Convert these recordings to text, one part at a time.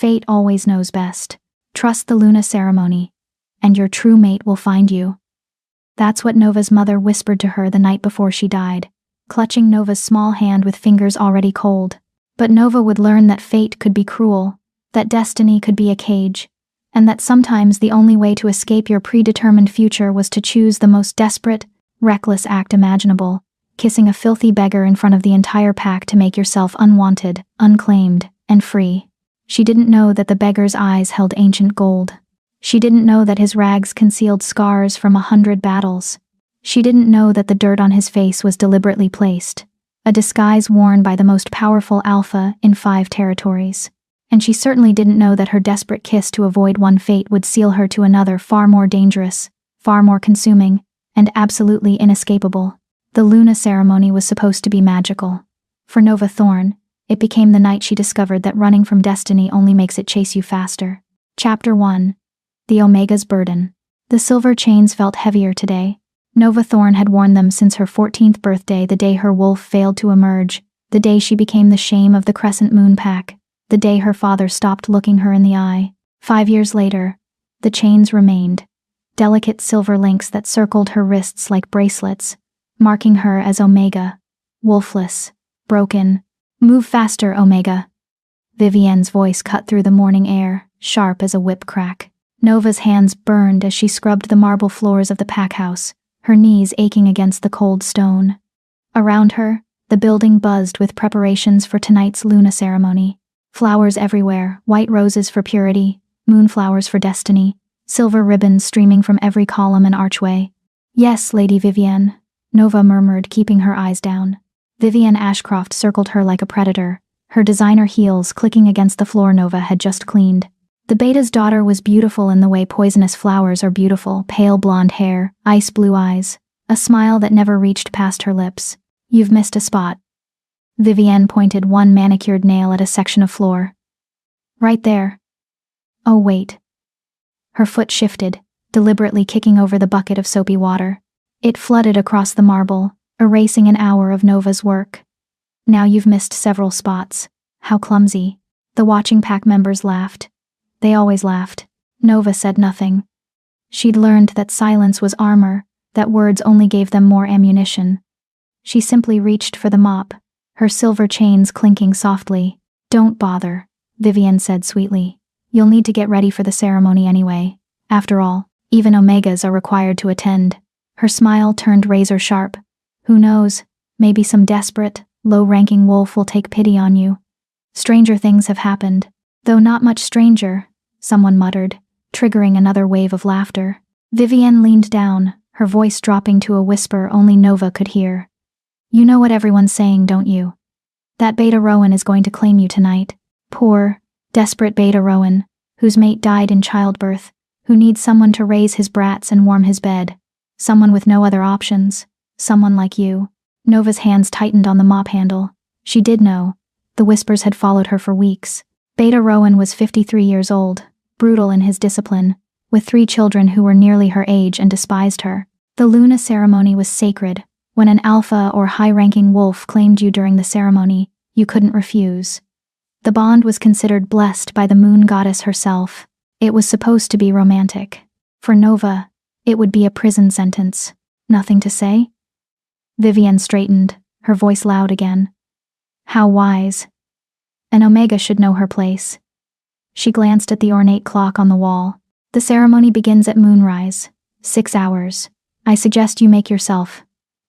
fate always knows best. Trust the Luna ceremony, and your true mate will find you. That's what Nova's mother whispered to her the night before she died, clutching Nova's small hand with fingers already cold. But Nova would learn that fate could be cruel, that destiny could be a cage, and that sometimes the only way to escape your predetermined future was to choose the most desperate, reckless act imaginable, kissing a filthy beggar in front of the entire pack to make yourself unwanted, unclaimed, and free. She didn't know that the beggar's eyes held ancient gold. She didn't know that his rags concealed scars from 100 battles. She didn't know that the dirt on his face was deliberately placed, a disguise worn by the most powerful alpha in 5 territories. And she certainly didn't know that her desperate kiss to avoid one fate would seal her to another far more dangerous, far more consuming, and absolutely inescapable. The Luna ceremony was supposed to be magical. For Nova Thorne, it became the night she discovered that running from destiny only makes it chase you faster. Chapter 1. The Omega's Burden. The silver chains felt heavier today. Nova Thorne had worn them since her 14th birthday, the day her wolf failed to emerge, the day she became the shame of the Crescent Moon Pack, the day her father stopped looking her in the eye. 5 years later, the chains remained, delicate silver links that circled her wrists like bracelets, marking her as Omega, wolfless, broken. Move faster, Omega. Vivienne's voice cut through the morning air, sharp as a whip crack. Nova's hands burned as she scrubbed the marble floors of the pack house, her knees aching against the cold stone. Around her, the building buzzed with preparations for tonight's Luna ceremony. Flowers everywhere, white roses for purity, moonflowers for destiny, silver ribbons streaming from every column and archway. Yes, Lady Vivienne, Nova murmured, keeping her eyes down. Vivienne Ashcroft circled her like a predator, her designer heels clicking against the floor Nova had just cleaned. The beta's daughter was beautiful in the way poisonous flowers are beautiful, pale blonde hair, ice blue eyes, a smile that never reached past her lips. You've missed a spot. Vivienne pointed one manicured nail at a section of floor. Right there. Oh, wait. Her foot shifted, deliberately kicking over the bucket of soapy water. It flooded across the marble, erasing an hour of Nova's work. Now you've missed several spots. How clumsy. The watching pack members laughed. They always laughed. Nova said nothing. She'd learned that silence was armor, that words only gave them more ammunition. She simply reached for the mop, her silver chains clinking softly. Don't bother, Vivienne said sweetly. You'll need to get ready for the ceremony anyway. After all, even Omegas are required to attend. Her smile turned razor sharp. Who knows, maybe some desperate, low-ranking wolf will take pity on you. Stranger things have happened. Though not much stranger, someone muttered, triggering another wave of laughter. Vivienne leaned down, her voice dropping to a whisper only Nova could hear. You know what everyone's saying, don't you? That Beta Rowan is going to claim you tonight. Poor, desperate Beta Rowan, whose mate died in childbirth, who needs someone to raise his brats and warm his bed. Someone with no other options. Someone like you. Nova's hands tightened on the mop handle. She did know. The whispers had followed her for weeks. Beta Rowan was 53 years old, brutal in his discipline, with 3 children who were nearly her age and despised her. The Luna ceremony was sacred. When an alpha or high-ranking wolf claimed you during the ceremony, you couldn't refuse. The bond was considered blessed by the moon goddess herself. It was supposed to be romantic. For Nova, it would be a prison sentence. Nothing to say? Vivienne straightened, her voice loud again. How wise. An Omega should know her place. She glanced at the ornate clock on the wall. The ceremony begins at moonrise. 6 hours. I suggest you make yourself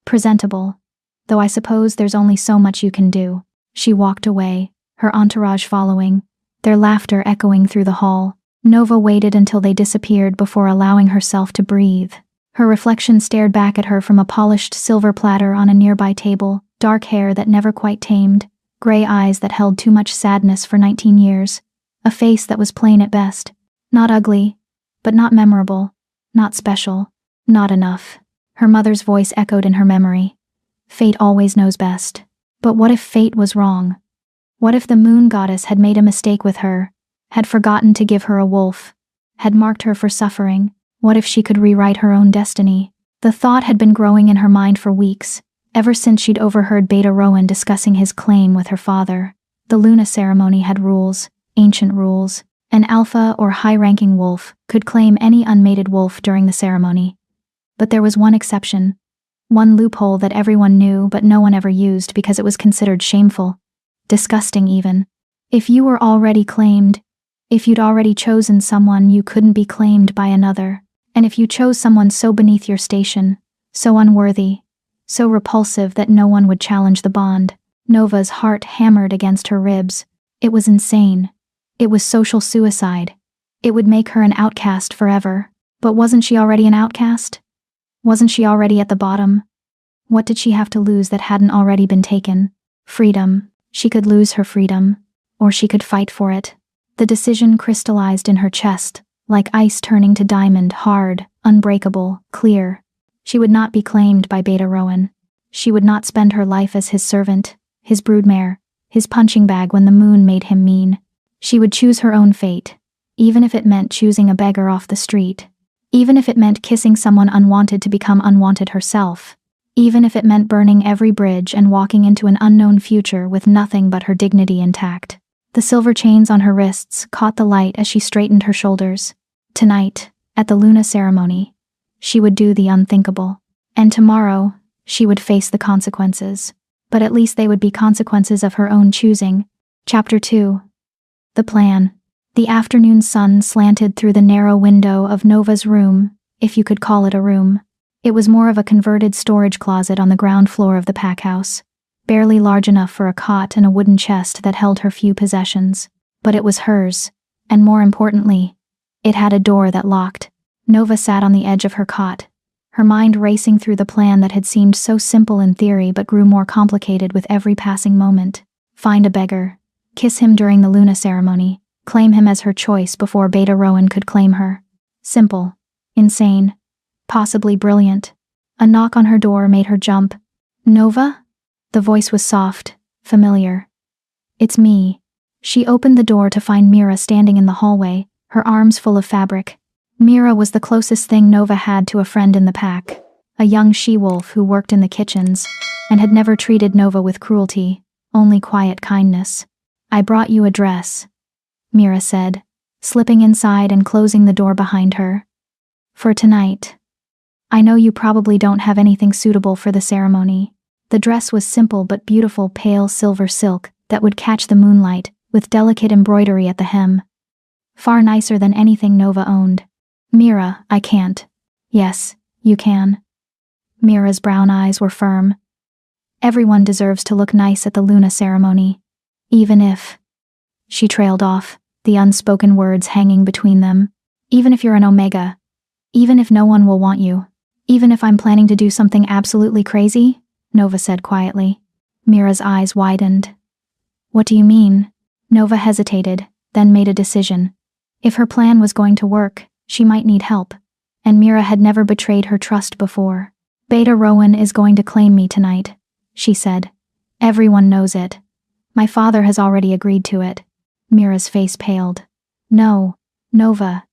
presentable, though I suppose there's only so much you can do. She walked away, her entourage following, their laughter echoing through the hall. Nova waited until they disappeared before allowing herself to breathe. Her reflection stared back at her from a polished silver platter on a nearby table, dark hair that never quite tamed, gray eyes that held too much sadness for 19 years, a face that was plain at best. Not ugly, but not memorable, not special, not enough. Her mother's voice echoed in her memory. Fate always knows best. But what if fate was wrong? What if the moon goddess had made a mistake with her, had forgotten to give her a wolf, had marked her for suffering? What if she could rewrite her own destiny? The thought had been growing in her mind for weeks, ever since she'd overheard Beta Rowan discussing his claim with her father. The Luna ceremony had rules. ancient rules. An alpha or high-ranking wolf could claim any unmated wolf during the ceremony. But there was one exception. One loophole that everyone knew but no one ever used because it was considered shameful. Disgusting even. If you were already claimed, if you'd already chosen someone, you couldn't be claimed by another. And if you chose someone so beneath your station, so unworthy, so repulsive that no one would challenge the bond, Nova's heart hammered against her ribs. It was insane. It was social suicide. It would make her an outcast forever. But wasn't she already an outcast? Wasn't she already at the bottom? What did she have to lose that hadn't already been taken? Freedom. She could lose her freedom. Or she could fight for it. The decision crystallized in her chest, like ice turning to diamond, hard, unbreakable, clear. She would not be claimed by Beta Rowan. She would not spend her life as his servant, his broodmare, his punching bag when the moon made him mean. She would choose her own fate, even if it meant choosing a beggar off the street. Even if it meant kissing someone unwanted to become unwanted herself. Even if it meant burning every bridge and walking into an unknown future with nothing but her dignity intact. The silver chains on her wrists caught the light as she straightened her shoulders. Tonight, at the Luna ceremony, she would do the unthinkable. And tomorrow, she would face the consequences. But at least they would be consequences of her own choosing. Chapter 2. The plan. The afternoon sun slanted through the narrow window of Nova's room, if you could call it a room. It was more of a converted storage closet on the ground floor of the pack house, barely large enough for a cot and a wooden chest that held her few possessions. But it was hers, and more importantly, it had a door that locked. Nova sat on the edge of her cot, her mind racing through the plan that had seemed so simple in theory but grew more complicated with every passing moment. Find a beggar. Kiss him during the Luna ceremony. Claim him as her choice before Beta Rowan could claim her. Simple. Insane. Possibly brilliant. A knock on her door made her jump. Nova? The voice was soft, familiar. It's me. She opened the door to find Mira standing in the hallway, her arms full of fabric. Mira was the closest thing Nova had to a friend in the pack, a young she-wolf who worked in the kitchens, and had never treated Nova with cruelty, only quiet kindness. I brought you a dress, Mira said, slipping inside and closing the door behind her. For tonight. I know you probably don't have anything suitable for the ceremony. The dress was simple but beautiful pale silver silk that would catch the moonlight, with delicate embroidery at the hem. Far nicer than anything Nova owned. Mira, I can't. Yes, you can. Mira's brown eyes were firm. Everyone deserves to look nice at the Luna ceremony. Even if... She trailed off, the unspoken words hanging between them. Even if you're an Omega. Even if no one will want you. Even if I'm planning to do something absolutely crazy, Nova said quietly. Mira's eyes widened. What do you mean? Nova hesitated, then made a decision. If her plan was going to work, she might need help. And Mira had never betrayed her trust before. Beta Rowan is going to claim me tonight, she said. Everyone knows it. My father has already agreed to it. Mira's face paled. No, Nova.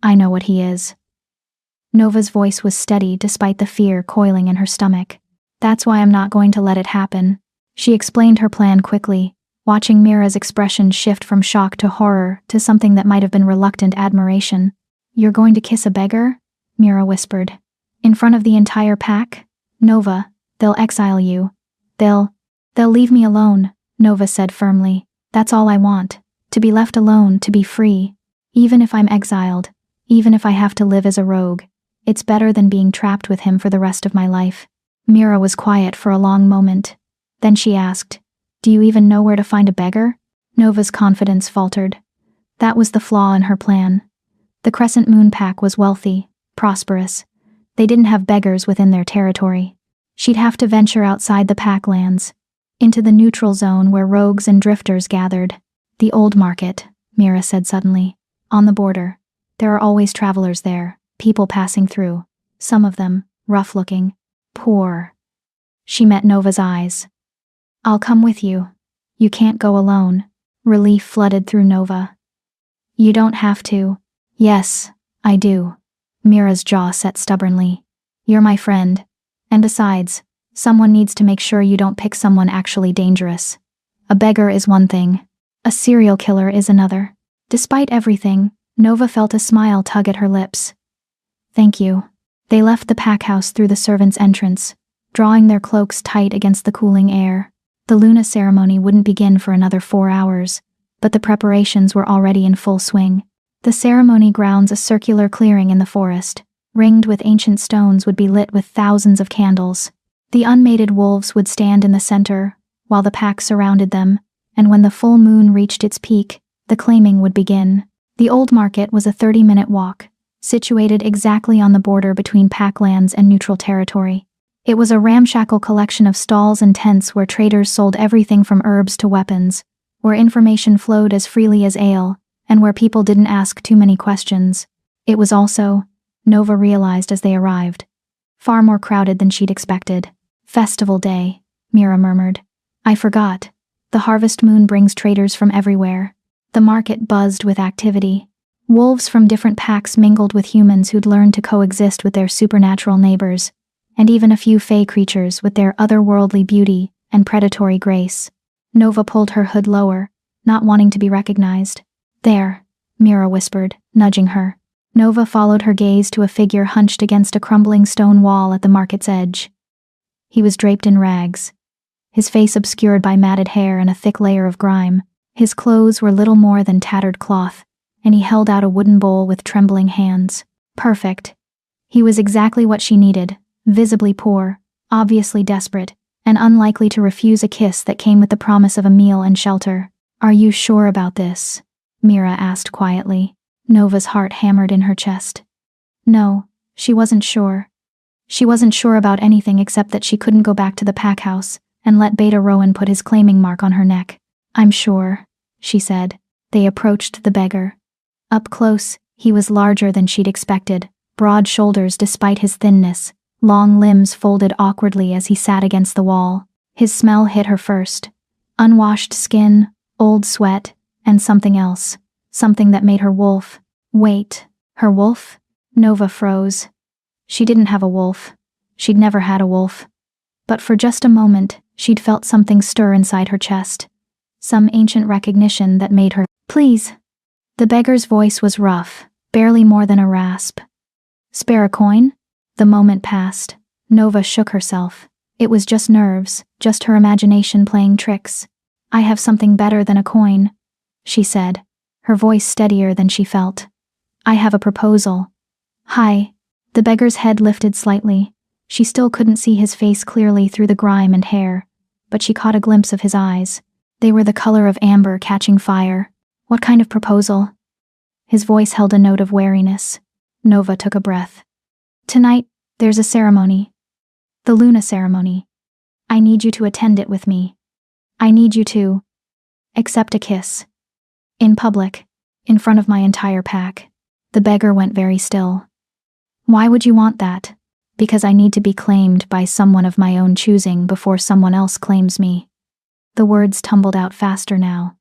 I know what he is. Nova's voice was steady despite the fear coiling in her stomach. That's why I'm not going to let it happen. She explained her plan quickly, watching Mira's expression shift from shock to horror to something that might have been reluctant admiration. You're going to kiss a beggar? Mira whispered. In front of the entire pack? Nova, they'll exile you. They'll leave me alone, Nova said firmly. That's all I want. To be left alone, to be free. Even if I'm exiled. Even if I have to live as a rogue. It's better than being trapped with him for the rest of my life. Mira was quiet for a long moment. Then she asked, Do you even know where to find a beggar? Nova's confidence faltered. That was the flaw in her plan. The Crescent Moon Pack was wealthy, prosperous. They didn't have beggars within their territory. She'd have to venture outside the pack lands, into the neutral zone where rogues and drifters gathered. The old market, Mira said suddenly. On the border. There are always travelers there, people passing through. Some of them, rough-looking. Poor. She met Nova's eyes. I'll come with you. You can't go alone. Relief flooded through Nova. You don't have to. Yes, I do. Mira's jaw set stubbornly. You're my friend. And besides, someone needs to make sure you don't pick someone actually dangerous. A beggar is one thing. A serial killer is another. Despite everything, Nova felt a smile tug at her lips. Thank you. They left the pack house through the servants' entrance, drawing their cloaks tight against the cooling air. The Luna ceremony wouldn't begin for another 4 hours, but the preparations were already in full swing. The ceremony grounds, a circular clearing in the forest, ringed with ancient stones, would be lit with thousands of candles. The unmated wolves would stand in the center, while the pack surrounded them, and when the full moon reached its peak, the claiming would begin. The old market was a 30-minute walk, situated exactly on the border between pack lands and neutral territory. It was a ramshackle collection of stalls and tents where traders sold everything from herbs to weapons, where information flowed as freely as ale, and where people didn't ask too many questions. It was also, Nova realized as they arrived, far more crowded than she'd expected. Festival day, Mira murmured. I forgot. The harvest moon brings traders from everywhere. The market buzzed with activity. Wolves from different packs mingled with humans who'd learned to coexist with their supernatural neighbors, and even a few fey creatures with their otherworldly beauty and predatory grace. Nova pulled her hood lower, not wanting to be recognized. There, Mira whispered, nudging her. Nova followed her gaze to a figure hunched against a crumbling stone wall at the market's edge. He was draped in rags, his face obscured by matted hair and a thick layer of grime. His clothes were little more than tattered cloth, and he held out a wooden bowl with trembling hands. Perfect. He was exactly what she needed, visibly poor, obviously desperate, and unlikely to refuse a kiss that came with the promise of a meal and shelter. Are you sure about this? Mira asked quietly. Nova's heart hammered in her chest. No, she wasn't sure. She wasn't sure about anything except that she couldn't go back to the pack house and let Beta Rowan put his claiming mark on her neck. I'm sure, she said. They approached the beggar. Up close, he was larger than she'd expected, broad shoulders despite his thinness, long limbs folded awkwardly as he sat against the wall. His smell hit her first. Unwashed skin, old sweat, and something else. Something that made her wolf. Wait, her wolf? Nova froze. She didn't have a wolf. She'd never had a wolf. But for just a moment, she'd felt something stir inside her chest. Some ancient recognition that made her, please. The beggar's voice was rough, barely more than a rasp. Spare a coin? The moment passed. Nova shook herself. It was just nerves, just her imagination playing tricks. I have something better than a coin, she said, her voice steadier than she felt. I have a proposal. Hi. The beggar's head lifted slightly. She still couldn't see his face clearly through the grime and hair, but she caught a glimpse of his eyes. They were the color of amber catching fire. What kind of proposal? His voice held a note of wariness. Nova took a breath. Tonight, there's a ceremony. The Luna ceremony. I need you to attend it with me. I need you to accept a kiss. In public, in front of my entire pack. The beggar went very still. Why would you want that? Because I need to be claimed by someone of my own choosing before someone else claims me. The words tumbled out faster now.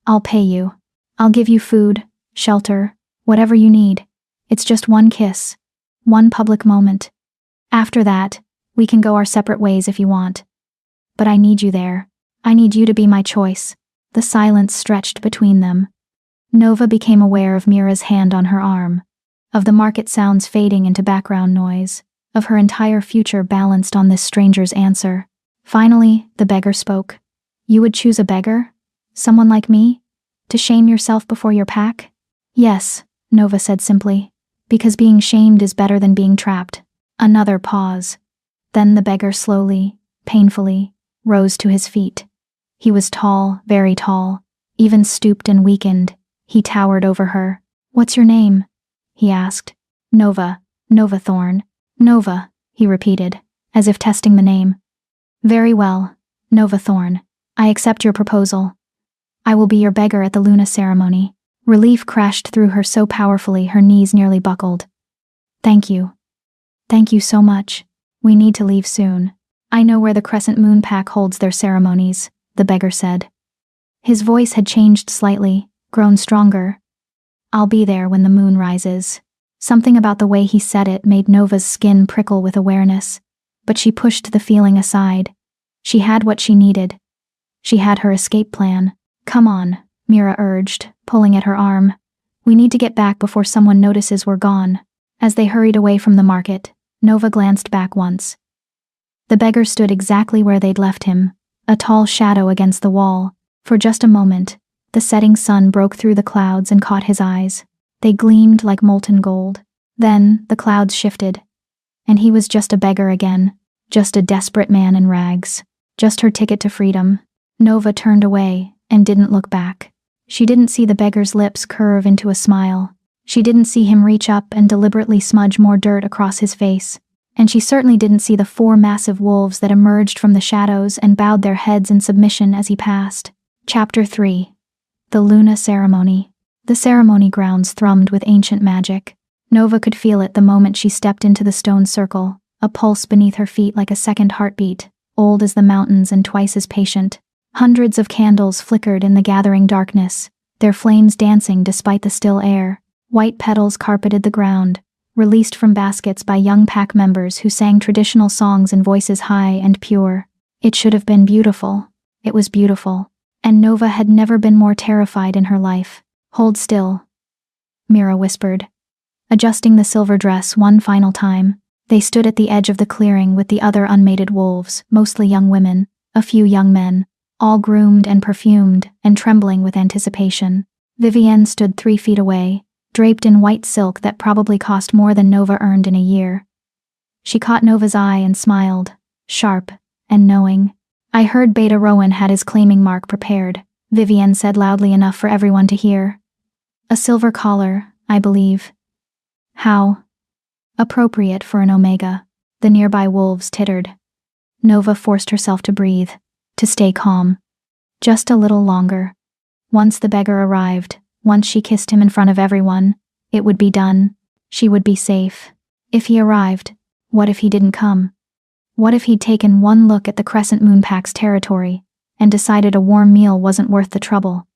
I'll pay you. I'll give you food, shelter, whatever you need. It's just one kiss. One public moment. After that, we can go our separate ways if you want. But I need you there. I need you to be my choice. The silence stretched between them. Nova became aware of Mira's hand on her arm, of the market sounds fading into background noise, of her entire future balanced on this stranger's answer. Finally, the beggar spoke. You would choose a beggar? Someone like me? To shame yourself before your pack? Yes, Nova said simply. Because being shamed is better than being trapped. Another pause. Then the beggar slowly, painfully, rose to his feet. He was tall, very tall, even stooped and weakened. He towered over her. What's your name? He asked. Nova, Nova Thorn. Nova, he repeated, as if testing the name. Very well, Nova Thorn. I accept your proposal. I will be your beggar at the Luna ceremony. Relief crashed through her so powerfully her knees nearly buckled. Thank you. Thank you so much. We need to leave soon. I know where the Crescent Moon Pack holds their ceremonies, the beggar said. His voice had changed slightly, grown stronger. I'll be there when the moon rises. Something about the way he said it made Nova's skin prickle with awareness, but she pushed the feeling aside. She had what she needed. She had her escape plan. Come on, Mira urged, pulling at her arm. We need to get back before someone notices we're gone. As they hurried away from the market, Nova glanced back once. The beggar stood exactly where they'd left him, a tall shadow against the wall. For just a moment, the setting sun broke through the clouds and caught his eyes. They gleamed like molten gold. Then, the clouds shifted. And he was just a beggar again, just a desperate man in rags, just her ticket to freedom. Nova turned away and didn't look back. She didn't see the beggar's lips curve into a smile. She didn't see him reach up and deliberately smudge more dirt across his face. And she certainly didn't see the 4 massive wolves that emerged from the shadows and bowed their heads in submission as he passed. Chapter 3. The Luna Ceremony. The ceremony grounds thrummed with ancient magic. Nova could feel it the moment she stepped into the stone circle, a pulse beneath her feet like a second heartbeat, old as the mountains and twice as patient. Hundreds of candles flickered in the gathering darkness, their flames dancing despite the still air. White petals carpeted the ground, released from baskets by young pack members who sang traditional songs in voices high and pure. It should have been beautiful. It was beautiful. And Nova had never been more terrified in her life. Hold still, Mira whispered. Adjusting the silver dress one final time, they stood at the edge of the clearing with the other unmated wolves, mostly young women, a few young men, all groomed and perfumed and trembling with anticipation. Vivienne stood 3 feet away, draped in white silk that probably cost more than Nova earned in a year. She caught Nova's eye and smiled, sharp and knowing. I heard Beta Rowan had his claiming mark prepared, Vivienne said loudly enough for everyone to hear. A silver collar, I believe. How appropriate for an Omega, the nearby wolves tittered. Nova forced herself to breathe, to stay calm. Just a little longer. Once the beggar arrived, once she kissed him in front of everyone, it would be done. She would be safe. If he arrived, what if he didn't come? What if he'd taken one look at the Crescent Moon Pack's territory and decided a warm meal wasn't worth the trouble?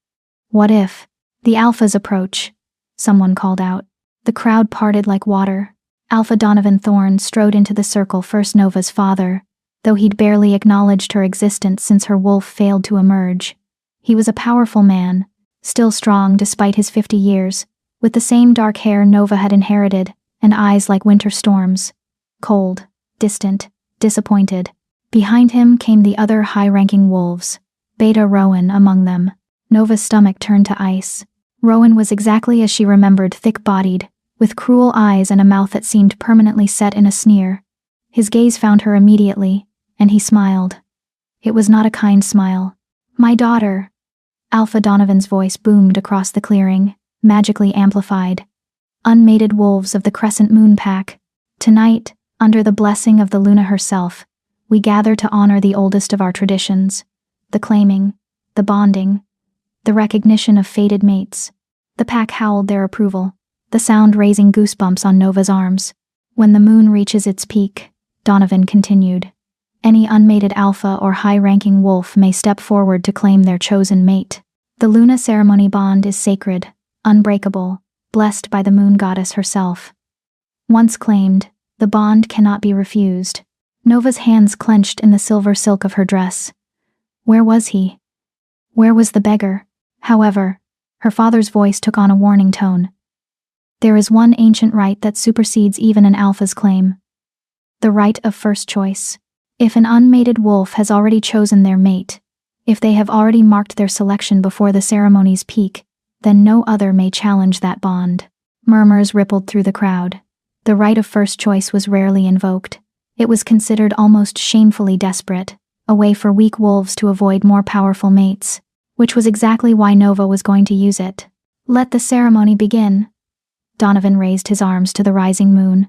What if? The Alphas approach, someone called out. The crowd parted like water. Alpha Donovan Thorne strode into the circle, first Nova's father, though he'd barely acknowledged her existence since her wolf failed to emerge. He was a powerful man, still strong despite his 50 years, with the same dark hair Nova had inherited, and eyes like winter storms. Cold, distant, disappointed. Behind him came the other high-ranking wolves, Beta Rowan among them. Nova's stomach turned to ice. Rowan was exactly as she remembered, thick-bodied, with cruel eyes and a mouth that seemed permanently set in a sneer. His gaze found her immediately, and he smiled. It was not a kind smile. My daughter. Alpha Donovan's voice boomed across the clearing, magically amplified. Unmated wolves of the Crescent Moon Pack. Tonight, under the blessing of the Luna herself, we gather to honor the oldest of our traditions. The claiming, the bonding, the recognition of fated mates. The pack howled their approval, the sound raising goosebumps on Nova's arms. When the moon reaches its peak, Donovan continued, any unmated alpha or high-ranking wolf may step forward to claim their chosen mate. The Luna ceremony bond is sacred, unbreakable, blessed by the moon goddess herself. Once claimed, the bond cannot be refused. Nova's hands clenched in the silver silk of her dress. Where was he? Where was the beggar? However, her father's voice took on a warning tone. There is one ancient right that supersedes even an alpha's claim. The right of first choice. If an unmated wolf has already chosen their mate, if they have already marked their selection before the ceremony's peak, then no other may challenge that bond. Murmurs rippled through the crowd. The right of first choice was rarely invoked. It was considered almost shamefully desperate, a way for weak wolves to avoid more powerful mates, which was exactly why Nova was going to use it. Let the ceremony begin. Donovan raised his arms to the rising moon.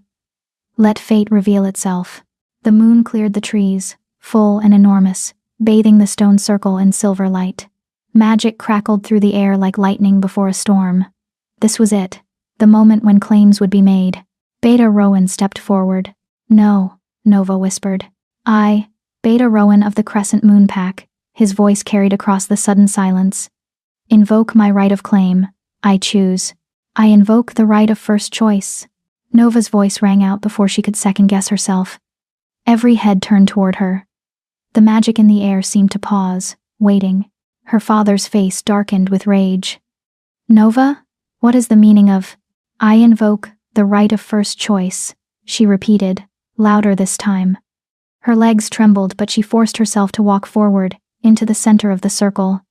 Let fate reveal itself. The moon cleared the trees, full and enormous, bathing the stone circle in silver light. Magic crackled through the air like lightning before a storm. This was it, the moment when claims would be made. Beta Rowan stepped forward. No, Nova whispered. I, Beta Rowan of the Crescent Moon Pack, his voice carried across the sudden silence. Invoke my right of claim. I choose. I invoke the right of first choice. Nova's voice rang out before she could second-guess herself. Every head turned toward her. The magic in the air seemed to pause, waiting. Her father's face darkened with rage. Nova? What is the meaning of, I invoke the right of first choice, she repeated, louder this time. Her legs trembled, but she forced herself to walk forward, into the center of the circle.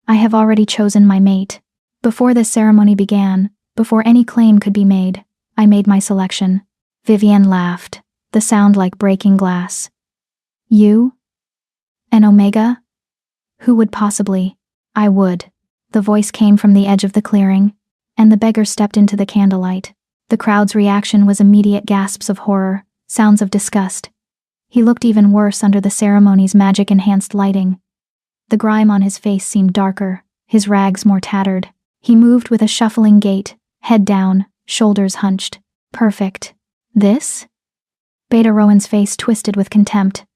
I have already chosen my mate. Before this ceremony began, before any claim could be made, I made my selection. Vivienne laughed, the sound like breaking glass. You? An Omega? Who would possibly? I would. The voice came from the edge of the clearing, and the beggar stepped into the candlelight. The crowd's reaction was immediate gasps of horror, sounds of disgust. He looked even worse under the ceremony's magic-enhanced lighting. The grime on his face seemed darker, his rags more tattered. He moved with a shuffling gait, head down, shoulders hunched. Perfect. This? Beta Rowan's face twisted with contempt.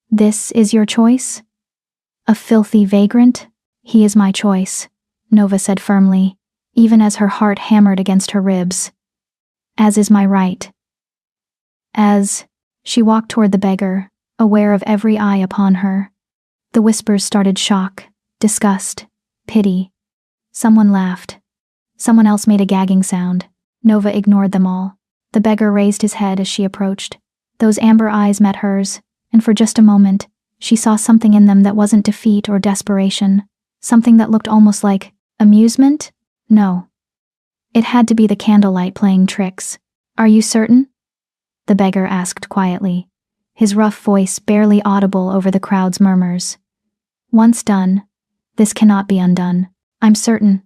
This is your choice? A filthy vagrant? He is my choice, Nova said firmly, even as her heart hammered against her ribs. As is my right. She walked toward the beggar, aware of every eye upon her. The whispers started: shock, disgust, pity. Someone laughed. Someone else made a gagging sound. Nova ignored them all. The beggar raised his head as she approached. Those amber eyes met hers, and for just a moment, she saw something in them that wasn't defeat or desperation, something that looked almost like amusement? No. It had to be the candlelight playing tricks. Are you certain? The beggar asked quietly, his rough voice barely audible over the crowd's murmurs. Once done, this cannot be undone. I'm certain,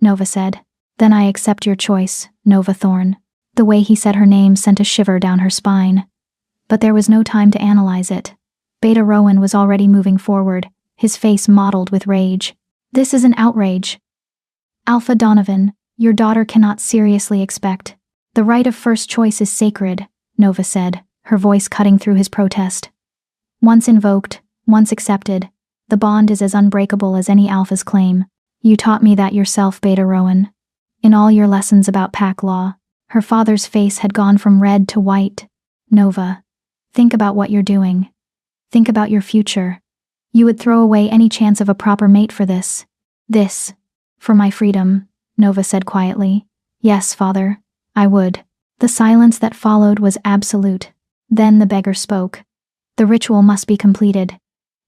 Nova said. Then I accept your choice, Nova Thorne. The way he said her name sent a shiver down her spine. But there was no time to analyze it. Beta Rowan was already moving forward, his face mottled with rage. This is an outrage. Alpha Donovan, your daughter cannot seriously expect. The right of first choice is sacred, Nova said, her voice cutting through his protest. Once invoked, once accepted, the bond is as unbreakable as any Alpha's claim. You taught me that yourself, Beta Rowan. In all your lessons about pack law, her father's face had gone from red to white. Nova, think about what you're doing. Think about your future. You would throw away any chance of a proper mate for this. This. For my freedom, Nova said quietly. Yes, father, I would. The silence that followed was absolute. Then the beggar spoke. The ritual must be completed.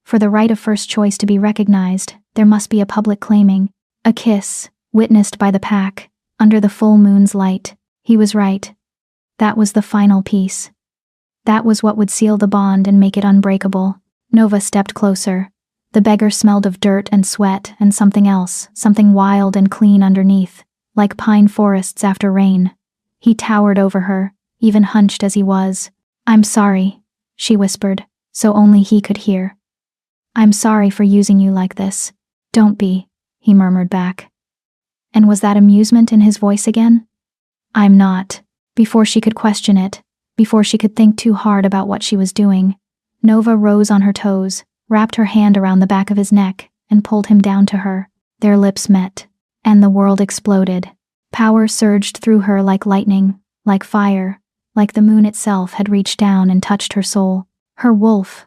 For the right of first choice to be recognized, there must be a public claiming. A kiss, witnessed by the pack, under the full moon's light. He was right. That was the final piece. That was what would seal the bond and make it unbreakable. Nova stepped closer. The beggar smelled of dirt and sweat and something else, something wild and clean underneath, like pine forests after rain. He towered over her, even hunched as he was. I'm sorry, she whispered, so only he could hear. I'm sorry for using you like this. Don't be, he murmured back. And was that amusement in his voice again? I'm not. Before she could question it, before she could think too hard about what she was doing, Nova rose on her toes, wrapped her hand around the back of his neck, and pulled him down to her. Their lips met, and the world exploded. Power surged through her like lightning, like fire, like the moon itself had reached down and touched her soul. Her wolf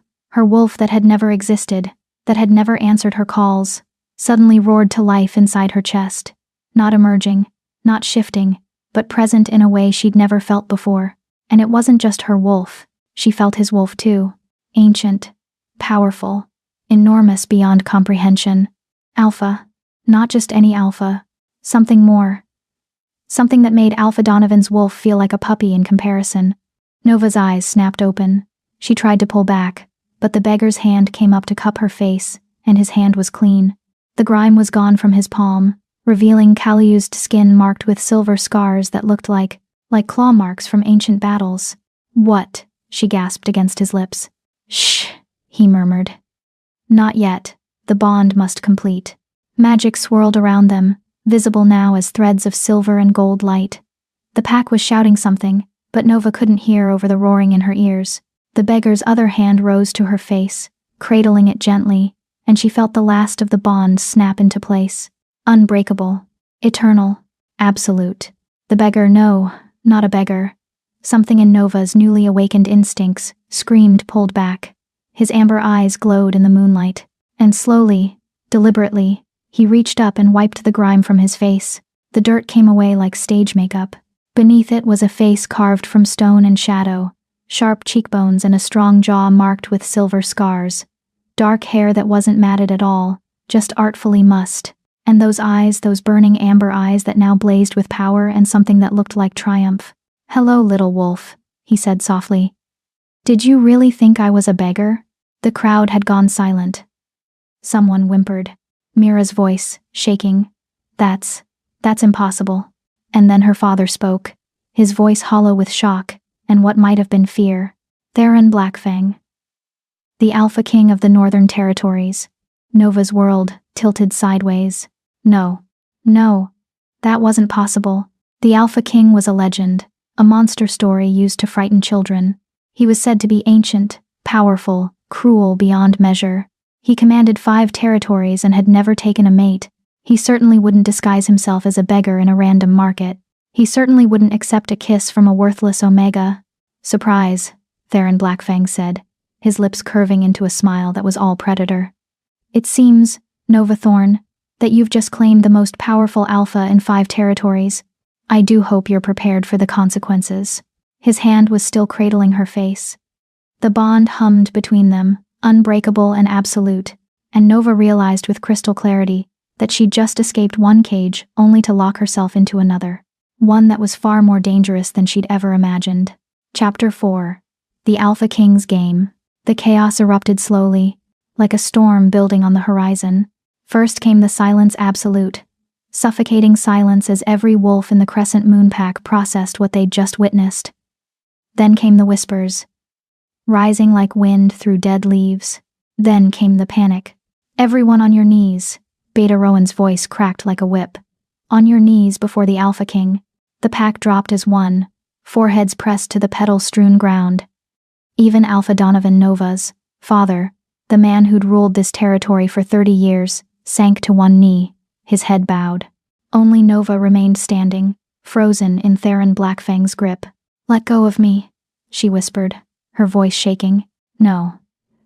that had never existed, that had never answered her calls, suddenly roared to life inside her chest, not emerging, not shifting, but present in a way she'd never felt before. And it wasn't just her wolf, she felt his wolf too. Ancient, powerful, enormous beyond comprehension. Alpha, not just any alpha, something more. Something that made Alpha Donovan's wolf feel like a puppy in comparison. Nova's eyes snapped open. She tried to pull back, but the beggar's hand came up to cup her face, and his hand was clean. The grime was gone from his palm, revealing calloused skin marked with silver scars that looked like claw marks from ancient battles. What? She gasped against his lips. Shh, he murmured. Not yet. The bond must complete. Magic swirled around them, visible now as threads of silver and gold light. The pack was shouting something, but Nova couldn't hear over the roaring in her ears. The beggar's other hand rose to her face, cradling it gently, and she felt the last of the bond snap into place. Unbreakable, eternal, absolute. The beggar, no, not a beggar. Something in Nova's newly awakened instincts screamed, pulled back. His amber eyes glowed in the moonlight, and slowly, Deliberately, he reached up and wiped the grime from his face. The dirt came away like stage makeup. Beneath it was a face carved from stone and shadow, sharp cheekbones and a strong jaw marked with silver scars. Dark hair that wasn't matted at all, just artfully mussed. And those eyes, those burning amber eyes that now blazed with power and something that looked like triumph. "Hello, little wolf," he said softly. "Did you really think I was a beggar?" The crowd had gone silent. Someone whimpered. Mira's voice, shaking. That's impossible." And then her father spoke, his voice hollow with shock, and what might have been fear. "Theron Blackfang. The Alpha King of the Northern Territories." Nova's world tilted sideways. No, that wasn't possible. The Alpha King was a legend, a monster story used to frighten children. He was said to be ancient, powerful, cruel beyond measure. He commanded 5 territories and had never taken a mate. He certainly wouldn't disguise himself as a beggar in a random market. He certainly wouldn't accept a kiss from a worthless Omega. "Surprise," Theron Blackfang said, his lips curving into a smile that was all predator. "It seems, Nova Thorn, that you've just claimed the most powerful alpha in 5 territories. I do hope you're prepared for the consequences." His hand was still cradling her face. The bond hummed between them, unbreakable and absolute, and Nova realized with crystal clarity that she'd just escaped one cage only to lock herself into another, one that was far more dangerous than she'd ever imagined. Chapter 4. The Alpha King's Game. The chaos erupted slowly, like a storm building on the horizon. First came the silence absolute, suffocating silence as every wolf in the Crescent Moon Pack processed what they'd just witnessed. Then came the whispers, rising like wind through dead leaves. Then came the panic. "Everyone on your knees," Beta Rowan's voice cracked like a whip. "On your knees before the Alpha King." The pack dropped as one, foreheads pressed to the petal-strewn ground. Even Alpha Donovan Nova's father, the man who'd ruled this territory for 30 years, sank to one knee, his head bowed. Only Nova remained standing, frozen in Theron Blackfang's grip. "Let go of me," she whispered, her voice shaking. "No."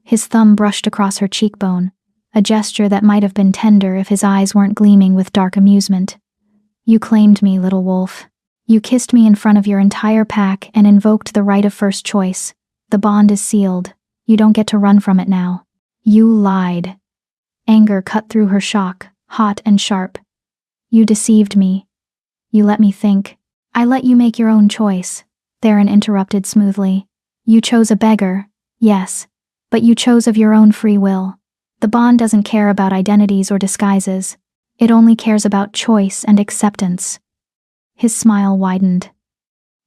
His thumb brushed across her cheekbone, a gesture that might have been tender if his eyes weren't gleaming with dark amusement. "You claimed me, little wolf. You kissed me in front of your entire pack and invoked the right of first choice. The bond is sealed. You don't get to run from it now. You lied." Anger cut through her shock, hot and sharp. "You deceived me. You let me think." "I let you make your own choice," Theron interrupted smoothly. "You chose a beggar, yes, but you chose of your own free will. The bond doesn't care about identities or disguises. It only cares about choice and acceptance." His smile widened.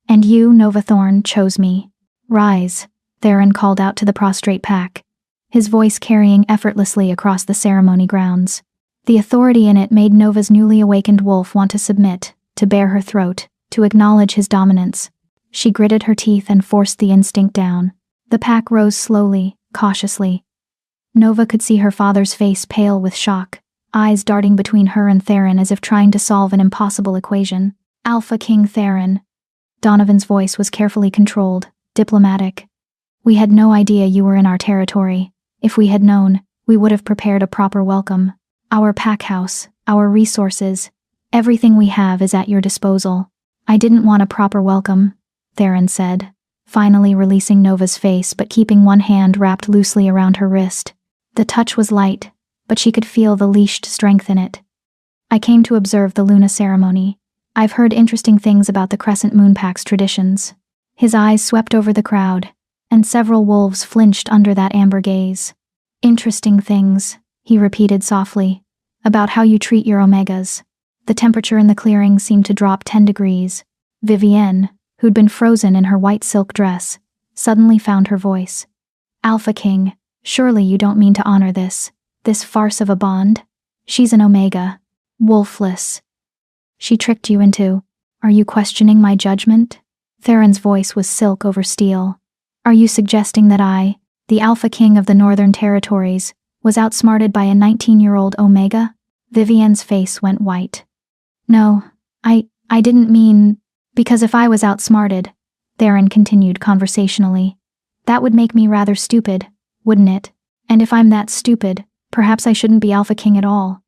"And you, Nova Thorn, chose me. Rise," Theron called out to the prostrate pack, his voice carrying effortlessly across the ceremony grounds. The authority in it made Nova's newly awakened wolf want to submit, to bare her throat, to acknowledge his dominance. She gritted her teeth and forced the instinct down. The pack rose slowly, cautiously. Nova could see her father's face pale with shock, eyes darting between her and Theron as if trying to solve an impossible equation. "Alpha King Theron." Donovan's voice was carefully controlled, diplomatic. "We had no idea you were in our territory. If we had known, we would have prepared a proper welcome. Our pack house, our resources, everything we have is at your disposal." "I didn't want a proper welcome," Theron said, finally releasing Nova's face but keeping one hand wrapped loosely around her wrist. The touch was light, but she could feel the leashed strength in it. "I came to observe the Luna ceremony. I've heard interesting things about the Crescent Moon Pack's traditions." His eyes swept over the crowd, and several wolves flinched under that amber gaze. "Interesting things," he repeated softly, "about how you treat your Omegas." The temperature in the clearing seemed to drop 10 degrees. Vivienne, who'd been frozen in her white silk dress, suddenly found her voice. "Alpha King, surely you don't mean to honor this farce of a bond? She's an Omega. Wolfless. She tricked you into... Are you questioning my judgment?" Theron's voice was silk over steel. "Are you suggesting that I, the Alpha King of the Northern Territories, was outsmarted by a 19-year-old Omega?" Vivienne's face went white. "No, I didn't mean... Because if I was outsmarted," Theron continued conversationally, "that would make me rather stupid, wouldn't it? And if I'm that stupid, Perhaps I shouldn't be Alpha King at all.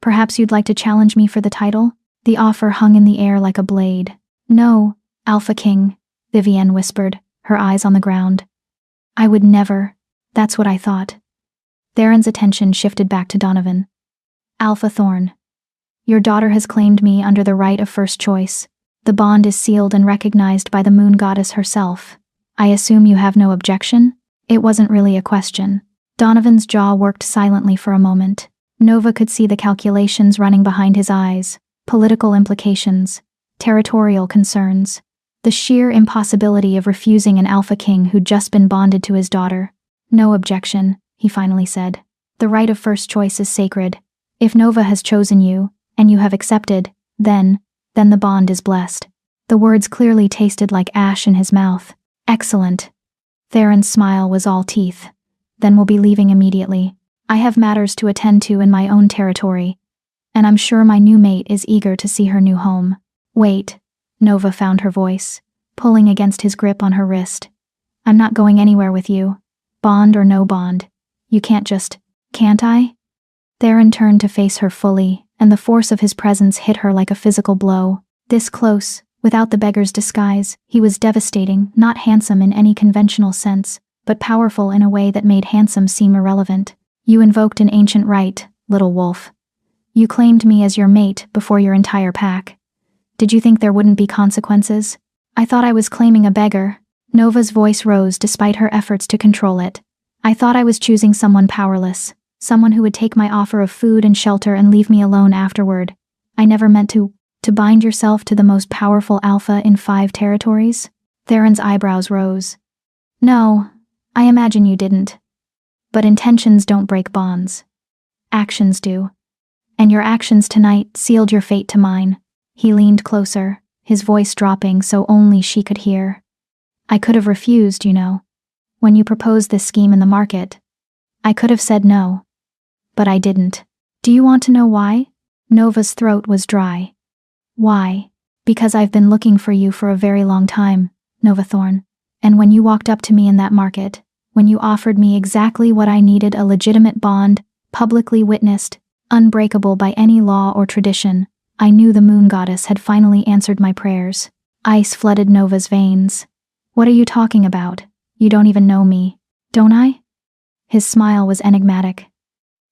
Perhaps you'd like to challenge me for the title? The offer hung in the air like a blade. No, Alpha King, Vivienne whispered, her eyes on the ground. I would never. That's what I thought. Theron's attention shifted back to Donovan. Alpha Thorn. Your daughter has claimed me under the right of first choice. The bond is sealed and recognized by the moon goddess herself. I assume you have no objection? It wasn't really a question. Donovan's jaw worked silently for a moment. Nova could see the calculations running behind his eyes, political implications, territorial concerns, the sheer impossibility of refusing an Alpha King who'd just been bonded to his daughter. No objection, he finally said. The right of first choice is sacred. If Nova has chosen you, and you have accepted, then the bond is blessed. The words clearly tasted like ash in his mouth. Excellent. Theron's smile was all teeth. Then we'll be leaving immediately. I have matters to attend to in my own territory, and I'm sure my new mate is eager to see her new home. Wait, Nova found her voice, pulling against his grip on her wrist. I'm not going anywhere with you. Bond or no bond. You can't just, can't I? Theron turned to face her fully, and the force of his presence hit her like a physical blow. This close, without the beggar's disguise, he was devastating, not handsome in any conventional sense, but powerful in a way that made handsome seem irrelevant. You invoked an ancient right, little wolf. You claimed me as your mate before your entire pack. Did you think there wouldn't be consequences? I thought I was claiming a beggar. Nova's voice rose despite her efforts to control it. I thought I was choosing someone powerless, someone who would take my offer of food and shelter and leave me alone afterward. I never meant to bind yourself to the most powerful alpha in 5 territories? Theron's eyebrows rose. No, I imagine you didn't. But intentions don't break bonds. Actions do. And your actions tonight sealed your fate to mine. He leaned closer, his voice dropping so only she could hear. I could have refused, you know. When you proposed this scheme in the market, I could have said no. But I didn't. Do you want to know why? Nova's throat was dry. Why? Because I've been looking for you for a very long time, Nova Thorn. And when you walked up to me in that market, when you offered me exactly what I needed, a legitimate bond, publicly witnessed, unbreakable by any law or tradition, I knew the moon goddess had finally answered my prayers. Ice flooded Nova's veins. What are you talking about? You don't even know me, don't I? His smile was enigmatic.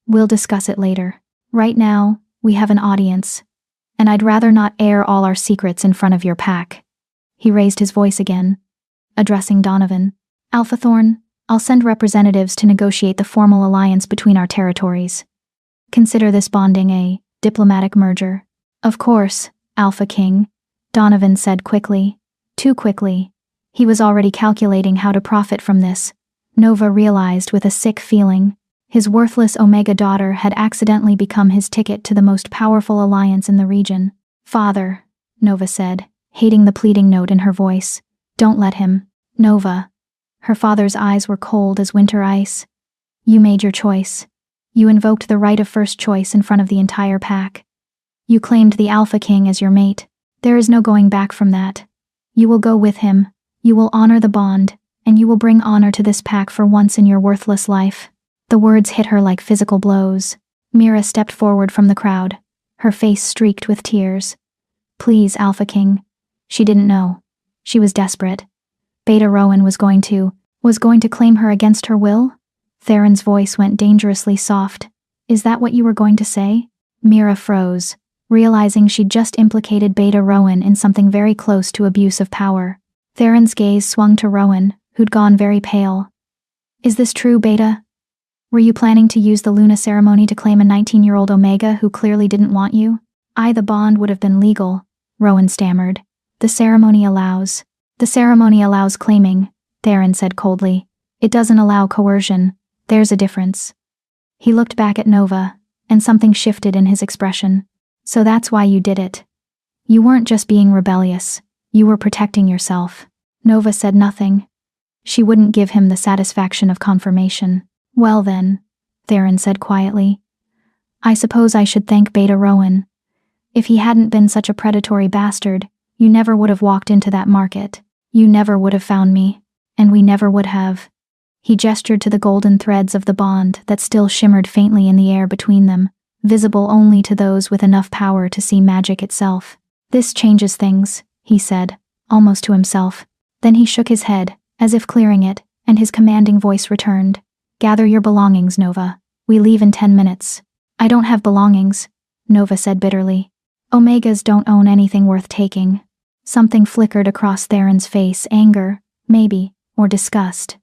We'll discuss it later. Right now, we have an audience, and I'd rather not air all our secrets in front of your pack. He raised his voice again, addressing Donovan. Alpha Thorn, I'll send representatives to negotiate the formal alliance between our territories. Consider this bonding a diplomatic merger. Of course, Alpha King, Donovan said quickly. Too quickly. He was already calculating how to profit from this. Nova realized with a sick feeling. His worthless Omega daughter had accidentally become his ticket to the most powerful alliance in the region. Father, Nova said, hating the pleading note in her voice. Don't let him. Nova. Her father's eyes were cold as winter ice. You made your choice. You invoked the right of first choice in front of the entire pack. You claimed the Alpha King as your mate. There is no going back from that. You will go with him. You will honor the bond, and you will bring honor to this pack for once in your worthless life. The words hit her like physical blows. Mira stepped forward from the crowd, her face streaked with tears. Please, Alpha King. She didn't know. She was desperate. Beta Rowan was going to claim her against her will? Theron's voice went dangerously soft. Is that what you were going to say? Mira froze, realizing she'd just implicated Beta Rowan in something very close to abuse of power. Theron's gaze swung to Rowan, who'd gone very pale. Is this true, Beta? Were you planning to use the Luna ceremony to claim a 19-year-old Omega who clearly didn't want you? The bond would have been legal, Rowan stammered. The ceremony allows claiming, Theron said coldly. It doesn't allow coercion. There's a difference. He looked back at Nova, and something shifted in his expression. So that's why you did it. You weren't just being rebellious. You were protecting yourself. Nova said nothing. She wouldn't give him the satisfaction of confirmation. Well then, Theron said quietly. I suppose I should thank Beta Rowan. If he hadn't been such a predatory bastard, you never would have walked into that market. You never would have found me. And we never would have. He gestured to the golden threads of the bond that still shimmered faintly in the air between them, visible only to those with enough power to see magic itself. "This changes things," he said, almost to himself. Then he shook his head, as if clearing it, and his commanding voice returned. "Gather your belongings, Nova. We leave in 10 minutes. "I don't have belongings," Nova said bitterly. "Omegas don't own anything worth taking." Something flickered across Theron's face, anger, maybe, or disgust.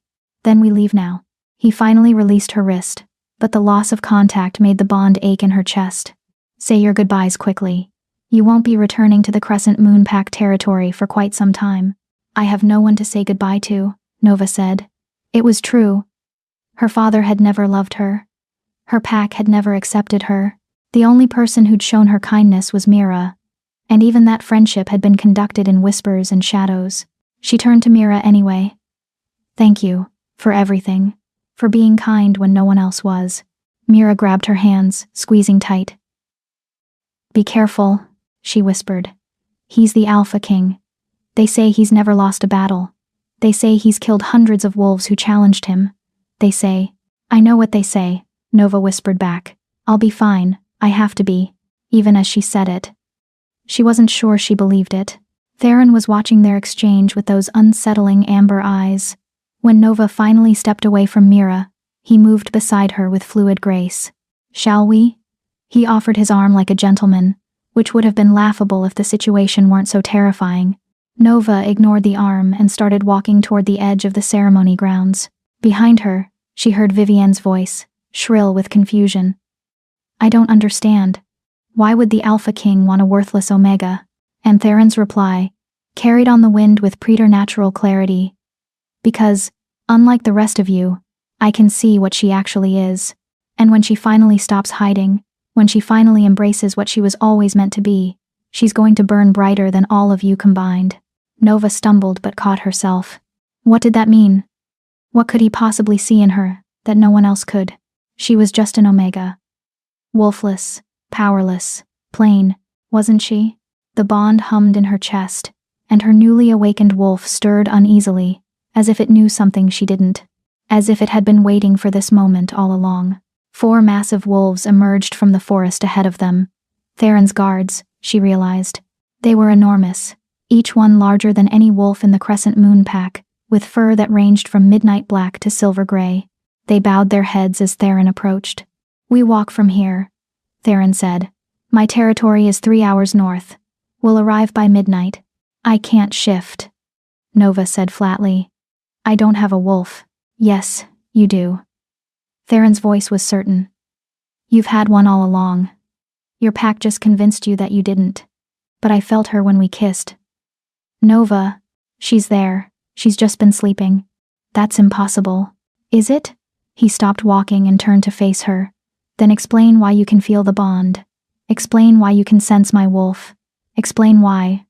"Then we leave now." He finally released her wrist, but the loss of contact made the bond ache in her chest. "Say your goodbyes quickly. You won't be returning to the Crescent Moon Pack territory for quite some time." "I have no one to say goodbye to," Nova said. It was true. Her father had never loved her. Her pack had never accepted her. The only person who'd shown her kindness was Mira, and even that friendship had been conducted in whispers and shadows. She turned to Mira anyway. "Thank you, for everything, for being kind when no one else was." Mira grabbed her hands, squeezing tight. "Be careful," she whispered. "He's the Alpha King. They say he's never lost a battle. They say he's killed hundreds of wolves who challenged him. They say." "I know what they say," Nova whispered back. "I'll be fine, I have to be." Even as she said it, she wasn't sure she believed it. Theron was watching their exchange with those unsettling amber eyes. When Nova finally stepped away from Mira, he moved beside her with fluid grace. "Shall we?" He offered his arm like a gentleman, which would have been laughable if the situation weren't so terrifying. Nova ignored the arm and started walking toward the edge of the ceremony grounds. Behind her, she heard Vivienne's voice, shrill with confusion. "I don't understand. Why would the Alpha King want a worthless Omega?" And Theron's reply, carried on the wind with preternatural clarity. "Because, unlike the rest of you, I can see what she actually is. And when she finally stops hiding, when she finally embraces what she was always meant to be, she's going to burn brighter than all of you combined." Nova stumbled but caught herself. What did that mean? What could he possibly see in her that no one else could? She was just an Omega. Wolfless, powerless, plain, wasn't she? The bond hummed in her chest, and her newly awakened wolf stirred uneasily, as if it knew something she didn't. As if it had been waiting for this moment all along. 4 massive wolves emerged from the forest ahead of them. Theron's guards, she realized. They were enormous, each one larger than any wolf in the Crescent Moon Pack, with fur that ranged from midnight black to silver gray. They bowed their heads as Theron approached. "We walk from here," Theron said. "My territory is 3 hours north. We'll arrive by midnight." "I can't shift," Nova said flatly. "I don't have a wolf." "Yes, you do." Theron's voice was certain. "You've had one all along. Your pack just convinced you that you didn't. But I felt her when we kissed." "Nova, she's there. She's just been sleeping." "That's impossible." "Is it?" He stopped walking and turned to face her. "Then explain why you can feel the bond. Explain why you can sense my wolf. Explain why.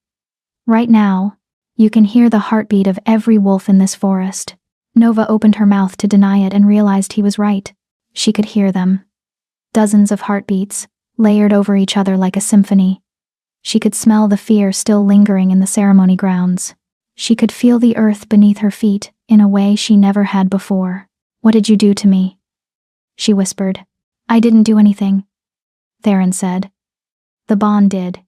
Right now, you can hear the heartbeat of every wolf in this forest." Nova opened her mouth to deny it and realized he was right. She could hear them. Dozens of heartbeats, layered over each other like a symphony. She could smell the fear still lingering in the ceremony grounds. She could feel the earth beneath her feet in a way she never had before. "What did you do to me?" she whispered. "I didn't do anything," Theron said. "The bond did.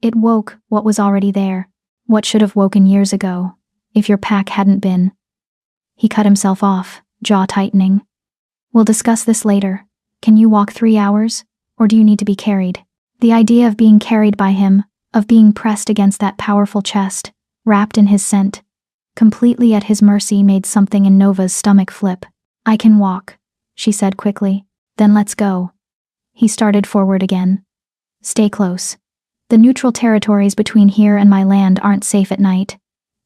It woke what was already there, what should have woken years ago, if your pack hadn't been." He cut himself off, jaw tightening. "We'll discuss this later. Can you walk 3 hours, or do you need to be carried?" The idea of being carried by him, of being pressed against that powerful chest, wrapped in his scent, completely at his mercy made something in Nova's stomach flip. "I can walk," she said quickly. "Then let's go." He started forward again. "Stay close. The neutral territories between here and my land aren't safe at night.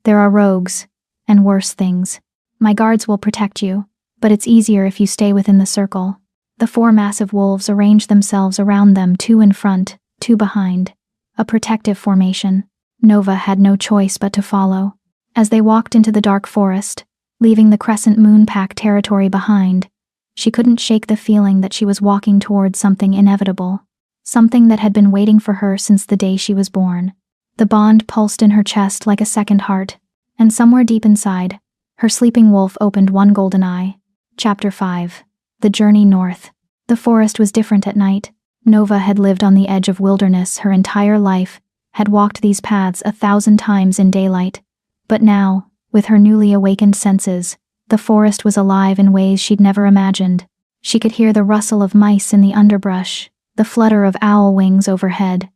There are rogues, and worse things. My guards will protect you, but it's easier if you stay within the circle." The 4 massive wolves arranged themselves around them, 2 in front, 2 behind. A protective formation. Nova had no choice but to follow. As they walked into the dark forest, leaving the Crescent Moon Pack territory behind, she couldn't shake the feeling that she was walking toward something inevitable. Something that had been waiting for her since the day she was born. The bond pulsed in her chest like a second heart, and somewhere deep inside, Her sleeping wolf opened one golden eye. Chapter 5. The Journey North. The forest was different at night. Nova had lived on the edge of wilderness her entire life, had walked these paths 1,000 times in daylight. But now, with her newly awakened senses, the forest was alive in ways she'd never imagined. She could hear the rustle of mice in the underbrush, the flutter of owl wings overhead,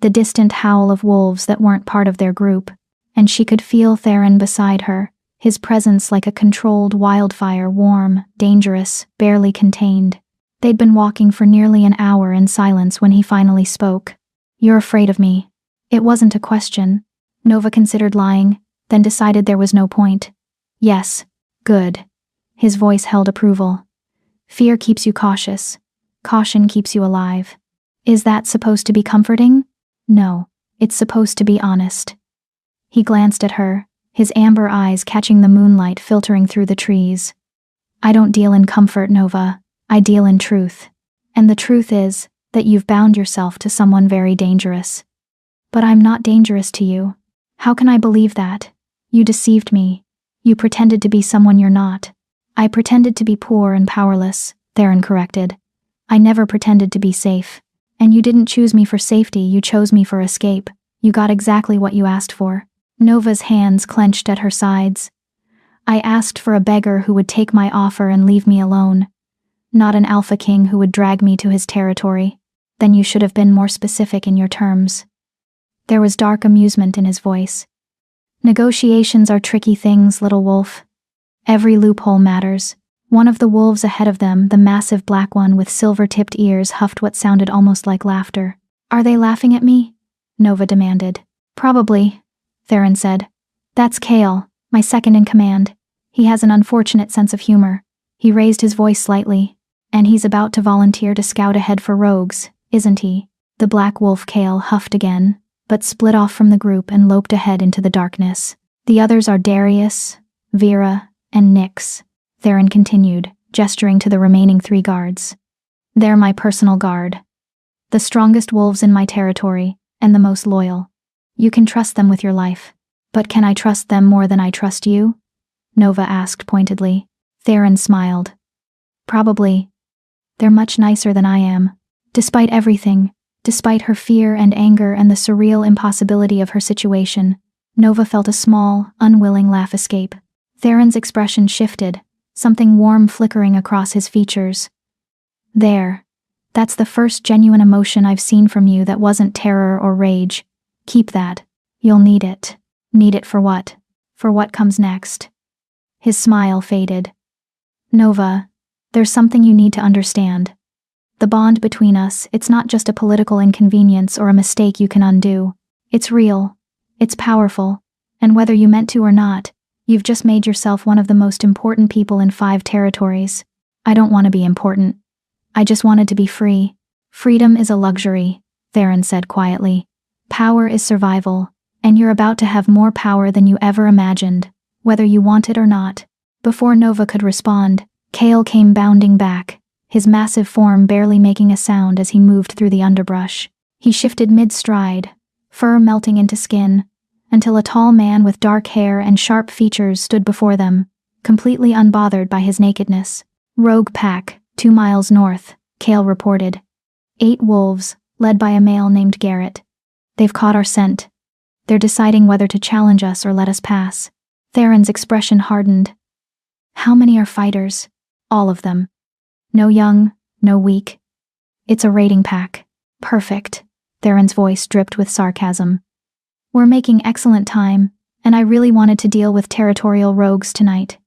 the distant howl of wolves that weren't part of their group, and she could feel Theron beside her, his presence like a controlled wildfire, warm, dangerous, barely contained. They'd been walking for nearly an hour in silence when he finally spoke. "You're afraid of me." It wasn't a question. Nova considered lying, then decided there was no point. "Yes." "Good." His voice held approval. "Fear keeps you cautious. Caution keeps you alive." "Is that supposed to be comforting?" "No, it's supposed to be honest." He glanced at her, his amber eyes catching the moonlight filtering through the trees. "I don't deal in comfort, Nova. I deal in truth. And the truth is that you've bound yourself to someone very dangerous." "But I'm not dangerous to you. How can I believe that? You deceived me. You pretended to be someone you're not." "I pretended to be poor and powerless," Theron corrected. "I never pretended to be safe. And you didn't choose me for safety, you chose me for escape. You got exactly what you asked for." Nova's hands clenched at her sides. "I asked for a beggar who would take my offer and leave me alone. Not an alpha king who would drag me to his territory. Then you should have been more specific in your terms." There was dark amusement in his voice. "Negotiations are tricky things, little wolf. Every loophole matters." One of the wolves ahead of them, the massive black one with silver-tipped ears, huffed what sounded almost like laughter. "Are they laughing at me?" Nova demanded. "Probably," Theron said. "That's Kale, my second in command. He has an unfortunate sense of humor." He raised his voice slightly. "And he's about to volunteer to scout ahead for rogues, isn't he?" The black wolf Kale huffed again, but split off from the group and loped ahead into the darkness. "The others are Darius, Vera, and Nyx," Theron continued, gesturing to the remaining 3 guards. "They're my personal guard. The strongest wolves in my territory, and the most loyal. You can trust them with your life. But can I trust them more than I trust you?" Nova asked pointedly. Theron smiled. "Probably. They're much nicer than I am." Despite everything, despite her fear and anger and the surreal impossibility of her situation, Nova felt a small, unwilling laugh escape. Theron's expression shifted, something warm flickering across his features. "There. That's the first genuine emotion I've seen from you that wasn't terror or rage. Keep that. You'll need it." "Need it for what?" "For what comes next." His smile faded. "Nova, there's something you need to understand. The bond between us, it's not just a political inconvenience or a mistake you can undo. It's real. It's powerful. And whether you meant to or not, you've just made yourself one of the most important people in 5 territories. I don't want to be important. I just wanted to be free." "Freedom is a luxury," Theron said quietly. "Power is survival, and you're about to have more power than you ever imagined, whether you want it or not." Before Nova could respond, Kale came bounding back, his massive form barely making a sound as he moved through the underbrush. He shifted mid-stride, fur melting into skin, until a tall man with dark hair and sharp features stood before them, completely unbothered by his nakedness. "Rogue pack, 2 miles north," Kale reported. 8 wolves, led by a male named Garrett. "They've caught our scent. They're deciding whether to challenge us or let us pass." Theron's expression hardened. "How many are fighters?" "All of them. No young, no weak. It's a raiding pack." "Perfect." Theron's voice dripped with sarcasm. "We're making excellent time, and I really wanted to deal with territorial rogues tonight."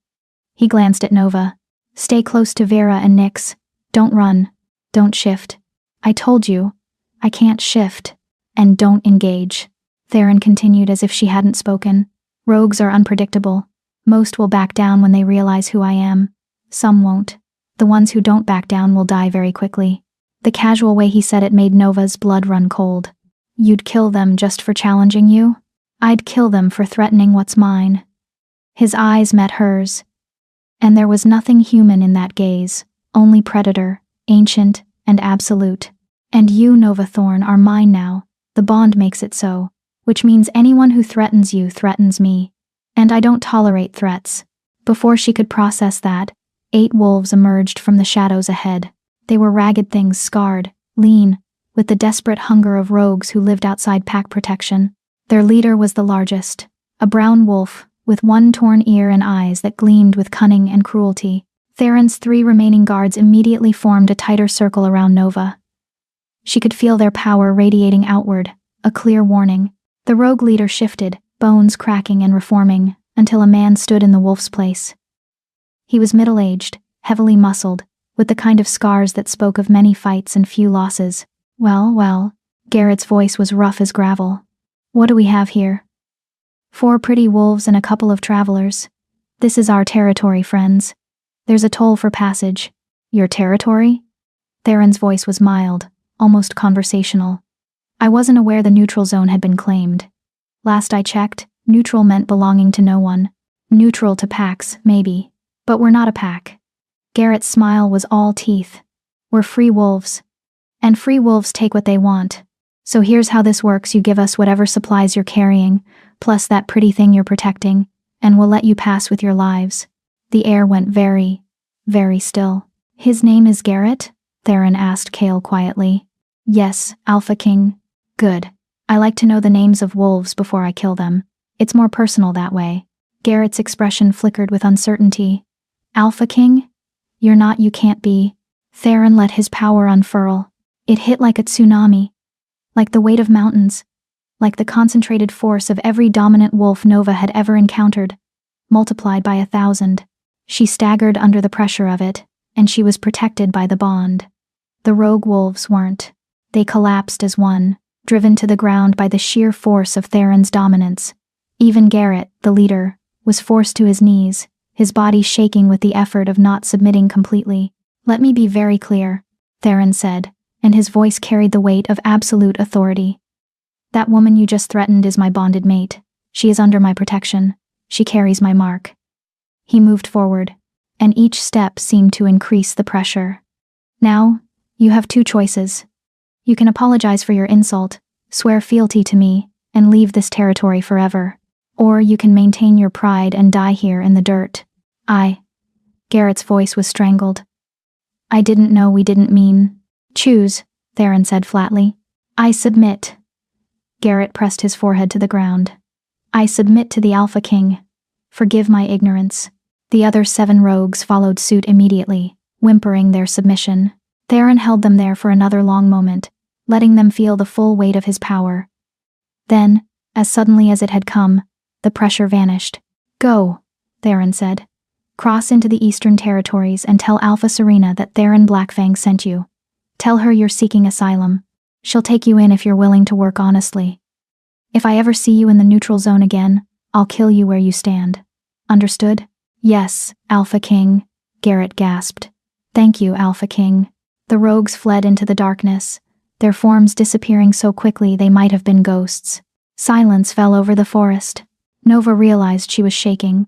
He glanced at Nova. "Stay close to Vera and Nyx. Don't run. Don't shift." "I told you. I can't shift. And don't engage." Theron continued as if she hadn't spoken. "Rogues are unpredictable. Most will back down when they realize who I am. Some won't. The ones who don't back down will die very quickly." The casual way he said it made Nova's blood run cold. "You'd kill them just for challenging you?" "I'd kill them for threatening what's mine." His eyes met hers. And there was nothing human in that gaze, only predator, ancient, and absolute. "And you, Nova Thorn, are mine now. The bond makes it so, which means anyone who threatens you threatens me. And I don't tolerate threats. Before she could process that, 8 wolves emerged from the shadows ahead. They were ragged things, scarred, lean, with the desperate hunger of rogues who lived outside pack protection. Their leader was the largest, a brown wolf, with one torn ear and eyes that gleamed with cunning and cruelty. Theron's 3 remaining guards immediately formed a tighter circle around Nova. She could feel their power radiating outward, a clear warning. The rogue leader shifted, bones cracking and reforming, until a man stood in the wolf's place. He was middle-aged, heavily muscled, with the kind of scars that spoke of many fights and few losses. Well, Garrett's voice was rough as gravel. What do we have here? 4 pretty wolves and a couple of travelers. This is our territory, friends. There's a toll for passage. Your territory? Theron's voice was mild, almost conversational. I wasn't aware the neutral zone had been claimed. Last I checked, neutral meant belonging to no one. Neutral to packs, maybe. But we're not a pack. Garrett's smile was all teeth. We're free wolves. And free wolves take what they want. So here's how this works: you give us whatever supplies you're carrying, plus that pretty thing you're protecting, and we'll let you pass with your lives. The air went very, very still. His name is Garrett? Theron asked Kale quietly. Yes, Alpha King. Good. I like to know the names of wolves before I kill them. It's more personal that way. Garrett's expression flickered with uncertainty. Alpha King? You're not, you can't be. Theron let his power unfurl. It hit like a tsunami. Like the weight of mountains. Like the concentrated force of every dominant wolf Nova had ever encountered, multiplied by 1,000. She staggered under the pressure of it, and she was protected by the bond. The rogue wolves weren't. They collapsed as one, driven to the ground by the sheer force of Theron's dominance. Even Garrett, the leader, was forced to his knees, his body shaking with the effort of not submitting completely. Let me be very clear, Theron said, and his voice carried the weight of absolute authority. That woman you just threatened is my bonded mate. She is under my protection. She carries my mark. He moved forward, and each step seemed to increase the pressure. Now, you have 2 choices. You can apologize for your insult, swear fealty to me, and leave this territory forever. Or you can maintain your pride and die here in the dirt. Garrett's voice was strangled. I didn't know we didn't mean. Choose, Theron said flatly. I submit. Garrett pressed his forehead to the ground. I submit to the Alpha King. Forgive my ignorance. The other 7 rogues followed suit immediately, whimpering their submission. Theron held them there for another long moment, letting them feel the full weight of his power. Then, as suddenly as it had come, the pressure vanished. Go, Theron said. Cross into the Eastern Territories and tell Alpha Serena that Theron Blackfang sent you. Tell her you're seeking asylum. She'll take you in if you're willing to work honestly. If I ever see you in the neutral zone again, I'll kill you where you stand. Understood? Yes, Alpha King, Garrett gasped. Thank you, Alpha King. The rogues fled into the darkness, their forms disappearing so quickly they might have been ghosts. Silence fell over the forest. Nova realized she was shaking.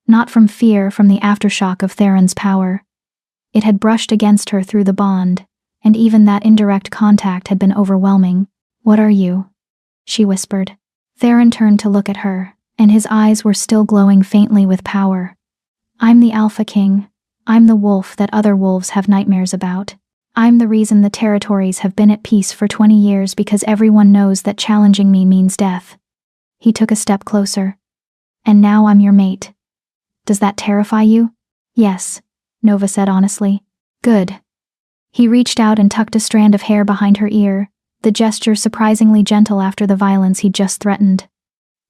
Not from fear, from the aftershock of Theron's power. It had brushed against her through the bond, and even that indirect contact had been overwhelming. What are you? She whispered. Theron turned to look at her, and his eyes were still glowing faintly with power. I'm the Alpha King. I'm the wolf that other wolves have nightmares about. I'm the reason the territories have been at peace for 20 years, because everyone knows that challenging me means death. He took a step closer. And now I'm your mate. Does that terrify you? Yes, Nova said honestly. Good. He reached out and tucked a strand of hair behind her ear, the gesture surprisingly gentle after the violence he'd just threatened.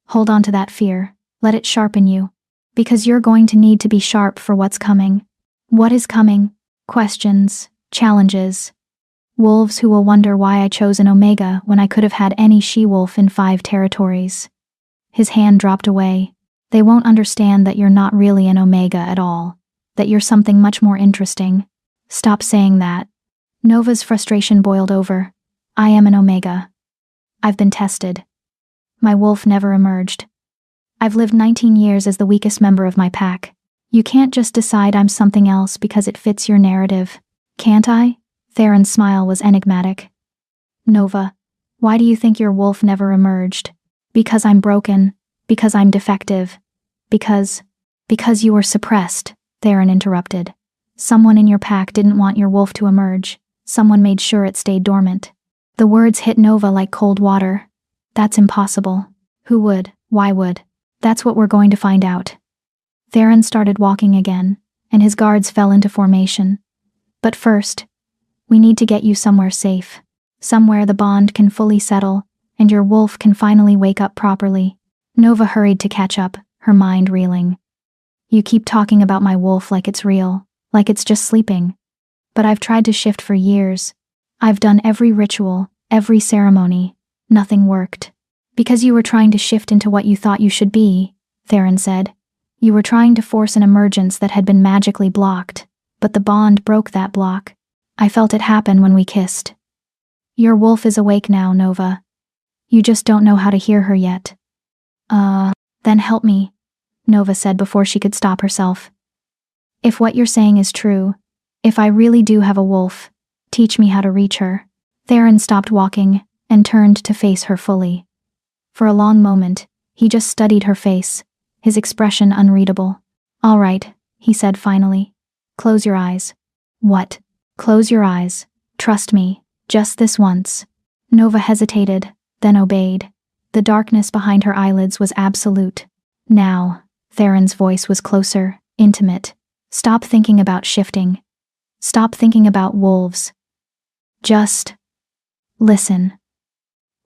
Hold on to that fear. Let it sharpen you. Because you're going to need to be sharp for what's coming. What is coming? Questions, challenges. Wolves who will wonder why I chose an Omega when I could have had any she-wolf in 5 territories. His hand dropped away. They won't understand that you're not really an Omega at all. That you're something much more interesting. Stop saying that. Nova's frustration boiled over. I am an Omega. I've been tested. My wolf never emerged. I've lived 19 years as the weakest member of my pack. You can't just decide I'm something else because it fits your narrative. Can't I? Theron's smile was enigmatic. Nova, why do you think your wolf never emerged? Because I'm broken. Because I'm defective. Because Because you were suppressed, Theron interrupted. Someone in your pack didn't want your wolf to emerge. Someone made sure it stayed dormant. The words hit Nova like cold water. That's impossible. Who would? Why would? That's what we're going to find out. Theron started walking again, and his guards fell into formation. But first, we need to get you somewhere safe. Somewhere the bond can fully settle, and your wolf can finally wake up properly. Nova hurried to catch up, her mind reeling. You keep talking about my wolf like it's real, like it's just sleeping. But I've tried to shift for years. I've done every ritual, every ceremony. Nothing worked. Because you were trying to shift into what you thought you should be, Theron said. You were trying to force an emergence that had been magically blocked, but the bond broke that block. I felt it happen when we kissed. Your wolf is awake now, Nova. You just don't know how to hear her yet. Then help me, Nova said before she could stop herself. If what you're saying is true, if I really do have a wolf, teach me how to reach her. Theron stopped walking and turned to face her fully. For a long moment, he just studied her face, his expression unreadable. All right, he said finally. Close your eyes. What? Close your eyes. Trust me, just this once. Nova hesitated, then obeyed. The darkness behind her eyelids was absolute. Now, Theron's voice was closer, intimate. Stop thinking about shifting. Stop thinking about wolves. Just listen.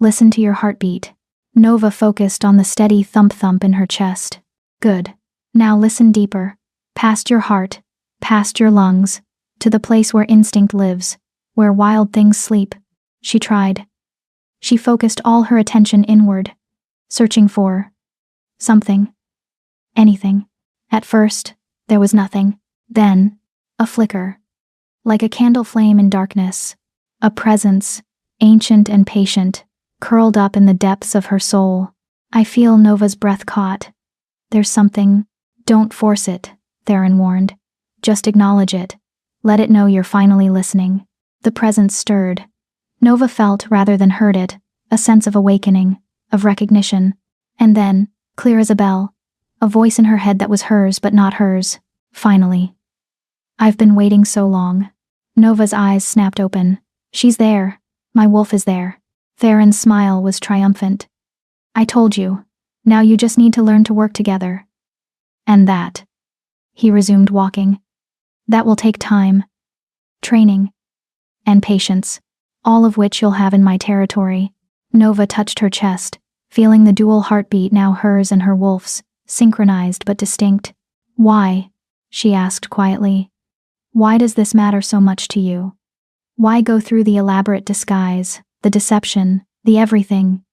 Listen to your heartbeat. Nova focused on the steady thump-thump in her chest. Good. Now listen deeper. Past your heart, past your lungs, to the place where instinct lives, where wild things sleep. She tried. She focused all her attention inward, searching for something. Anything. At first, there was nothing. Then, a flicker. Like a candle flame in darkness. A presence, ancient and patient, curled up in the depths of her soul. I feel Nova's breath caught. There's something. Don't force it, Theron warned. Just acknowledge it. Let it know you're finally listening. The presence stirred. Nova felt rather than heard it, a sense of awakening, of recognition. And then, clear as a bell, a voice in her head that was hers but not hers. Finally. I've been waiting so long. Nova's eyes snapped open. She's there. My wolf is there. Theron's smile was triumphant. I told you. Now you just need to learn to work together. And that. He resumed walking. That will take time. Training. And patience. All of which you'll have in my territory. Nova touched her chest, feeling the dual heartbeat, now hers and her wolf's, synchronized but distinct. Why? She asked quietly. Why does this matter so much to you? Why go through the elaborate disguise, the deception, the everything?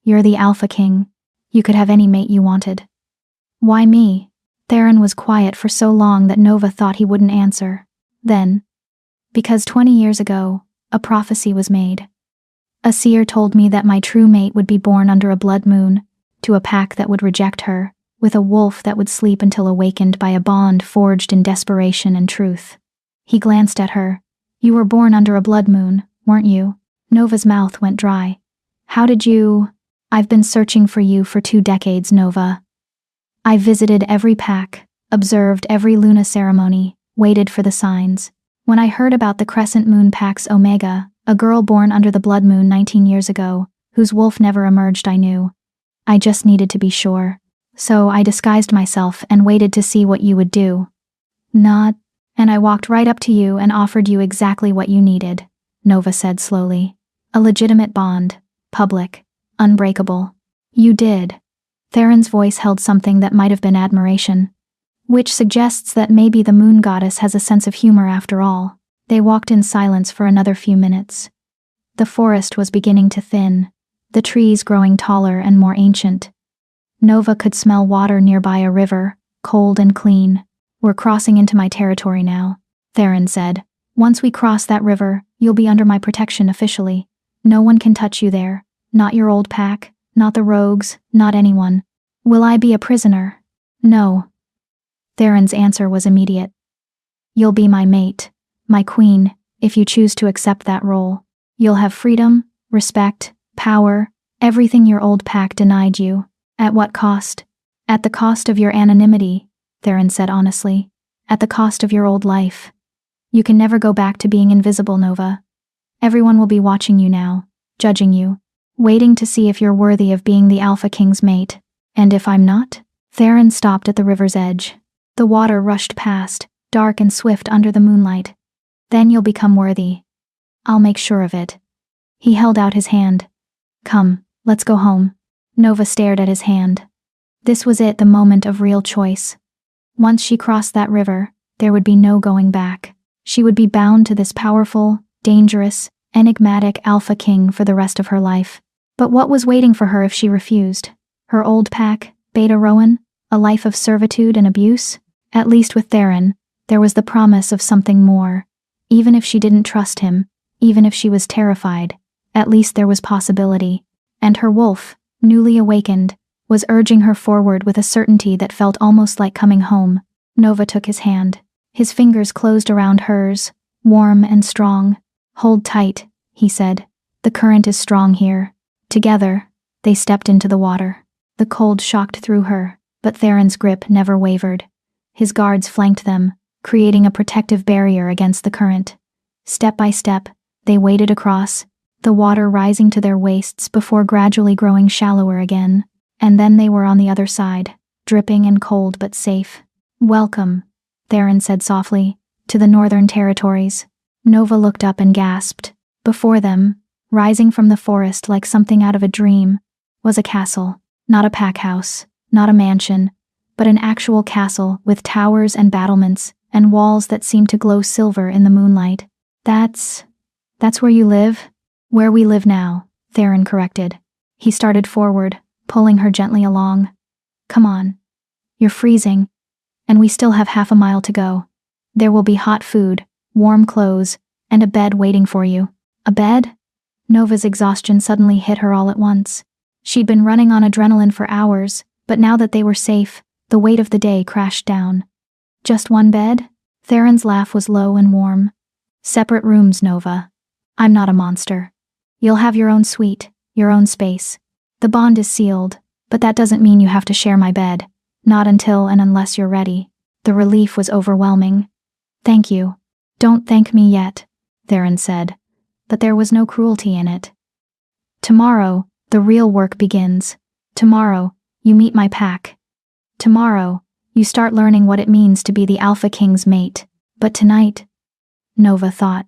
You're the Alpha King. You could have any mate you wanted. Why me? Theron was quiet for so long that Nova thought he wouldn't answer. Then, because 20 years ago, a prophecy was made. A seer told me that my true mate would be born under a blood moon, to a pack that would reject her, with a wolf that would sleep until awakened by a bond forged in desperation and truth. He glanced at her. You were born under a blood moon, weren't you? Nova's mouth went dry. How did you? I've been searching for you for 2 decades, Nova. I visited every pack, observed every Luna ceremony, waited for the signs. When I heard about the Crescent Moon Pack's Omega, a girl born under the blood moon 19 years ago, whose wolf never emerged, I knew. I just needed to be sure. So I disguised myself and waited to see what you would do. And I walked right up to you and offered you exactly what you needed, Nova said slowly. A legitimate bond, public, unbreakable. You did. Theron's voice held something that might have been admiration, which suggests that maybe the moon goddess has a sense of humor after all. They walked in silence for another few minutes. The forest was beginning to thin, the trees growing taller and more ancient. Nova could smell water nearby, a river, cold and clean. We're crossing into my territory now, Theron said. Once we cross that river, you'll be under my protection officially. No one can touch you there. Not your old pack, not the rogues, not anyone. Will I be a prisoner? No. Theron's answer was immediate. You'll be my mate, my queen, if you choose to accept that role. You'll have freedom, respect, power, everything your old pack denied you. At what cost? At the cost of your anonymity, Theron said honestly. At the cost of your old life. You can never go back to being invisible, Nova. Everyone will be watching you now, judging you, waiting to see if you're worthy of being the Alpha King's mate. And if I'm not? Theron stopped at the river's edge. The water rushed past, dark and swift under the moonlight. Then you'll become worthy. I'll make sure of it. He held out his hand. Come, let's go home. Nova stared at his hand. This was it, the moment of real choice. Once she crossed that river, there would be no going back. She would be bound to this powerful, dangerous, enigmatic Alpha King for the rest of her life. But what was waiting for her if she refused? Her old pack, Beta Rowan? A life of servitude and abuse? At least with Theron, there was the promise of something more. Even if she didn't trust him, even if she was terrified, at least there was possibility. And her wolf, newly awakened, was urging her forward with a certainty that felt almost like coming home. Nova took his hand. His fingers closed around hers, warm and strong. Hold tight, he said. The current is strong here. Together, they stepped into the water. The cold shocked through her, but Theron's grip never wavered. His guards flanked them, creating a protective barrier against the current. Step by step, they waded across, the water rising to their waists before gradually growing shallower again. And then they were on the other side, dripping and cold but safe. Welcome, Theron said softly, to the Northern Territories. Nova looked up and gasped. Before them, rising from the forest like something out of a dream, was a castle. Not a pack house, not a mansion, but an actual castle with towers and battlements and walls that seemed to glow silver in the moonlight. That's where you live? Where we live now, Theron corrected. He started forward, pulling her gently along. Come on. You're freezing, and we still have half a mile to go. There will be hot food, warm clothes, and a bed waiting for you. A bed? Nova's exhaustion suddenly hit her all at once. She'd been running on adrenaline for hours, but now that they were safe, the weight of the day crashed down. Just one bed? Theron's laugh was low and warm. Separate rooms, Nova. I'm not a monster. You'll have your own suite, your own space. The bond is sealed, but that doesn't mean you have to share my bed. Not until and unless you're ready. The relief was overwhelming. Thank you. Don't thank me yet, Theron said, but there was no cruelty in it. Tomorrow, the real work begins. Tomorrow, you meet my pack. Tomorrow, you start learning what it means to be the Alpha King's mate. But tonight, Nova thought.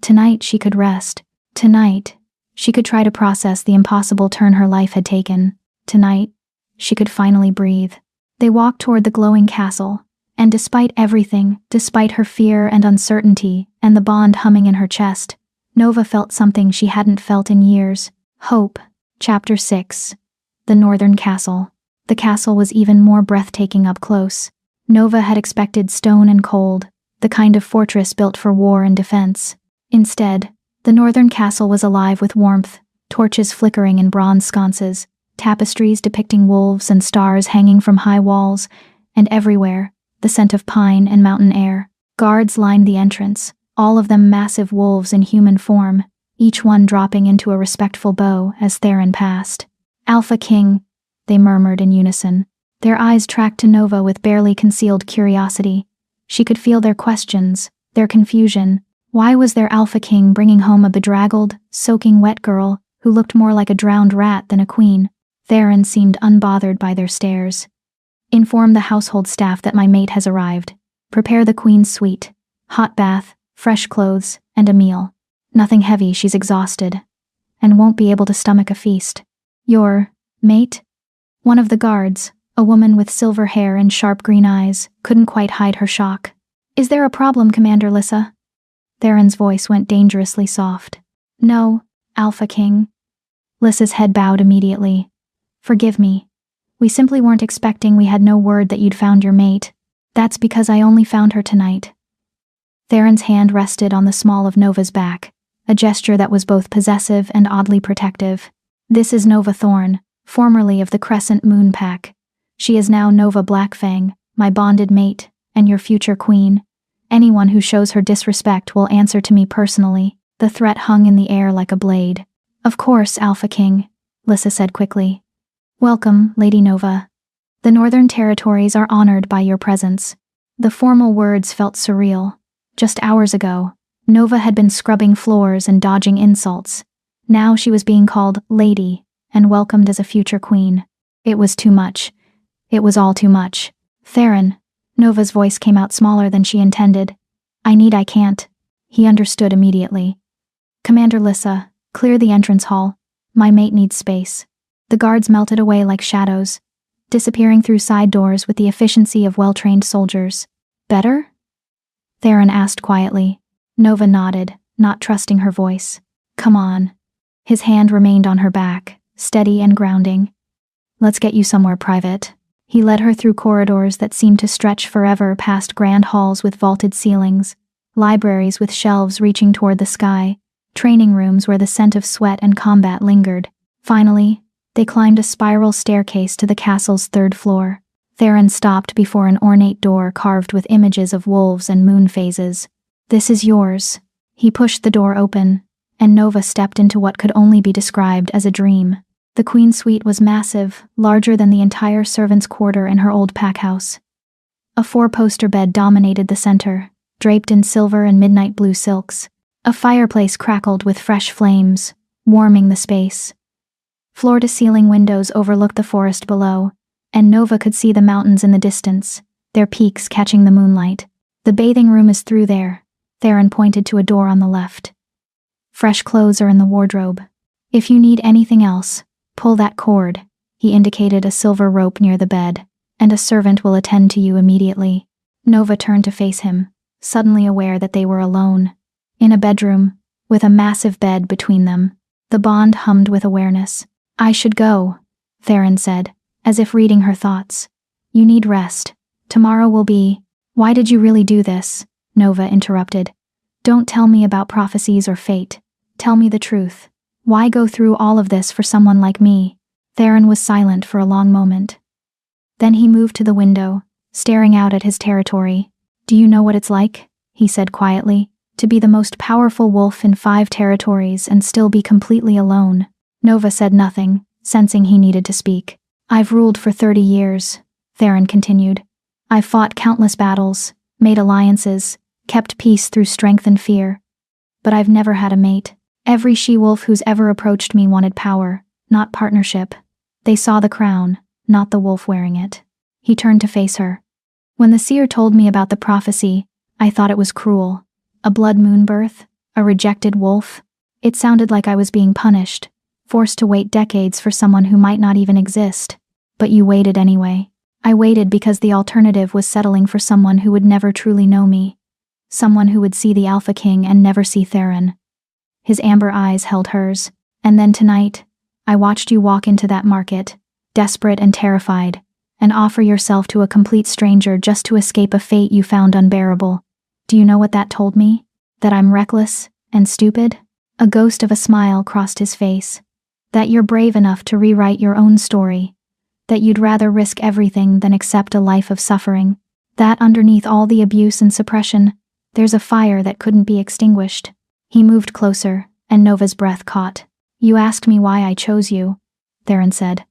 Tonight she could rest. Tonight, she could try to process the impossible turn her life had taken. Tonight, she could finally breathe. They walked toward the glowing castle, and despite everything, despite her fear and uncertainty, and the bond humming in her chest, Nova felt something she hadn't felt in years. Hope. Chapter 6. The Northern Castle. The castle was even more breathtaking up close. Nova had expected stone and cold, the kind of fortress built for war and defense. Instead, the Northern Castle was alive with warmth, torches flickering in bronze sconces, tapestries depicting wolves and stars hanging from high walls, and everywhere, the scent of pine and mountain air. Guards lined the entrance, all of them massive wolves in human form, each one dropping into a respectful bow as Theron passed. Alpha King, they murmured in unison. Their eyes tracked to Nova with barely concealed curiosity. She could feel their questions, their confusion. Why was their Alpha King bringing home a bedraggled, soaking wet girl who looked more like a drowned rat than a queen? Theron seemed unbothered by their stares. Inform the household staff that my mate has arrived. Prepare the queen's suite. Hot bath, fresh clothes, and a meal. Nothing heavy, she's exhausted, and won't be able to stomach a feast. Your mate? One of the guards, a woman with silver hair and sharp green eyes, couldn't quite hide her shock. Is there a problem, Commander Lyssa? Theron's voice went dangerously soft. No, Alpha King. Lyssa's head bowed immediately. Forgive me. We simply weren't expecting. We had no word that you'd found your mate. That's because I only found her tonight. Theron's hand rested on the small of Nova's back, a gesture that was both possessive and oddly protective. This is Nova Thorn, formerly of the Crescent Moon Pack. She is now Nova Blackfang, my bonded mate, and your future queen. Anyone who shows her disrespect will answer to me personally. The threat hung in the air like a blade. Of course, Alpha King, Lyssa said quickly. Welcome, Lady Nova. The Northern Territories are honored by your presence." The formal words felt surreal. Just hours ago, Nova had been scrubbing floors and dodging insults. Now she was being called Lady and welcomed as a future queen. It was too much. It was all too much. "Theron." Nova's voice came out smaller than she intended. I can't." He understood immediately. "Commander Lissa, clear the entrance hall. My mate needs space." The guards melted away like shadows, disappearing through side doors with the efficiency of well-trained soldiers. "Better?" Theron asked quietly. Nova nodded, not trusting her voice. "Come on." His hand remained on her back, steady and grounding. "Let's get you somewhere private." He led her through corridors that seemed to stretch forever, past grand halls with vaulted ceilings, libraries with shelves reaching toward the sky, training rooms where the scent of sweat and combat lingered. Finally, they climbed a spiral staircase to the castle's 3rd floor. Theron stopped before an ornate door carved with images of wolves and moon phases. "This is yours." He pushed the door open, and Nova stepped into what could only be described as a dream. The Queen's suite was massive, larger than the entire servants' quarter in her old pack house. A 4-poster bed dominated the center, draped in silver and midnight blue silks. A fireplace crackled with fresh flames, warming the space. Floor-to-ceiling windows overlooked the forest below, and Nova could see the mountains in the distance, their peaks catching the moonlight. "The bathing room is through there." Theron pointed to a door on the left. "Fresh clothes are in the wardrobe. If you need anything else, pull that cord." He indicated a silver rope near the bed, "and a servant will attend to you immediately." Nova turned to face him, suddenly aware that they were alone. In a bedroom, with a massive bed between them. The bond hummed with awareness. "I should go," Theron said, as if reading her thoughts. "You need rest. Tomorrow will be—" "Why did you really do this?" Nova interrupted. "Don't tell me about prophecies or fate. Tell me the truth. Why go through all of this for someone like me?" Theron was silent for a long moment. Then he moved to the window, staring out at his territory. "Do you know what it's like?" he said quietly. "To be the most powerful wolf in 5 territories and still be completely alone." Nova said nothing, sensing he needed to speak. "I've ruled for 30 years, Theron continued. "I've fought countless battles, made alliances, kept peace through strength and fear. But I've never had a mate. Every she-wolf who's ever approached me wanted power, not partnership. They saw the crown, not the wolf wearing it." He turned to face her. "When the seer told me about the prophecy, I thought it was cruel. A blood moon birth, a rejected wolf. It sounded like I was being punished, forced to wait decades for someone who might not even exist. But you waited anyway." "I waited because the alternative was settling for someone who would never truly know me. Someone who would see the Alpha King and never see Theron." His amber eyes held hers. "And then tonight, I watched you walk into that market, desperate and terrified, and offer yourself to a complete stranger just to escape a fate you found unbearable. Do you know what that told me? That I'm reckless and stupid?" A ghost of a smile crossed his face. "That you're brave enough to rewrite your own story. That you'd rather risk everything than accept a life of suffering. That underneath all the abuse and suppression, there's a fire that couldn't be extinguished." He moved closer, and Nova's breath caught. "You asked me why I chose you," Theron said.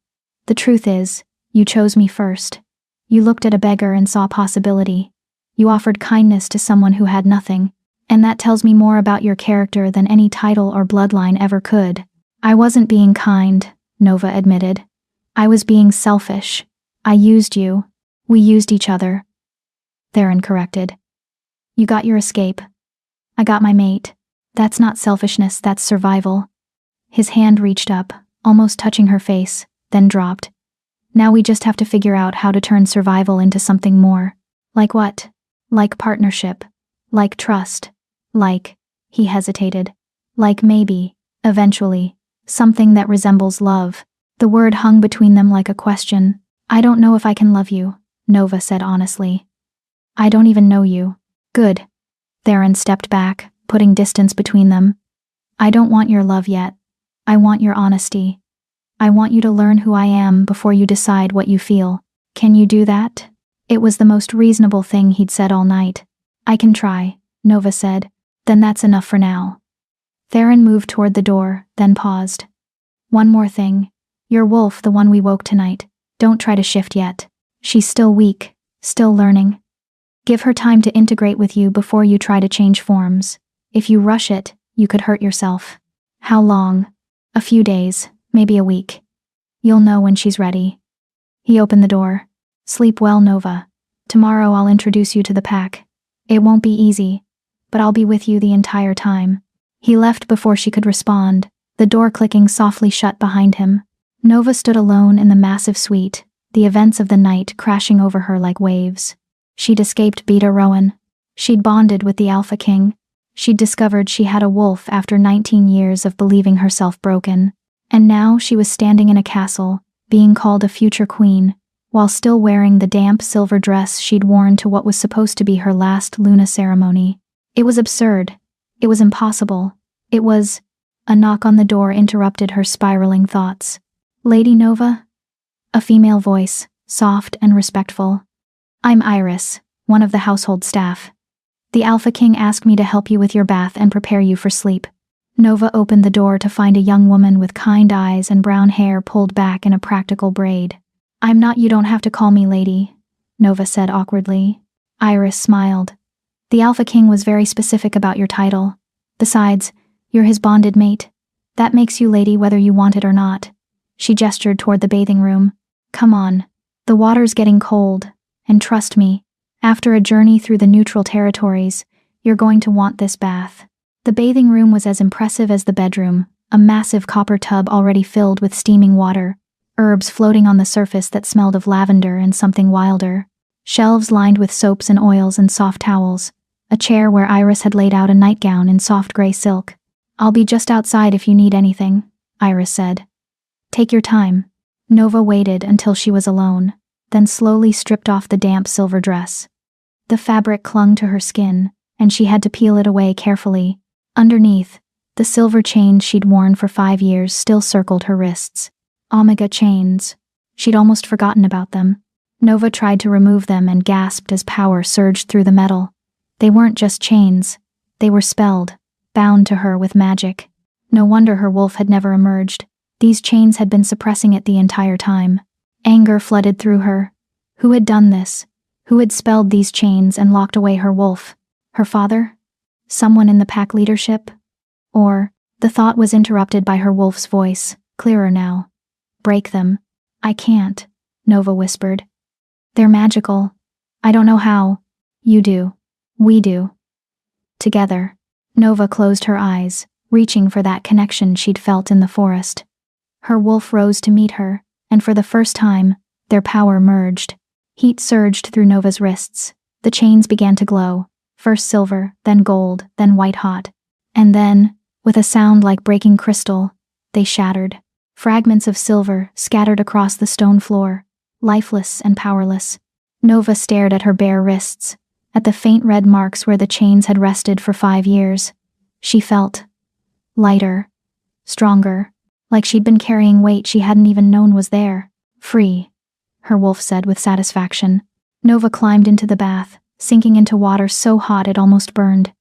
"The truth is, you chose me first. You looked at a beggar and saw possibility. You offered kindness to someone who had nothing. And that tells me more about your character than any title or bloodline ever could." "I wasn't being kind," Nova admitted. "I was being selfish. I used you. We used each other." Theron corrected. "You got your escape. I got my mate. That's not selfishness, that's survival." His hand reached up, almost touching her face, then dropped. "Now we just have to figure out how to turn survival into something more." "Like what?" "Like partnership. Like trust. Like," he hesitated. "Like maybe, eventually, something that resembles love." The word hung between them like a question. "I don't know if I can love you," Nova said honestly. "I don't even know you." "Good." Theron stepped back, putting distance between them. "I don't want your love yet. I want your honesty. I want you to learn who I am before you decide what you feel. Can you do that?" It was the most reasonable thing he'd said all night. "I can try," Nova said. "Then that's enough for now." Theron moved toward the door, then paused. "One more thing. Your wolf, the one we woke tonight. Don't try to shift yet. She's still weak, still learning. Give her time to integrate with you before you try to change forms. If you rush it, you could hurt yourself. How long? A few days, maybe a week. You'll know when she's ready. He opened the door. Sleep well, Nova. Tomorrow I'll introduce you to the pack. It won't be easy, but I'll be with you the entire time. He left before she could respond, the door clicking softly shut behind him. Nova stood alone in the massive suite, the events of the night crashing over her like waves. She'd escaped Beta Rowan. She'd bonded with the Alpha King. She'd discovered she had a wolf after 19 years of believing herself broken. And now she was standing in a castle, being called a future queen, while still wearing the damp silver dress she'd worn to what was supposed to be her last Luna ceremony. It was absurd. It was impossible. It was... A knock on the door interrupted her spiraling thoughts. Lady Nova? A female voice, soft and respectful. I'm Iris, one of the household staff. The Alpha King asked me to help you with your bath and prepare you for sleep. Nova opened the door to find a young woman with kind eyes and brown hair pulled back in a practical braid. I'm not, you don't have to call me lady, Nova said awkwardly. Iris smiled. The Alpha King was very specific about your title. Besides, you're his bonded mate. That makes you lady whether you want it or not. She gestured toward the bathing room. Come on. The water's getting cold, and trust me, after a journey through the neutral territories, you're going to want this bath. The bathing room was as impressive as the bedroom, a massive copper tub already filled with steaming water, herbs floating on the surface that smelled of lavender and something wilder, shelves lined with soaps and oils and soft towels, a chair where Iris had laid out a nightgown in soft gray silk. I'll be just outside if you need anything, Iris said. Take your time. Nova waited until she was alone, then slowly stripped off the damp silver dress. The fabric clung to her skin, and she had to peel it away carefully. Underneath, the silver chains she'd worn for 5 years still circled her wrists. Omega chains. She'd almost forgotten about them. Nova tried to remove them and gasped as power surged through the metal. They weren't just chains. They were spelled, bound to her with magic. No wonder her wolf had never emerged. These chains had been suppressing it the entire time. Anger flooded through her. Who had done this? Who had spelled these chains and locked away her wolf? Her father? Someone in the pack leadership? Or... The thought was interrupted by her wolf's voice, clearer now. Break them. I can't, Nova whispered. They're magical. I don't know how. You do. We do. Together. Nova closed her eyes, reaching for that connection she'd felt in the forest. Her wolf rose to meet her, and for the first time, their power merged. Heat surged through Nova's wrists. The chains began to glow, first silver, then gold, then white-hot. And then, with a sound like breaking crystal, they shattered. Fragments of silver scattered across the stone floor, lifeless and powerless. Nova stared at her bare wrists, at the faint red marks where the chains had rested for 5 years. She felt lighter, stronger, like she'd been carrying weight she hadn't even known was there. Free, her wolf said with satisfaction. Nova climbed into the bath, sinking into water so hot it almost burned.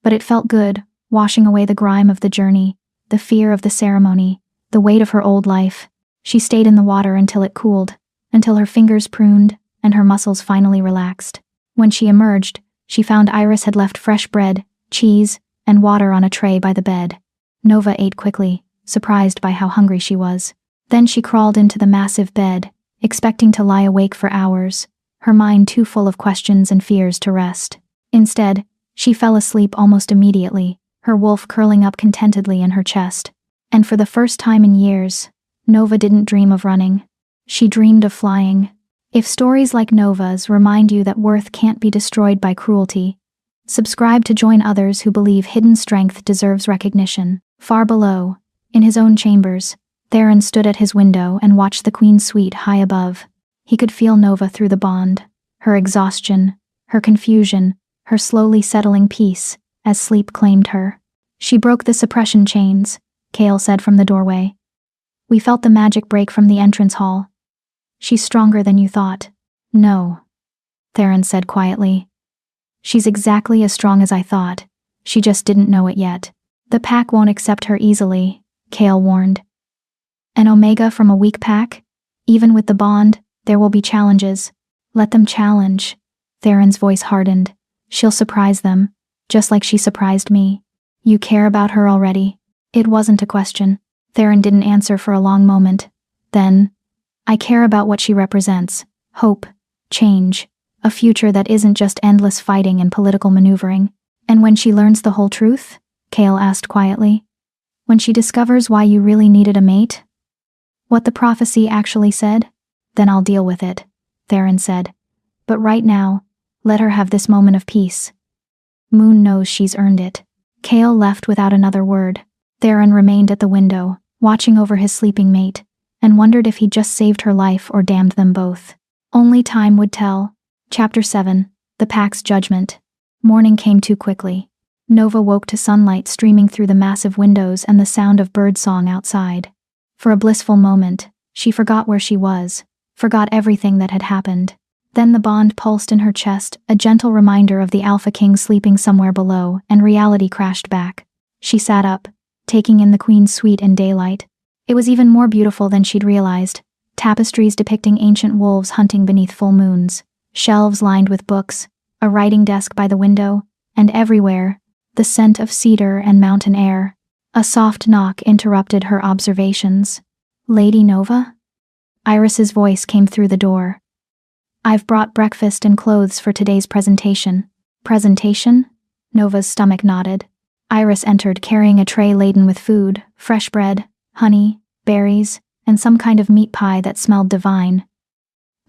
But it felt good, washing away the grime of the journey, the fear of the ceremony, the weight of her old life. She stayed in the water until it cooled, until her fingers pruned and her muscles finally relaxed. When she emerged, she found Iris had left fresh bread, cheese, and water on a tray by the bed. Nova ate quickly, surprised by how hungry she was. Then she crawled into the massive bed, expecting to lie awake for hours, her mind too full of questions and fears to rest. Instead, she fell asleep almost immediately, her wolf curling up contentedly in her chest. And for the first time in years, Nova didn't dream of running. She dreamed of flying. If stories like Nova's remind you that worth can't be destroyed by cruelty, subscribe to join others who believe hidden strength deserves recognition. Far below, in his own chambers, Theron stood at his window and watched the Queen's suite high above. He could feel Nova through the bond, her exhaustion, her confusion, her slowly settling peace, as sleep claimed her. She broke the suppression chains, Kale said from the doorway. We felt the magic break from the entrance hall. She's stronger than you thought. No, Theron said quietly. She's exactly as strong as I thought. She just didn't know it yet. The pack won't accept her easily, Kale warned. An Omega from a weak pack? Even with the bond, there will be challenges, Let them challenge. Theron's voice hardened. She'll surprise them, just like she surprised me. You care about her already? It wasn't a question. Theron didn't answer for a long moment. Then, I care about what she represents. Hope, change, a future that isn't just endless fighting and political maneuvering. And when she learns the whole truth? Kale asked quietly. When she discovers why you really needed a mate? What the prophecy actually said? Then I'll deal with it, Theron said. But right now, let her have this moment of peace. Moon knows she's earned it. Kale left without another word. Theron remained at the window, watching over his sleeping mate, and wondered if he'd just saved her life or damned them both. Only time would tell. Chapter 7. The Pack's Judgment. Morning came too quickly. Nova woke to sunlight streaming through the massive windows and the sound of birdsong outside. For a blissful moment, she forgot where she was, forgot everything that had happened. Then the bond pulsed in her chest, a gentle reminder of the Alpha King sleeping somewhere below, and reality crashed back. She sat up, taking in the Queen's suite in daylight. It was even more beautiful than she'd realized. Tapestries depicting ancient wolves hunting beneath full moons, shelves lined with books, a writing desk by the window, and everywhere, the scent of cedar and mountain air. A soft knock interrupted her observations. Lady Nova? Iris's voice came through the door. I've brought breakfast and clothes for today's presentation. Presentation? Nova's stomach nodded. Iris entered carrying a tray laden with food, fresh bread, honey, berries, and some kind of meat pie that smelled divine.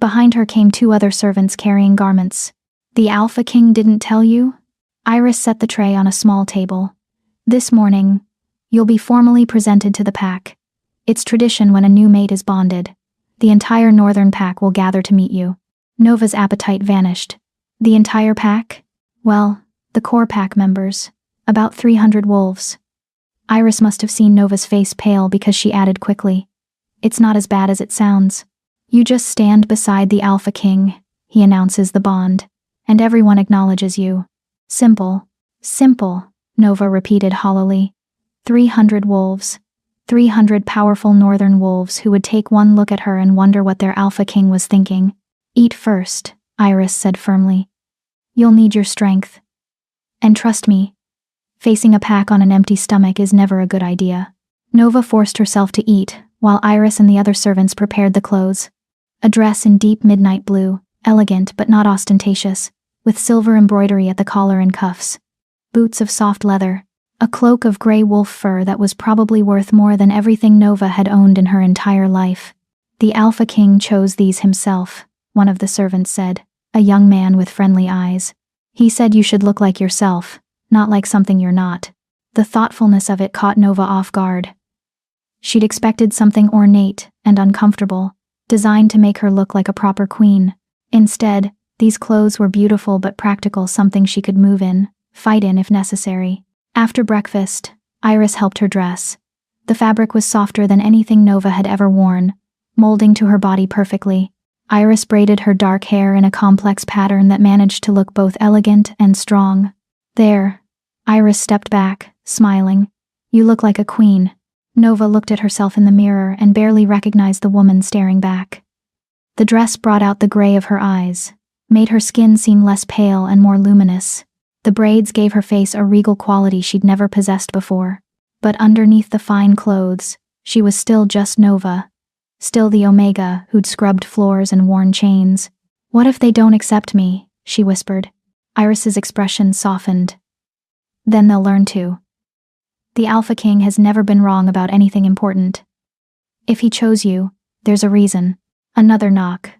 Behind her came 2 other servants carrying garments. The Alpha King didn't tell you? Iris set the tray on a small table. This morning, you'll be formally presented to the pack. It's tradition when a new mate is bonded. The entire northern pack will gather to meet you. Nova's appetite vanished. The entire pack? Well, the core pack members. About 300 wolves. Iris must have seen Nova's face pale because she added quickly. It's not as bad as it sounds. You just stand beside the Alpha King, he announces the bond, and everyone acknowledges you. Simple. Simple, Nova repeated hollowly. 300 wolves. 300 powerful northern wolves who would take one look at her and wonder what their Alpha King was thinking. Eat first, Iris said firmly. You'll need your strength. And trust me, facing a pack on an empty stomach is never a good idea. Nova forced herself to eat, while Iris and the other servants prepared the clothes. A dress in deep midnight blue, elegant but not ostentatious, with silver embroidery at the collar and cuffs. Boots of soft leather. A cloak of gray wolf fur that was probably worth more than everything Nova had owned in her entire life. The Alpha King chose these himself, one of the servants said, a young man with friendly eyes. He said you should look like yourself, not like something you're not. The thoughtfulness of it caught Nova off guard. She'd expected something ornate and uncomfortable, designed to make her look like a proper queen. Instead, these clothes were beautiful but practical, something she could move in, fight in if necessary. After breakfast, Iris helped her dress. The fabric was softer than anything Nova had ever worn, molding to her body perfectly. Iris braided her dark hair in a complex pattern that managed to look both elegant and strong. There, Iris stepped back, smiling. You look like a queen. Nova looked at herself in the mirror and barely recognized the woman staring back. The dress brought out the gray of her eyes, made her skin seem less pale and more luminous. The braids gave her face a regal quality she'd never possessed before. But underneath the fine clothes, she was still just Nova. Still the Omega who'd scrubbed floors and worn chains. What if they don't accept me? She whispered. Iris's expression softened. Then they'll learn to. The Alpha King has never been wrong about anything important. If he chose you, there's a reason. Another knock.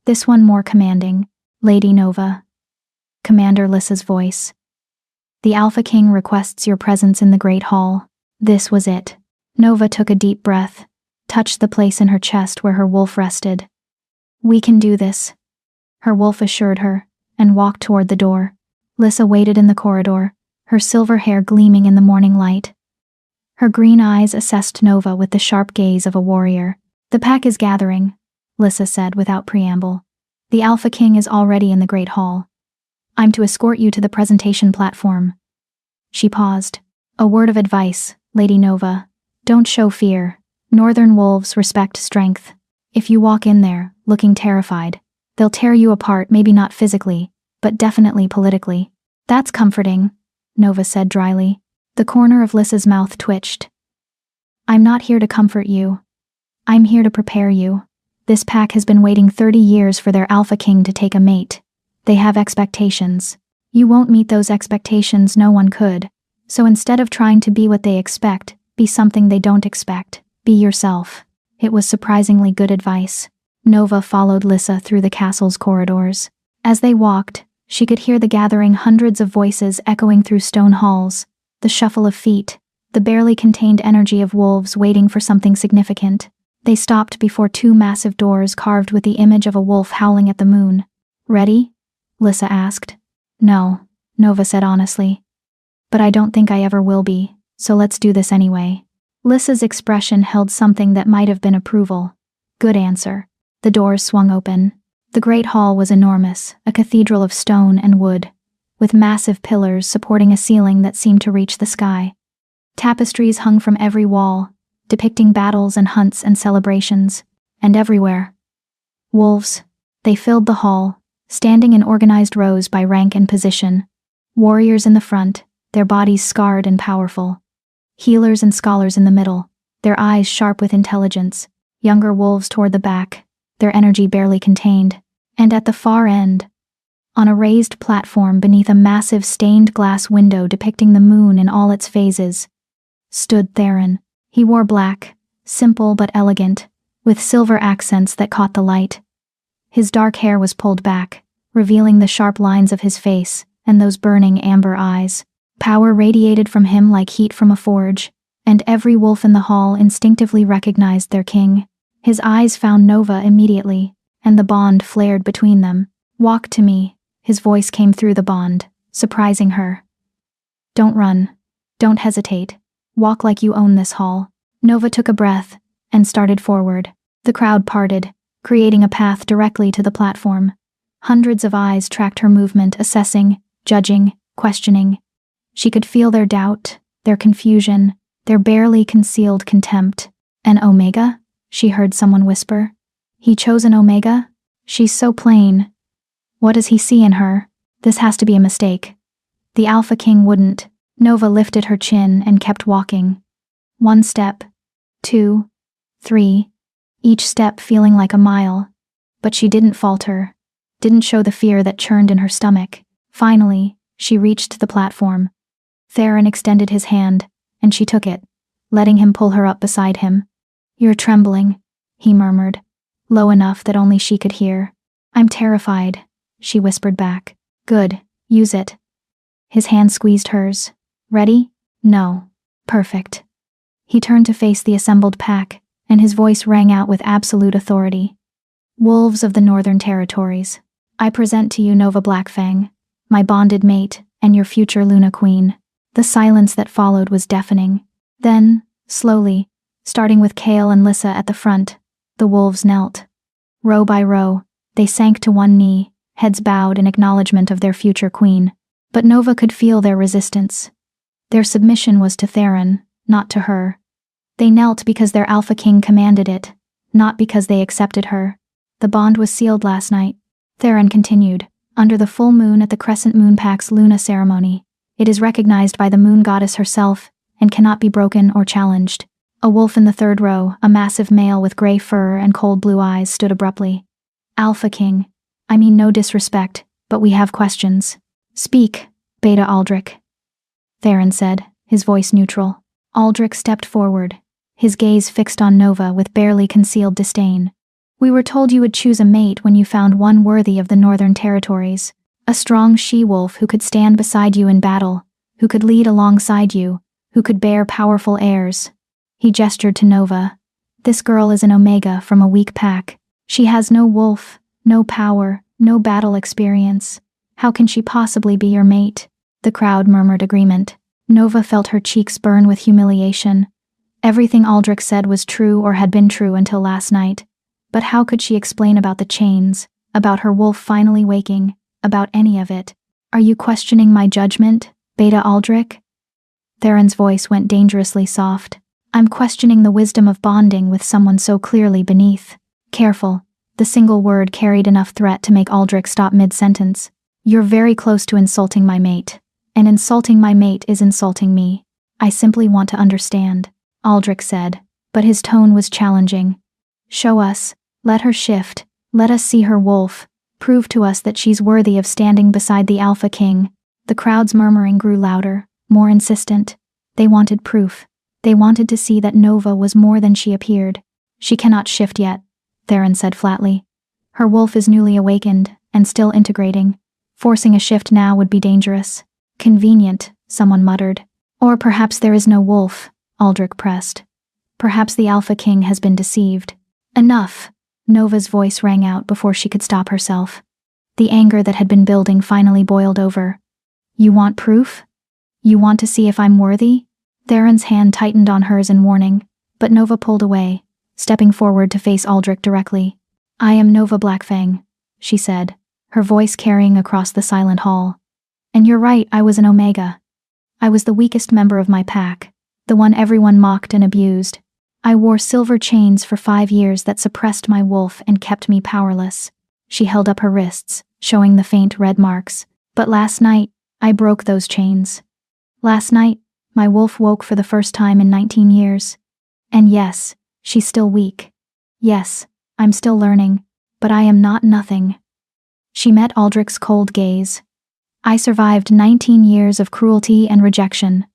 This one more commanding. Lady Nova. Commander Lissa's voice. The Alpha King requests your presence in the Great Hall. This was it. Nova took a deep breath, touched the place in her chest where her wolf rested. We can do this, her wolf assured her, and walked toward the door. Lissa waited in the corridor, her silver hair gleaming in the morning light. Her green eyes assessed Nova with the sharp gaze of a warrior. The pack is gathering, Lissa said without preamble. The Alpha King is already in the Great Hall. I'm to escort you to the presentation platform. She paused. A word of advice, Lady Nova. Don't show fear. Northern wolves respect strength. If you walk in there, looking terrified, They'll tear you apart, maybe not physically, but definitely politically. That's comforting, Nova said dryly. The corner of Lissa's mouth twitched. I'm not here to comfort you. I'm here to prepare you. This pack has been waiting 30 years for their alpha king to take a mate. They have expectations. You won't meet those expectations, no one could. So instead of trying to be what they expect, be something they don't expect. Be yourself. It was surprisingly good advice. Nova followed Lissa through the castle's corridors. As they walked, she could hear the gathering hundreds of voices echoing through stone halls, the shuffle of feet, the barely contained energy of wolves waiting for something significant. They stopped before two massive doors carved with the image of a wolf howling at the moon. Ready? Lissa asked. No, Nova said honestly. But I don't think I ever will be, so let's do this anyway. Lissa's expression held something that might have been approval. Good answer. The doors swung open. The great hall was enormous, a cathedral of stone and wood, with massive pillars supporting a ceiling that seemed to reach the sky. Tapestries hung from every wall, depicting battles and hunts and celebrations, and everywhere. Wolves. They filled the hall, standing in organized rows by rank and position. Warriors in the front, their bodies scarred and powerful. Healers and scholars in the middle, their eyes sharp with intelligence. Younger wolves toward the back, their energy barely contained. And at the far end, on a raised platform beneath a massive stained glass window depicting the moon in all its phases, stood Theron. He wore black, simple but elegant, with silver accents that caught the light. His dark hair was pulled back, revealing the sharp lines of his face and those burning amber eyes. Power radiated from him like heat from a forge, and every wolf in the hall instinctively recognized their king. His eyes found Nova immediately, and the bond flared between them. Walk to me, his voice came through the bond, surprising her. Don't run. Don't hesitate. Walk like you own this hall. Nova took a breath and started forward. The crowd parted, creating a path directly to the platform. Hundreds of eyes tracked her movement, assessing, judging, questioning. She could feel their doubt, their confusion, their barely concealed contempt. An Omega? She heard someone whisper. He chose an Omega? She's so plain. What does he see in her? This has to be a mistake. The Alpha King wouldn't. Nova lifted her chin and kept walking. 1 step, 2, 3, each step feeling like a mile. But she didn't falter, didn't show the fear that churned in her stomach. Finally, she reached the platform. Theron extended his hand, and she took it, letting him pull her up beside him. You're trembling, he murmured, low enough that only she could hear. I'm terrified, she whispered back. Good, use it. His hand squeezed hers. Ready? No. Perfect. He turned to face the assembled pack, and his voice rang out with absolute authority. Wolves of the Northern Territories, I present to you Nova Blackfang, my bonded mate, and your future Luna Queen. The silence that followed was deafening. Then, slowly, starting with Kale and Lissa at the front, the wolves knelt. Row by row, they sank to one knee, heads bowed in acknowledgement of their future queen. But Nova could feel their resistance. Their submission was to Theron, not to her. They knelt because their Alpha King commanded it, not because they accepted her. The bond was sealed last night. Theron continued, under the full moon at the Crescent Moon Pack's Luna ceremony. It is recognized by the moon goddess herself, and cannot be broken or challenged. A wolf in the third row, a massive male with gray fur and cold blue eyes, stood abruptly. Alpha King, I mean no disrespect, but we have questions. Speak, Beta Aldrich. Theron said, his voice neutral. Aldrich stepped forward, his gaze fixed on Nova with barely concealed disdain. We were told you would choose a mate when you found one worthy of the Northern Territories. A strong she-wolf who could stand beside you in battle, who could lead alongside you, who could bear powerful heirs. He gestured to Nova. This girl is an Omega from a weak pack. She has no wolf, no power, no battle experience. How can she possibly be your mate? The crowd murmured agreement. Nova felt her cheeks burn with humiliation. Everything Aldrich said was true or had been true until last night. But how could she explain about the chains, about her wolf finally waking, about any of it? Are you questioning my judgment, Beta Aldrich? Theron's voice went dangerously soft. I'm questioning the wisdom of bonding with someone so clearly beneath. Careful, The single word carried enough threat to make Aldrich stop mid-sentence. "You're very close to insulting my mate. And insulting my mate is insulting me. I simply want to understand," Aldrich said, but his tone was challenging. "Show us. Let her shift. Let us see her wolf. Prove to us that she's worthy of standing beside the Alpha King." The crowd's murmuring grew louder, more insistent. They wanted proof. They wanted to see that Nova was more than she appeared. "She cannot shift yet," Theron said flatly. "Her wolf is newly awakened, and still integrating. Forcing a shift now would be dangerous." "Convenient," someone muttered. "Or perhaps there is no wolf," Aldrich pressed. "Perhaps the Alpha King has been deceived." "Enough," Nova's voice rang out before she could stop herself. The anger that had been building finally boiled over. "You want proof? You want to see if I'm worthy?" Theron's hand tightened on hers in warning, but Nova pulled away, stepping forward to face Aldrich directly. "I am Nova Blackfang," she said, her voice carrying across the silent hall. "And you're right, I was an Omega. I was the weakest member of my pack, the one everyone mocked and abused. I wore silver chains for 5 years that suppressed my wolf and kept me powerless." She held up her wrists, showing the faint red marks. "But last night, I broke those chains. Last night, my wolf woke for the first time in 19 years. And yes, she's still weak. Yes, I'm still learning, but I am not nothing." She met Aldrich's cold gaze. "I survived 19 years of cruelty and rejection.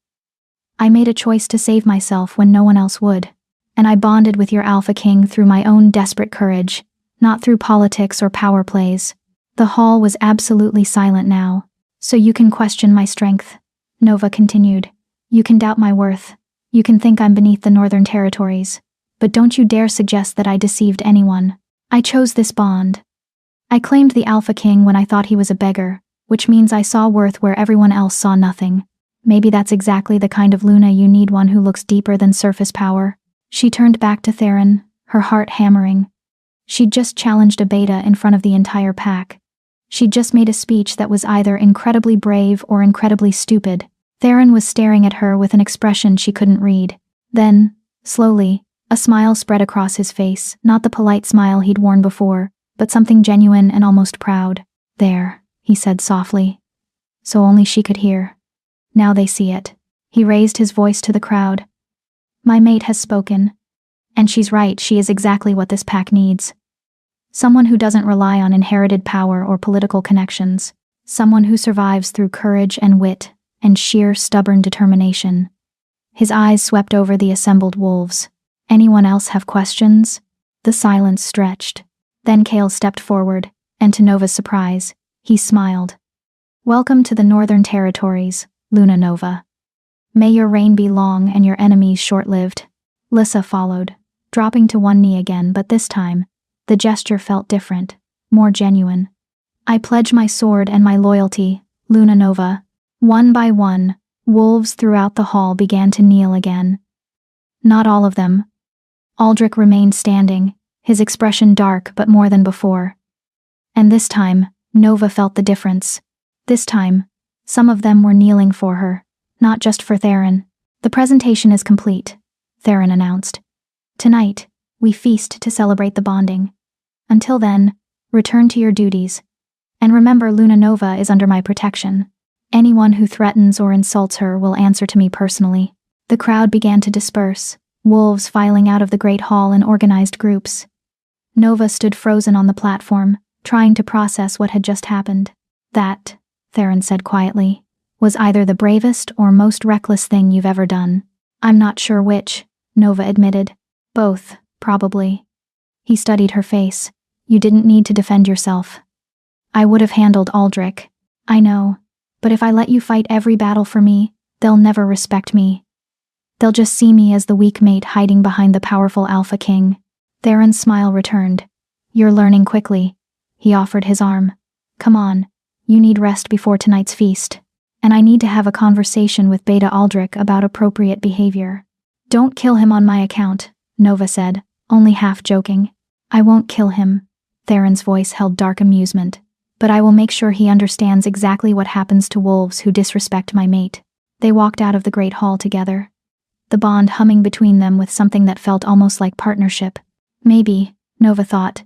I made a choice to save myself when no one else would. And I bonded with your Alpha King through my own desperate courage, not through politics or power plays." The hall was absolutely silent now. "So you can question my strength," Nova continued. "You can doubt my worth. You can think I'm beneath the Northern Territories. But don't you dare suggest that I deceived anyone. I chose this bond. I claimed the Alpha King when I thought he was a beggar, which means I saw worth where everyone else saw nothing. Maybe that's exactly the kind of Luna you need, one who looks deeper than surface power." She turned back to Theron, her heart hammering. She'd just challenged a beta in front of the entire pack. She'd just made a speech that was either incredibly brave or incredibly stupid. Theron was staring at her with an expression she couldn't read. Then, slowly, a smile spread across his face, not the polite smile he'd worn before, but something genuine and almost proud. "There," he said softly. So only she could hear. "Now they see it." He raised his voice to the crowd. "My mate has spoken. And she's right, she is exactly what this pack needs. Someone who doesn't rely on inherited power or political connections. Someone who survives through courage and wit and sheer stubborn determination." His eyes swept over the assembled wolves. "Anyone else have questions?" The silence stretched. Then Kale stepped forward, and to Nova's surprise, he smiled. "Welcome to the Northern Territories, Luna Nova. May your reign be long and your enemies short-lived." Lissa followed, dropping to one knee again, but this time, the gesture felt different, more genuine. "I pledge my sword and my loyalty, Luna Nova." One by one, wolves throughout the hall began to kneel again. Not all of them. Aldrich remained standing, his expression dark but more than before. And this time, Nova felt the difference. This time, some of them were kneeling for her, not just for Theron. "The presentation is complete," Theron announced. "Tonight, we feast to celebrate the bonding. Until then, return to your duties. And remember, Luna Nova is under my protection. Anyone who threatens or insults her will answer to me personally." The crowd began to disperse, wolves filing out of the great hall in organized groups. Nova stood frozen on the platform, trying to process what had just happened. "That," Theron said quietly, "was either the bravest or most reckless thing you've ever done." "I'm not sure which," Nova admitted. "Both, probably." He studied her face. "You didn't need to defend yourself. I would have handled Aldrich. I know. But if I let you fight every battle for me, they'll never respect me. They'll just see me as the weak mate hiding behind the powerful Alpha King." Theron's smile returned. "You're learning quickly." He offered his arm. "Come on. You need rest before tonight's feast. And I need to have a conversation with Beta Aldrich about appropriate behavior." "Don't kill him on my account," Nova said, only half joking. "I won't kill him." Theron's voice held dark amusement. "But I will make sure he understands exactly what happens to wolves who disrespect my mate." They walked out of the great hall together, the bond humming between them with something that felt almost like partnership. Maybe, Nova thought,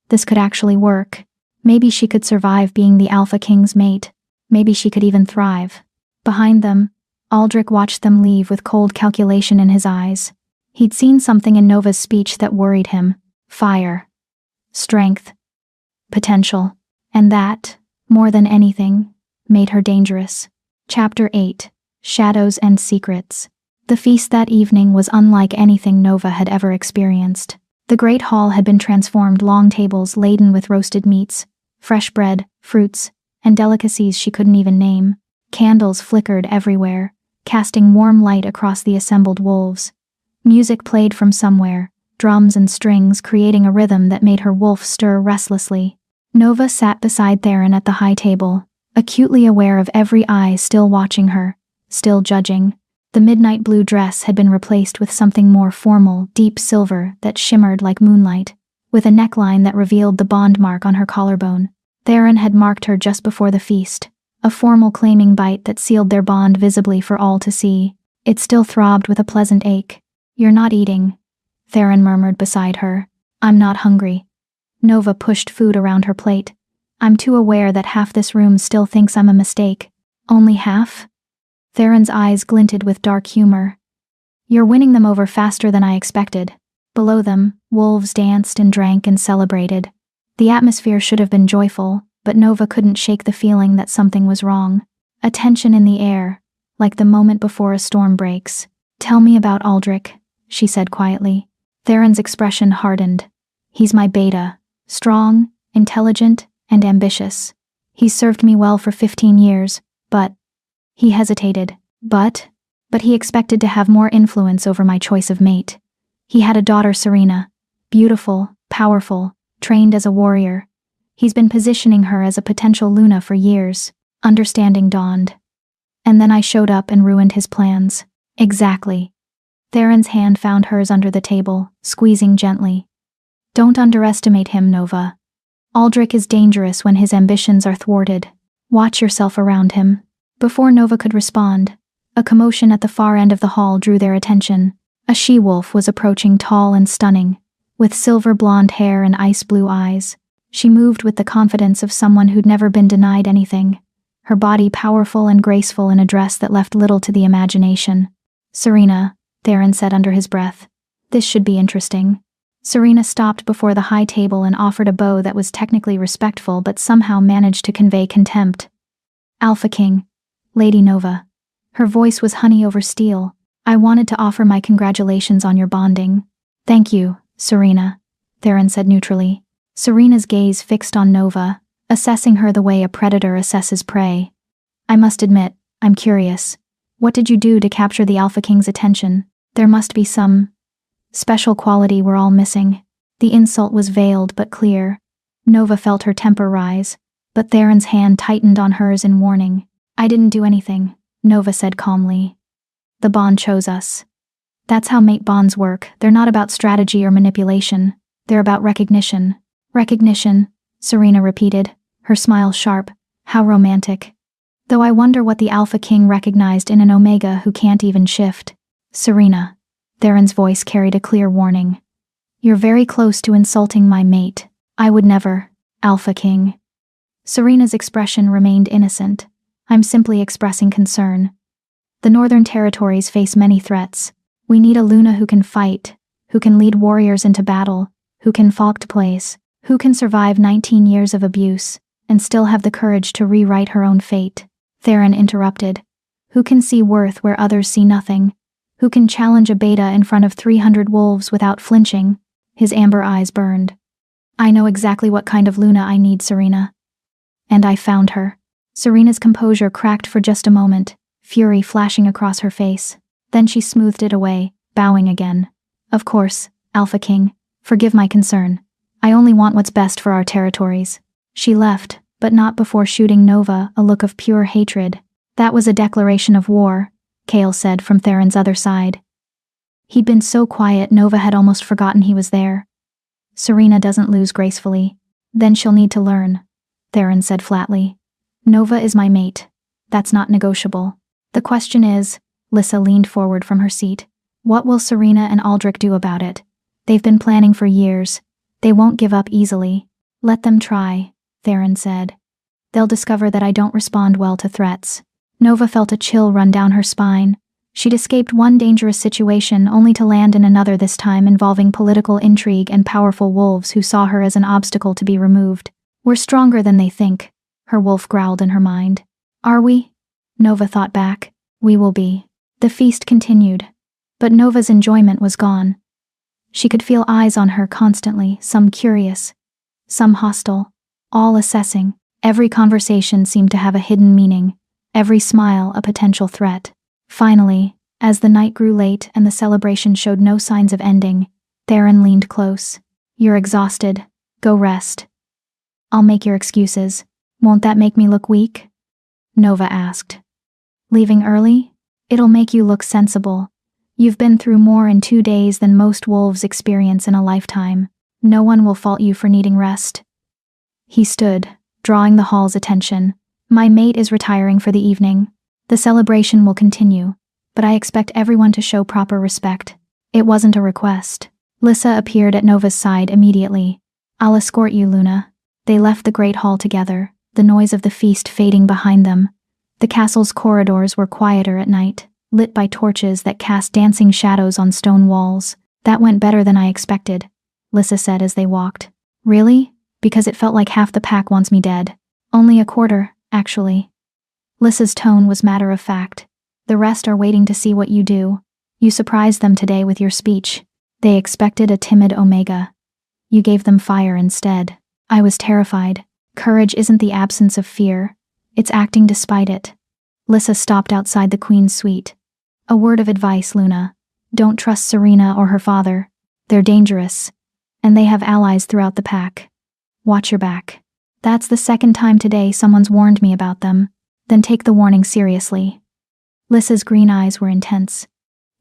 This could actually work. Maybe she could survive being the Alpha King's mate. Maybe she could even thrive. Behind them, Aldrich watched them leave with cold calculation in his eyes. He'd seen something in Nova's speech that worried him. Fire. Strength. Potential. And that, more than anything, made her dangerous. Chapter 8. Shadows and Secrets. The feast that evening was unlike anything Nova had ever experienced. The great hall had been transformed, long tables laden with roasted meats, fresh bread, fruits, and delicacies she couldn't even name. Candles flickered everywhere, casting warm light across the assembled wolves. Music played from somewhere, drums and strings creating a rhythm that made her wolf stir restlessly. Nova sat beside Theron at the high table, acutely aware of every eye still watching her, still judging. The midnight blue dress had been replaced with something more formal, deep silver that shimmered like moonlight, with a neckline that revealed the bond mark on her collarbone. Theron had marked her just before the feast, a formal claiming bite that sealed their bond visibly for all to see. It still throbbed with a pleasant ache. "You're not eating," Theron murmured beside her. "I'm not hungry." Nova pushed food around her plate. "I'm too aware that half this room still thinks I'm a mistake." "Only half?" Theron's eyes glinted with dark humor. "You're winning them over faster than I expected." Below them, wolves danced and drank and celebrated. The atmosphere should have been joyful, but Nova couldn't shake the feeling that something was wrong. A tension in the air, like the moment before a storm breaks. "Tell me about Aldrich," she said quietly. Theron's expression hardened. "He's my beta. Strong, intelligent, and ambitious. He's served me well for 15 years, but..." He hesitated. But he expected to have more influence over my choice of mate. He had a daughter, Serena. Beautiful, powerful, trained as a warrior. He's been positioning her as a potential Luna for years. Understanding dawned. And then I showed up and ruined his plans. Exactly. Theron's hand found hers under the table, squeezing gently. "Don't underestimate him, Nova. Aldrich is dangerous when his ambitions are thwarted. Watch yourself around him." Before Nova could respond, a commotion at the far end of the hall drew their attention. A she-wolf was approaching, tall and stunning, with silver blonde hair and ice blue eyes. She moved with the confidence of someone who'd never been denied anything, her body powerful and graceful in a dress that left little to the imagination. "Serena," Theron said under his breath. "This should be interesting." Serena stopped before the high table and offered a bow that was technically respectful but somehow managed to convey contempt. "Alpha King. Lady Nova." Her voice was honey over steel. "I wanted to offer my congratulations on your bonding." "Thank you, Serena," Theron said neutrally. Serena's gaze fixed on Nova, assessing her the way a predator assesses prey. "I must admit, I'm curious. What did you do to capture the Alpha King's attention? There must be some special quality we're all missing." The insult was veiled but clear. Nova felt her temper rise, but Theron's hand tightened on hers in warning. "I didn't do anything," Nova said calmly. "The bond chose us. That's how mate bonds work. They're not about strategy or manipulation. They're about recognition." "Recognition," Serena repeated, her smile sharp. "How romantic. Though I wonder what the Alpha King recognized in an Omega who can't even shift." "Serena," Theron's voice carried a clear warning. "You're very close to insulting my mate. I would never." "Alpha King." Serena's expression remained innocent. "I'm simply expressing concern. The Northern Territories face many threats. We need a Luna who can fight, who can lead warriors into battle, who can falk to place, who can survive 19 years of abuse, and still have the courage to rewrite her own fate." Theron interrupted. "Who can see worth where others see nothing? Who can challenge a beta in front of 300 wolves without flinching?" His amber eyes burned. "I know exactly what kind of Luna I need, Serena. And I found her." Serena's composure cracked for just a moment, fury flashing across her face. Then she smoothed it away, bowing again. "Of course, Alpha King. Forgive my concern. I only want what's best for our territories." She left, but not before shooting Nova a look of pure hatred. "That was a declaration of war," Kale said from Theron's other side. He'd been so quiet Nova had almost forgotten he was there. "Serena doesn't lose gracefully. Then she'll need to learn," Theron said flatly. "Nova is my mate. That's not negotiable. The question is," Lissa leaned forward from her seat, "what will Serena and Aldrich do about it? They've been planning for years. They won't give up easily." Let them try, Theron said. They'll discover that I don't respond well to threats. Nova felt a chill run down her spine. She'd escaped one dangerous situation only to land in another, this time involving political intrigue and powerful wolves who saw her as an obstacle to be removed. We're stronger than they think, her wolf growled in her mind. Are we? Nova thought back. We will be. The feast continued. But Nova's enjoyment was gone. She could feel eyes on her constantly, some curious, some hostile, all assessing. Every conversation seemed to have a hidden meaning, every smile a potential threat. Finally, as the night grew late and the celebration showed no signs of ending, Theron leaned close. You're exhausted. Go rest. I'll make your excuses. Won't that make me look weak? Nova asked. Leaving early? It'll make you look sensible. You've been through more in 2 days than most wolves experience in a lifetime. No one will fault you for needing rest. He stood, drawing the hall's attention. My mate is retiring for the evening. The celebration will continue, but I expect everyone to show proper respect. It wasn't a request. Lissa appeared at Nova's side immediately. I'll escort you, Luna. They left the great hall together, the noise of the feast fading behind them. The castle's corridors were quieter at night, lit by torches that cast dancing shadows on stone walls. That went better than I expected, Lissa said as they walked. Really? Because it felt like half the pack wants me dead. Only a quarter, actually. Lissa's tone was matter of fact. The rest are waiting to see what you do. You surprised them today with your speech. They expected a timid Omega. You gave them fire instead. I was terrified. Courage isn't the absence of fear. It's acting despite it. Lissa stopped outside the Queen's suite. A word of advice, Luna. Don't trust Serena or her father. They're dangerous. And they have allies throughout the pack. Watch your back. That's the second time today someone's warned me about them. Then take the warning seriously. Lissa's green eyes were intense.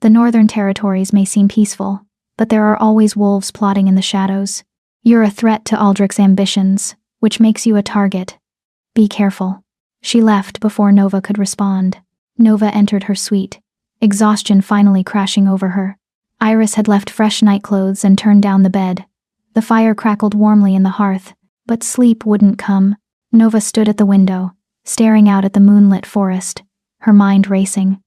The northern territories may seem peaceful, but there are always wolves plotting in the shadows. You're a threat to Aldrich's ambitions, which makes you a target. Be careful. She left before Nova could respond. Nova entered her suite, exhaustion finally crashing over her. Iris had left fresh nightclothes and turned down the bed. The fire crackled warmly in the hearth, but sleep wouldn't come. Nova stood at the window, staring out at the moonlit forest, her mind racing.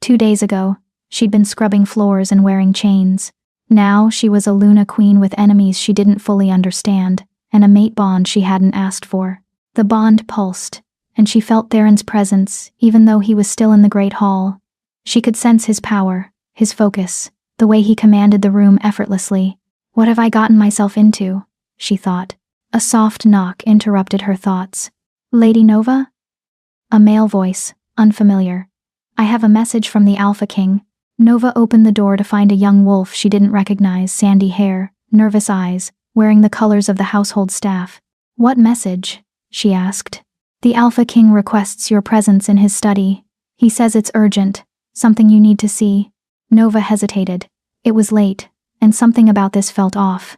2 days ago, she'd been scrubbing floors and wearing chains. Now she was a Luna queen with enemies she didn't fully understand, and a mate bond she hadn't asked for. The bond pulsed, and she felt Theron's presence, even though he was still in the Great Hall. She could sense his power, his focus, the way he commanded the room effortlessly. What have I gotten myself into? She thought. A soft knock interrupted her thoughts. Lady Nova? A male voice, unfamiliar. I have a message from the Alpha King. Nova opened the door to find a young wolf she didn't recognize, sandy hair, nervous eyes, wearing the colors of the household staff. What message? She asked. The Alpha King requests your presence in his study. He says it's urgent, something you need to see. Nova hesitated. It was late, and something about this felt off.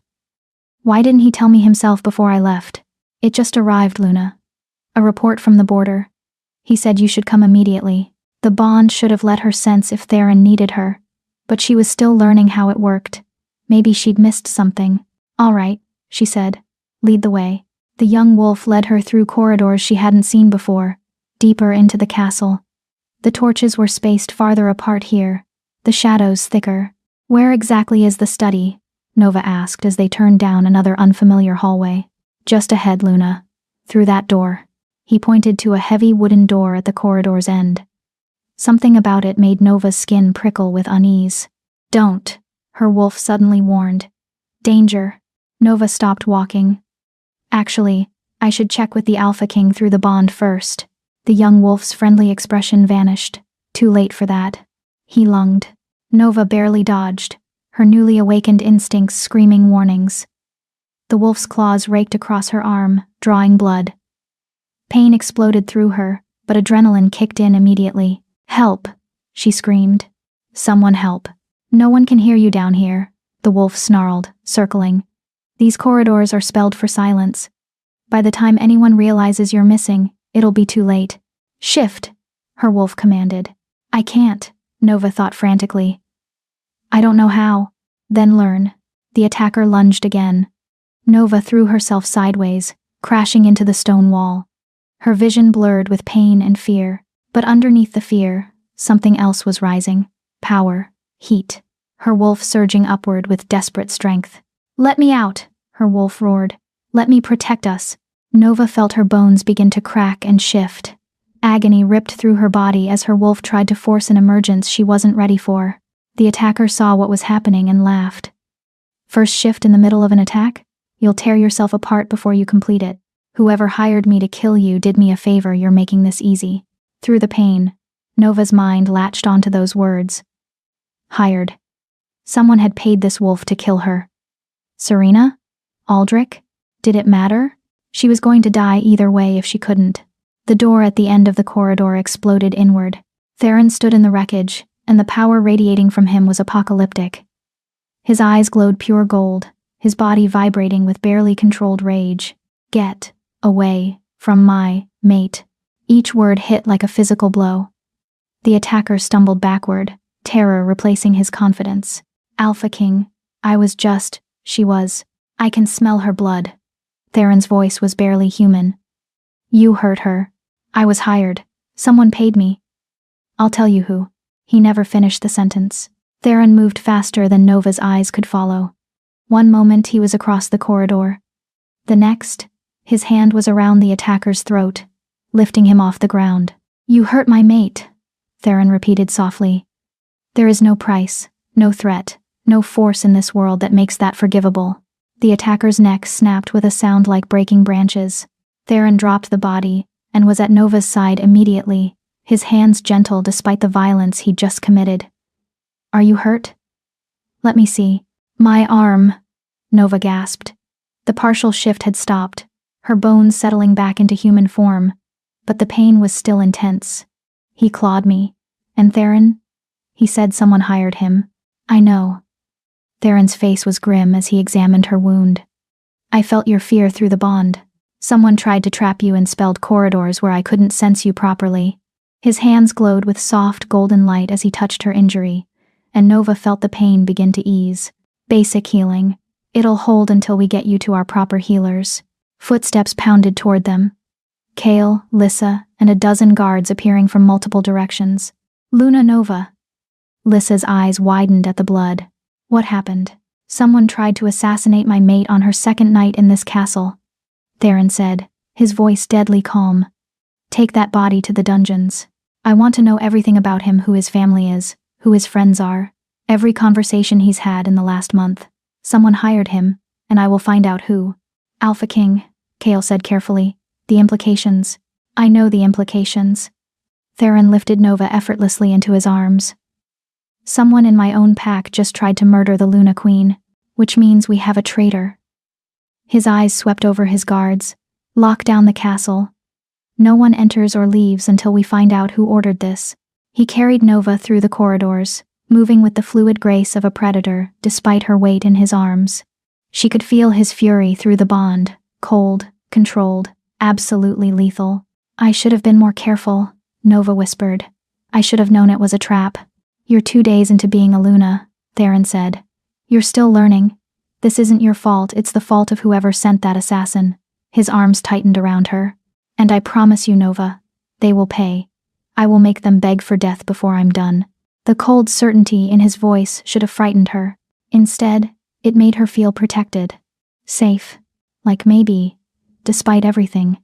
Why didn't he tell me himself before I left? It just arrived, Luna. A report from the border. He said you should come immediately. The bond should have let her sense if Theron needed her, but she was still learning how it worked. Maybe she'd missed something. All right, she said. Lead the way. The young wolf led her through corridors she hadn't seen before, deeper into the castle. The torches were spaced farther apart here, the shadows thicker. Where exactly is the study? Nova asked as they turned down another unfamiliar hallway. Just ahead, Luna. Through that door. He pointed to a heavy wooden door at the corridor's end. Something about it made Nova's skin prickle with unease. Don't, her wolf suddenly warned. Danger. Nova stopped walking. Actually, I should check with the Alpha King through the bond first. The young wolf's friendly expression vanished. Too late for that. He lunged. Nova barely dodged, her newly awakened instincts screaming warnings. The wolf's claws raked across her arm, drawing blood. Pain exploded through her, but adrenaline kicked in immediately. Help, she screamed. Someone help. No one can hear you down here, the wolf snarled, circling. These corridors are spelled for silence. By the time anyone realizes you're missing, it'll be too late. Shift, her wolf commanded. I can't, Nova thought frantically. I don't know how. Then learn. The attacker lunged again. Nova threw herself sideways, crashing into the stone wall. Her vision blurred with pain and fear, but underneath the fear, something else was rising. Power, heat, her wolf surging upward with desperate strength. "Let me out," her wolf roared. "Let me protect us." Nova felt her bones begin to crack and shift. Agony ripped through her body as her wolf tried to force an emergence she wasn't ready for. The attacker saw what was happening and laughed. "First shift in the middle of an attack? You'll tear yourself apart before you complete it. Whoever hired me to kill you did me a favor, you're making this easy." Through the pain, Nova's mind latched onto those words. Hired. Someone had paid this wolf to kill her. Serena? Aldrich? Did it matter? She was going to die either way if she couldn't. The door at the end of the corridor exploded inward. Theron stood in the wreckage, and the power radiating from him was apocalyptic. His eyes glowed pure gold, his body vibrating with barely controlled rage. "Get away from my mate." Each word hit like a physical blow. The attacker stumbled backward, terror replacing his confidence. "Alpha King, she was. I can smell her blood." Theron's voice was barely human. "You hurt her. I was hired. Someone paid me. I'll tell you who." He never finished the sentence. Theron moved faster than Nova's eyes could follow. One moment he was across the corridor. The next, his hand was around the attacker's throat, lifting him off the ground. "You hurt my mate," Theron repeated softly. "There is no price, no threat, no force in this world that makes that forgivable." The attacker's neck snapped with a sound like breaking branches. Theron dropped the body and was at Nova's side immediately, his hands gentle despite the violence he'd just committed. "Are you hurt?" "Let me see." "My arm," Nova gasped. The partial shift had stopped, her bones settling back into human form, but the pain was still intense. "He clawed me. And Theron? He said someone hired him." "I know." Theron's face was grim as he examined her wound. "I felt your fear through the bond. Someone tried to trap you in spelled corridors where I couldn't sense you properly." His hands glowed with soft, golden light as he touched her injury, and Nova felt the pain begin to ease. "Basic healing. It'll hold until we get you to our proper healers." Footsteps pounded toward them. Kale, Lissa, and a dozen guards appearing from multiple directions. "Luna Nova." Lissa's eyes widened at the blood. "What happened?" "Someone tried to assassinate my mate on her second night in this castle," Theron said, his voice deadly calm. "Take that body to the dungeons. I want to know everything about him, who his family is, who his friends are, every conversation he's had in the last month. Someone hired him, and I will find out who." "Alpha King," Kale said carefully. "The implications." "I know the implications." Theron lifted Nova effortlessly into his arms. "Someone in my own pack just tried to murder the Luna Queen, which means we have a traitor." His eyes swept over his guards. "Lock down the castle. No one enters or leaves until we find out who ordered this." He carried Nova through the corridors, moving with the fluid grace of a predator despite her weight in his arms. She could feel his fury through the bond, cold, controlled, absolutely lethal. "I should have been more careful," Nova whispered. "I should have known it was a trap." "You're 2 days into being a Luna," Theron said. "You're still learning. This isn't your fault, it's the fault of whoever sent that assassin." His arms tightened around her. "And I promise you, Nova, they will pay. I will make them beg for death before I'm done." The cold certainty in his voice should have frightened her. Instead, it made her feel protected. Safe. Like maybe, despite everything,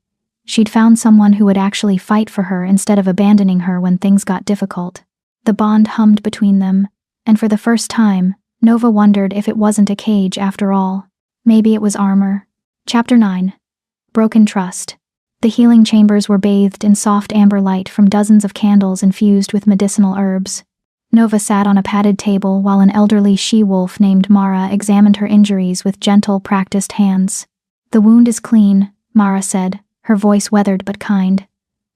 she'd found someone who would actually fight for her instead of abandoning her when things got difficult. The bond hummed between them, and for the first time, Nova wondered if it wasn't a cage after all. Maybe it was armor. Chapter 9. Broken Trust. The healing chambers were bathed in soft amber light from dozens of candles infused with medicinal herbs. Nova sat on a padded table while an elderly she-wolf named Mara examined her injuries with gentle, practiced hands. "The wound is clean," Mara said, her voice weathered but kind.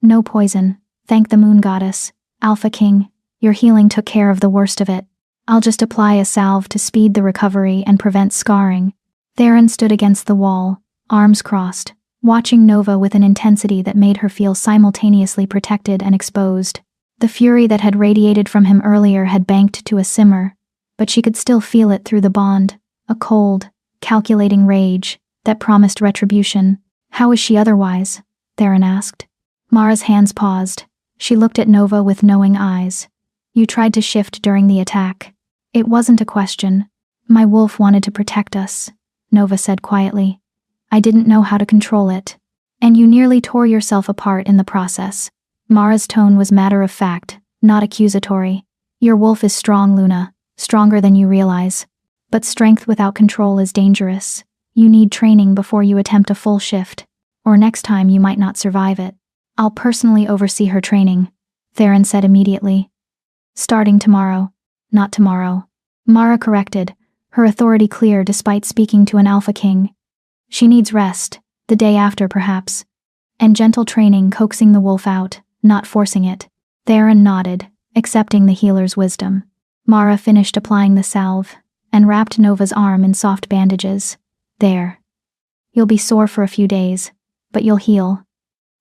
"No poison. Thank the moon goddess. Alpha King, your healing took care of the worst of it. I'll just apply a salve to speed the recovery and prevent scarring." Theron stood against the wall, arms crossed, watching Nova with an intensity that made her feel simultaneously protected and exposed. The fury that had radiated from him earlier had banked to a simmer, but she could still feel it through the bond, a cold, calculating rage that promised retribution. How is she otherwise? Theron asked. Mara's hands paused. She looked at Nova with knowing eyes. You tried to shift during the attack. It wasn't a question. My wolf wanted to protect us, Nova said quietly. I didn't know how to control it. And you nearly tore yourself apart in the process. Mara's tone was matter of fact, not accusatory. Your wolf is strong, Luna, stronger than you realize. But strength without control is dangerous. You need training before you attempt a full shift, or next time you might not survive it. I'll personally oversee her training, Theron said immediately. Starting tomorrow. Not tomorrow. Mara corrected, her authority clear despite speaking to an alpha king. She needs rest, the day after perhaps. And gentle training coaxing the wolf out, not forcing it. Theron nodded, accepting the healer's wisdom. Mara finished applying the salve, and wrapped Nova's arm in soft bandages. There. You'll be sore for a few days, but you'll heal.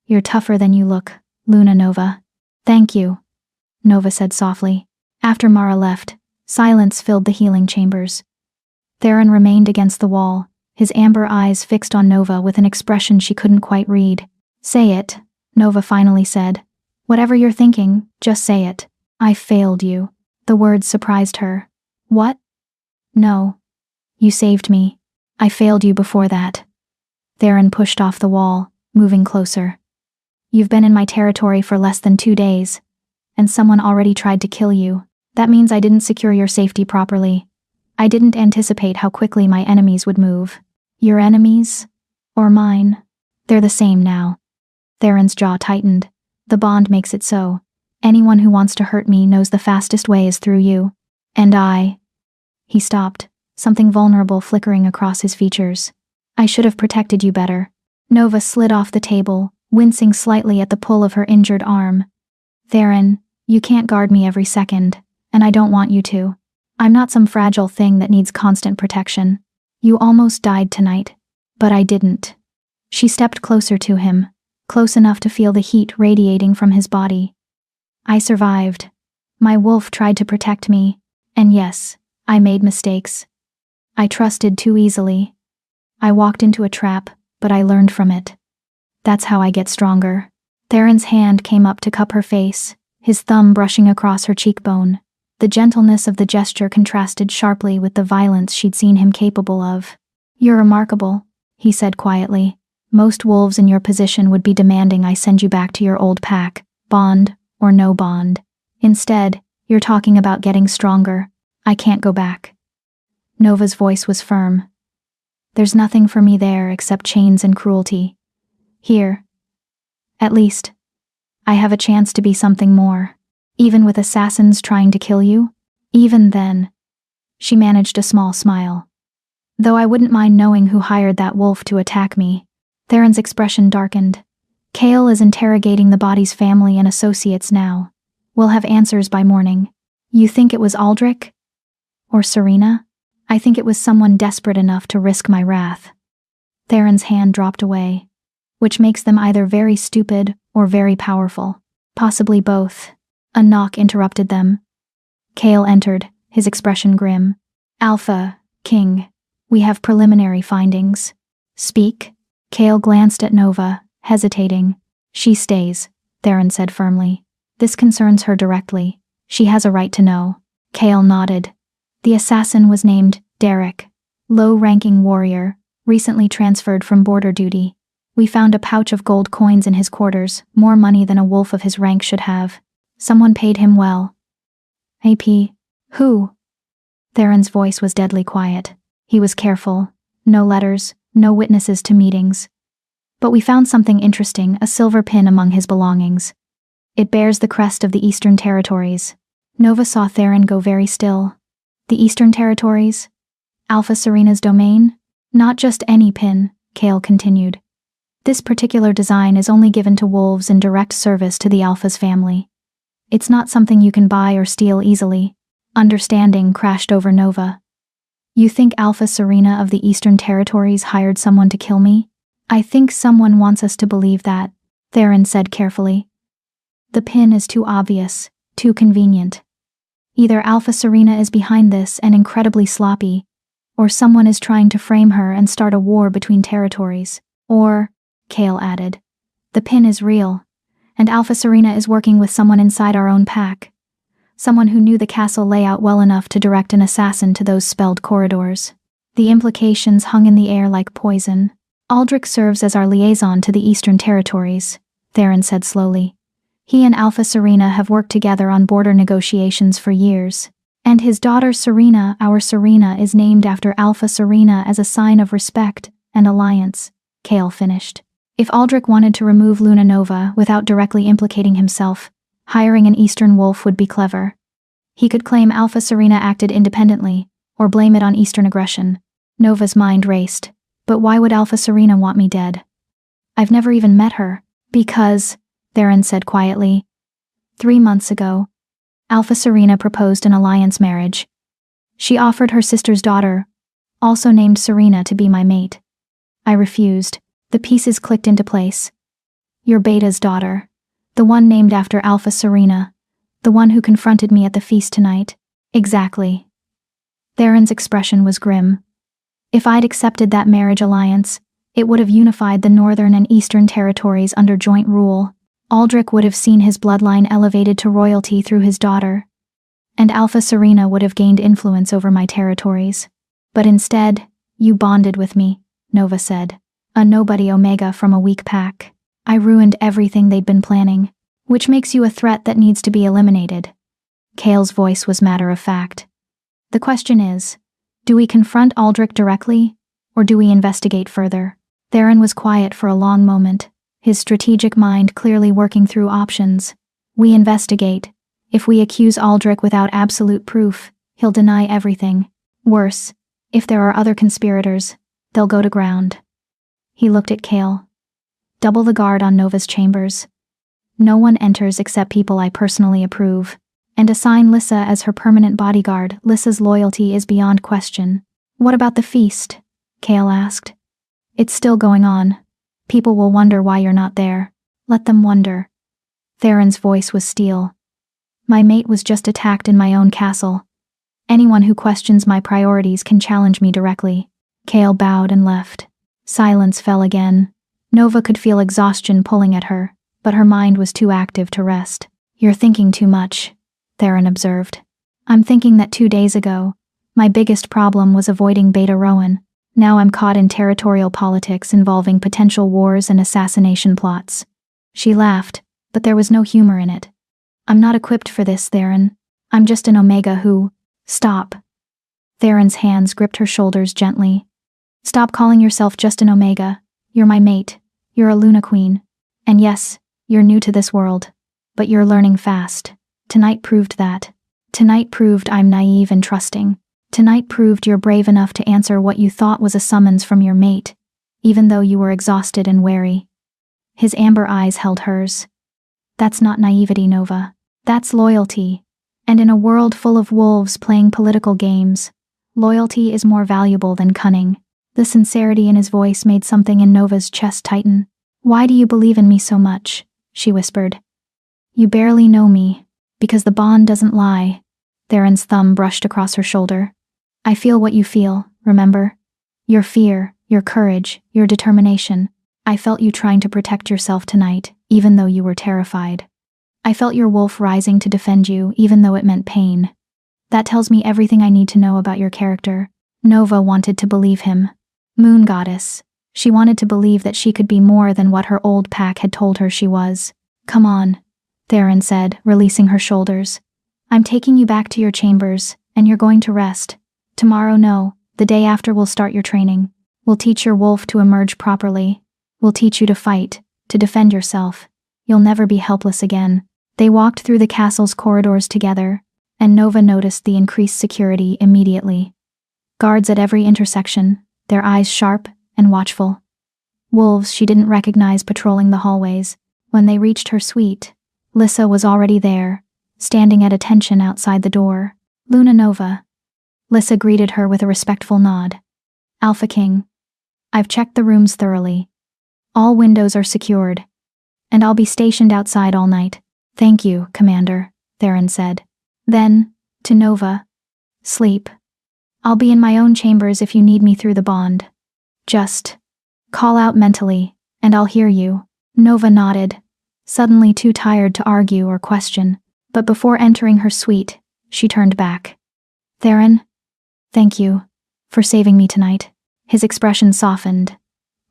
You're tougher than you look, Luna Nova. Thank you, Nova said softly. After Mara left, silence filled the healing chambers. Theron remained against the wall, his amber eyes fixed on Nova with an expression she couldn't quite read. Say it, Nova finally said. Whatever you're thinking, just say it. I failed you. The words surprised her. What? No. You saved me. I failed you before that. Theron pushed off the wall, moving closer. You've been in my territory for less than 2 days, and someone already tried to kill you. That means I didn't secure your safety properly. I didn't anticipate how quickly my enemies would move. Your enemies? Or mine? They're the same now. Theron's jaw tightened. The bond makes it so. Anyone who wants to hurt me knows the fastest way is through you. And I... He stopped, something vulnerable flickering across his features. I should have protected you better. Nova slid off the table, wincing slightly at the pull of her injured arm. Theron, you can't guard me every second, and I don't want you to. I'm not some fragile thing that needs constant protection. You almost died tonight, but I didn't. She stepped closer to him, close enough to feel the heat radiating from his body. I survived. My wolf tried to protect me, and yes, I made mistakes. I trusted too easily. I walked into a trap, but I learned from it. That's how I get stronger. Theron's hand came up to cup her face, his thumb brushing across her cheekbone. The gentleness of the gesture contrasted sharply with the violence she'd seen him capable of. You're remarkable, he said quietly. Most wolves in your position would be demanding I send you back to your old pack, bond or no bond. Instead, you're talking about getting stronger. I can't go back. Nova's voice was firm. There's nothing for me there except chains and cruelty. Here. At least, I have a chance to be something more. Even with assassins trying to kill you? Even then. She managed a small smile. Though I wouldn't mind knowing who hired that wolf to attack me. Theron's expression darkened. Kale is interrogating the body's family and associates now. We'll have answers by morning. You think it was Aldrich? Or Serena? I think it was someone desperate enough to risk my wrath. Theron's hand dropped away. Which makes them either very stupid or very powerful. Possibly both. A knock interrupted them. Kale entered, his expression grim. Alpha, King, we have preliminary findings. Speak. Kale glanced at Nova, hesitating. She stays, Theron said firmly. This concerns her directly. She has a right to know. Kale nodded. The assassin was named Derek, low-ranking warrior, recently transferred from border duty. We found a pouch of gold coins in his quarters, more money than a wolf of his rank should have. Someone paid him well. AP. Who? Theron's voice was deadly quiet. He was careful. No letters, no witnesses to meetings. But we found something interesting, a silver pin among his belongings. It bears the crest of the Eastern Territories. Nova saw Theron go very still. The Eastern Territories? Alpha Serena's domain? Not just any pin, Kale continued. This particular design is only given to wolves in direct service to the Alpha's family. It's not something you can buy or steal easily. Understanding crashed over Nova. You think Alpha Serena of the Eastern Territories hired someone to kill me? I think someone wants us to believe that, Theron said carefully. The pin is too obvious, too convenient. Either Alpha Serena is behind this and incredibly sloppy, Or someone is trying to frame her and start a war between territories. Or, Kale added, the pin is real, and Alpha Serena is working with someone inside our own pack. Someone who knew the castle layout well enough to direct an assassin to those spelled corridors. The implications hung in the air like poison. Aldrich serves as our liaison to the Eastern Territories, Theron said slowly. He and Alpha Serena have worked together on border negotiations for years. And his daughter Serena, our Serena, is named after Alpha Serena as a sign of respect and alliance, Kale finished. If Aldrich wanted to remove Luna Nova without directly implicating himself, hiring an Eastern wolf would be clever. He could claim Alpha Serena acted independently, or blame it on Eastern aggression. Nova's mind raced. But why would Alpha Serena want me dead? I've never even met her. Because, Theron said quietly, 3 months ago, Alpha Serena proposed an alliance marriage. She offered her sister's daughter, also named Serena, to be my mate. I refused. The pieces clicked into place. Your Beta's daughter. The one named after Alpha Serena. The one who confronted me at the feast tonight. Exactly. Theron's expression was grim. If I'd accepted that marriage alliance, it would have unified the Northern and Eastern territories under joint rule. Aldrich would have seen his bloodline elevated to royalty through his daughter. And Alpha Serena would have gained influence over my territories. But instead, you bonded with me, Nova said. A nobody Omega from a weak pack. I ruined everything they'd been planning. Which makes you a threat that needs to be eliminated. Kale's voice was matter of fact. The question is, do we confront Aldrich directly, or do we investigate further? Theron was quiet for a long moment, his strategic mind clearly working through options. We investigate. If we accuse Aldrich without absolute proof, he'll deny everything. Worse, if there are other conspirators, they'll go to ground. He looked at Kale. Double the guard on Nova's chambers. No one enters except people I personally approve. And assign Lissa as her permanent bodyguard. Lissa's loyalty is beyond question. What about the feast? Kale asked. It's still going on. People will wonder why you're not there. Let them wonder. Theron's voice was steel. My mate was just attacked in my own castle. Anyone who questions my priorities can challenge me directly. Kale bowed and left. Silence fell again. Nova could feel exhaustion pulling at her, but her mind was too active to rest. You're thinking too much, Theron observed. I'm thinking that 2 days ago, my biggest problem was avoiding Beta Rowan. Now I'm caught in territorial politics involving potential wars and assassination plots. She laughed, but there was no humor in it. I'm not equipped for this, Theron. I'm just an Omega who... Stop. Theron's hands gripped her shoulders gently. Stop calling yourself just an Omega. You're my mate. You're a Luna Queen. And yes, you're new to this world. But you're learning fast. Tonight proved that. Tonight proved I'm naive and trusting. Tonight proved you're brave enough to answer what you thought was a summons from your mate, even though you were exhausted and wary. His amber eyes held hers. That's not naivety, Nova. That's loyalty. And in a world full of wolves playing political games, loyalty is more valuable than cunning. The sincerity in his voice made something in Nova's chest tighten. Why do you believe in me so much? She whispered. You barely know me. Because the bond doesn't lie. Theron's thumb brushed across her shoulder. I feel what you feel, remember? Your fear, your courage, your determination. I felt you trying to protect yourself tonight, even though you were terrified. I felt your wolf rising to defend you, even though it meant pain. That tells me everything I need to know about your character. Nova wanted to believe him. Moon Goddess. She wanted to believe that she could be more than what her old pack had told her she was. Come on, Theron said, releasing her shoulders. I'm taking you back to your chambers, and you're going to rest. Tomorrow, no. The day after we'll start your training. We'll teach your wolf to emerge properly. We'll teach you to fight, to defend yourself. You'll never be helpless again. They walked through the castle's corridors together, and Nova noticed the increased security immediately. Guards at every intersection, their eyes sharp and watchful. Wolves she didn't recognize patrolling the hallways. When they reached her suite, Lissa was already there, standing at attention outside the door. Luna Nova. Lissa greeted her with a respectful nod. Alpha King. I've checked the rooms thoroughly. All windows are secured. And I'll be stationed outside all night. Thank you, Commander, Theron said. Then, to Nova. Sleep. I'll be in my own chambers if you need me through the bond. Just call out mentally, and I'll hear you. Nova nodded, suddenly too tired to argue or question, but before entering her suite, she turned back. Theron, thank you for saving me tonight. His expression softened.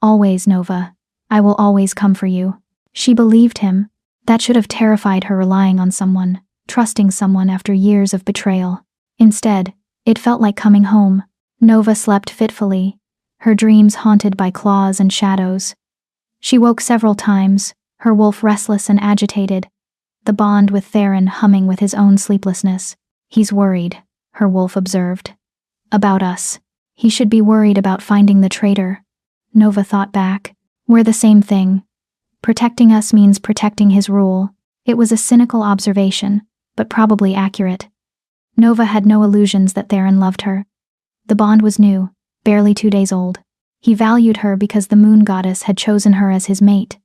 Always, Nova. I will always come for you. She believed him. That should have terrified her, relying on someone, trusting someone after years of betrayal. Instead, it felt like coming home. Nova slept fitfully, her dreams haunted by claws and shadows. She woke several times, her wolf restless and agitated, the bond with Theron humming with his own sleeplessness. He's worried, her wolf observed. About us. He should be worried about finding the traitor. Nova thought back. We're the same thing. Protecting us means protecting his rule. It was a cynical observation, but probably accurate. Nova had no illusions that Theron loved her. The bond was new, barely 2 days old. He valued her because the moon goddess had chosen her as his mate.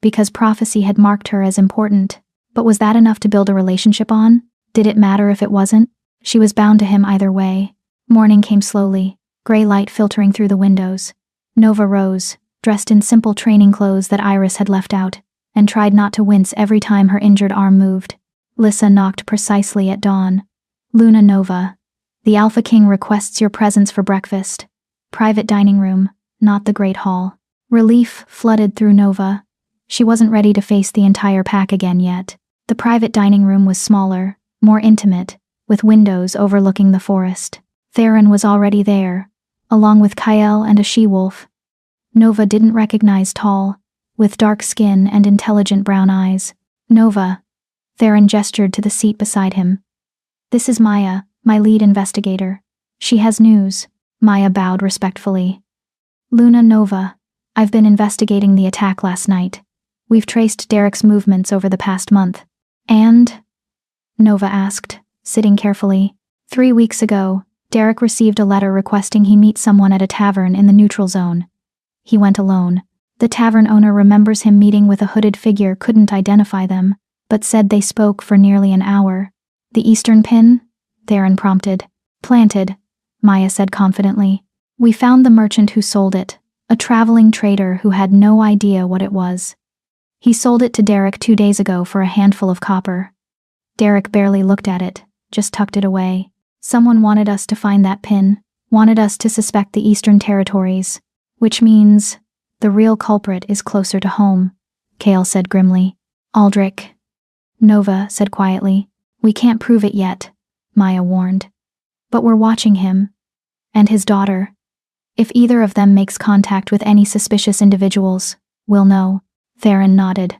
Because prophecy had marked her as important. But was that enough to build a relationship on? Did it matter if it wasn't? She was bound to him either way. Morning came slowly, gray light filtering through the windows. Nova rose, dressed in simple training clothes that Iris had left out, and tried not to wince every time her injured arm moved. Lissa knocked precisely at dawn. Luna Nova. The Alpha King requests your presence for breakfast. Private dining room, not the Great Hall. Relief flooded through Nova. She wasn't ready to face the entire pack again yet. The private dining room was smaller, more intimate, with windows overlooking the forest. Theron was already there, along with Kyle and a she-wolf. Nova didn't recognize Tall, with dark skin and intelligent brown eyes. Nova. Theron gestured to the seat beside him. This is Maya, my lead investigator. She has news. Maya bowed respectfully. Luna Nova. I've been investigating the attack last night. We've traced Derek's movements over the past month. And? Nova asked, sitting carefully. 3 weeks ago, Derek received a letter requesting he meet someone at a tavern in the neutral zone. He went alone. The tavern owner remembers him meeting with a hooded figure, couldn't identify them, but said they spoke for nearly an hour. The Eastern pin? Theron prompted. Planted, Maya said confidently. We found the merchant who sold it, a traveling trader who had no idea what it was. He sold it to Derek 2 days ago for a handful of copper. Derek barely looked at it, just tucked it away. Someone wanted us to find that pin, wanted us to suspect the Eastern Territories, which means the real culprit is closer to home, Kale said grimly. Aldrich. Nova said quietly. We can't prove it yet, Maya warned. But we're watching him. And his daughter. If either of them makes contact with any suspicious individuals, we'll know. Theron nodded.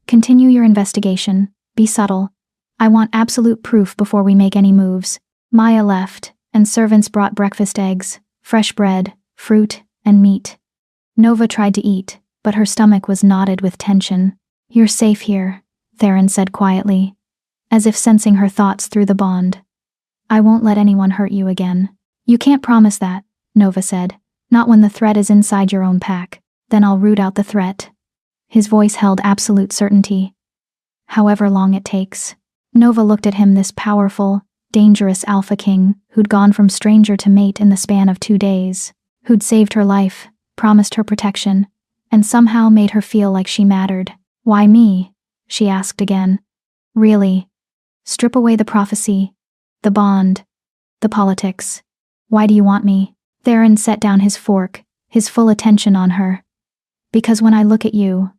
Continue your investigation. Be subtle. I want absolute proof before we make any moves. Maya left, and servants brought breakfast eggs, fresh bread, fruit, and meat. Nova tried to eat, but her stomach was knotted with tension. You're safe here, Theron said quietly, as if sensing her thoughts through the bond. I won't let anyone hurt you again. You can't promise that, Nova said. Not when the threat is inside your own pack. Then I'll root out the threat. His voice held absolute certainty. However long it takes. Nova looked at him, this powerful, dangerous Alpha King, who'd gone from stranger to mate in the span of 2 days, who'd saved her life, promised her protection, and somehow made her feel like she mattered. Why me? She asked again. Really? Strip away the prophecy, the bond, the politics. Why do you want me? Theron set down his fork, his full attention on her. Because when I look at you,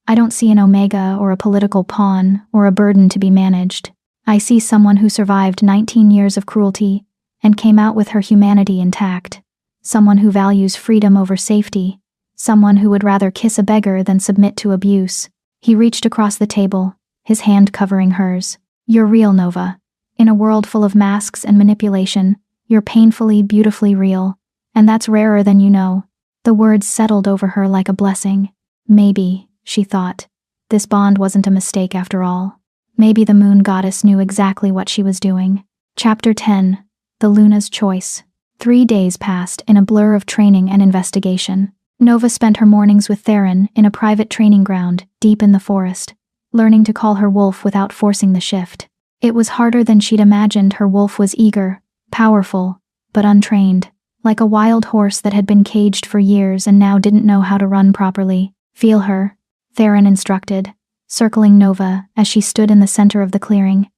I don't see an omega or a political pawn or a burden to be managed. I see someone who survived 19 years of cruelty and came out with her humanity intact. Someone who values freedom over safety. Someone who would rather kiss a beggar than submit to abuse. He reached across the table, his hand covering hers. You're real, Nova. In a world full of masks and manipulation, you're painfully, beautifully real. And that's rarer than you know. The words settled over her like a blessing. Maybe, she thought, this bond wasn't a mistake after all. Maybe the moon goddess knew exactly what she was doing. Chapter 10. The Luna's Choice. 3 days passed in a blur of training and investigation. Nova spent her mornings with Theron in a private training ground deep in the forest, learning to call her wolf without forcing the shift. It was harder than she'd imagined. Her wolf was eager, powerful, but untrained, like a wild horse that had been caged for years and now didn't know how to run properly. Feel her, Theron instructed, circling Nova as she stood in the center of the clearing.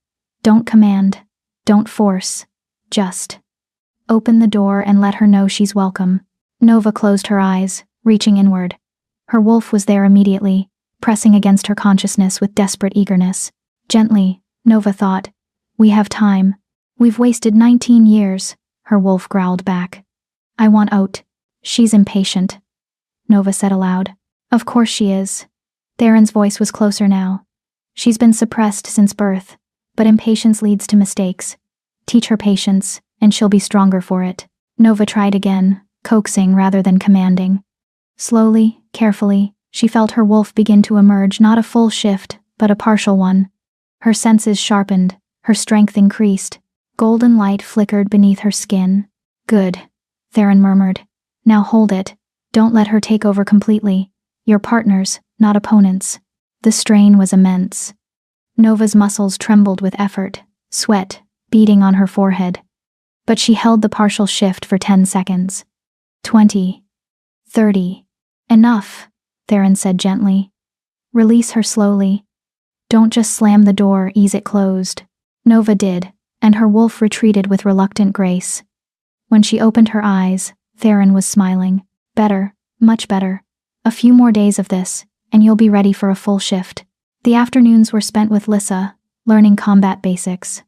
Don't command, don't force, just open the door and let her know she's welcome. Nova closed her eyes, reaching inward. Her wolf was there immediately, pressing against her consciousness with desperate eagerness. Gently, Nova thought. We have time. We've wasted 19 years, her wolf growled back. I want out. She's impatient, Nova said aloud. Of course she is. Theron's voice was closer now. She's been suppressed since birth, but impatience leads to mistakes. Teach her patience, and she'll be stronger for it. Nova tried again, coaxing rather than commanding. Slowly, carefully, she felt her wolf begin to emerge, not a full shift, but a partial one. Her senses sharpened, her strength increased. Golden light flickered beneath her skin. Good, Theron murmured. Now hold it. Don't let her take over completely. You're partners, not opponents. The strain was immense. Nova's muscles trembled with effort, sweat beading on her forehead. But she held the partial shift for 10 seconds. 20. 30. Enough, Theron said gently. Release her slowly. Don't just slam the door, ease it closed. Nova did, and her wolf retreated with reluctant grace. When she opened her eyes, Theron was smiling. Better, much better. A few more days of this, and you'll be ready for a full shift. The afternoons were spent with Lissa, learning combat basics.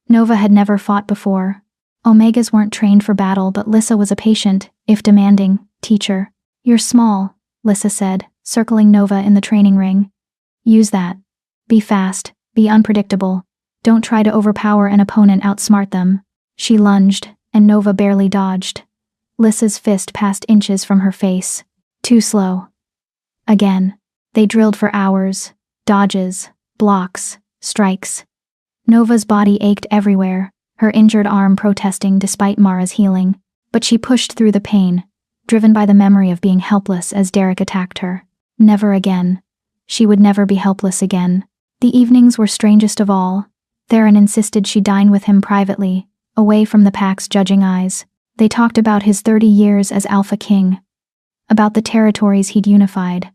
Nova had never fought before. Omegas weren't trained for battle, but Lissa was a patient, if demanding, teacher. You're small, Lissa said, circling Nova in the training ring. Use that. Be fast, be unpredictable. Don't try to overpower an opponent, outsmart them. She lunged, and Nova barely dodged. Lissa's fist passed inches from her face. Too slow. Again. They drilled for hours. Dodges, blocks, strikes. Nova's body ached everywhere, her injured arm protesting despite Mara's healing. But she pushed through the pain, driven by the memory of being helpless as Derek attacked her. Never again. She would never be helpless again. The evenings were strangest of all. Theron insisted she dine with him privately, away from the pack's judging eyes. They talked about his 30 years as Alpha King, about the territories he'd unified,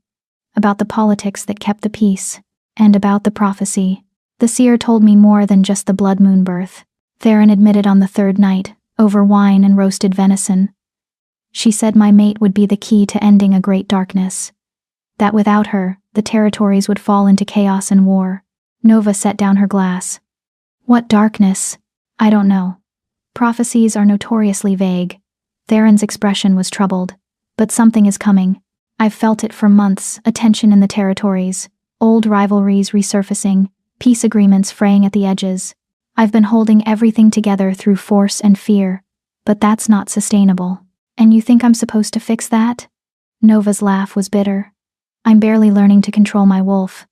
about the politics that kept the peace, and about the prophecy. The seer told me more than just the blood moon birth, Theron admitted on the third night, over wine and roasted venison. She said my mate would be the key to ending a great darkness. That without her, the territories would fall into chaos and war. Nova set down her glass. What darkness? I don't know. Prophecies are notoriously vague. Theron's expression was troubled. But something is coming. I've felt it for months, a tension in the territories, old rivalries resurfacing, peace agreements fraying at the edges. I've been holding everything together through force and fear, but that's not sustainable. And you think I'm supposed to fix that? Nova's laugh was bitter. I'm barely learning to control my wolf.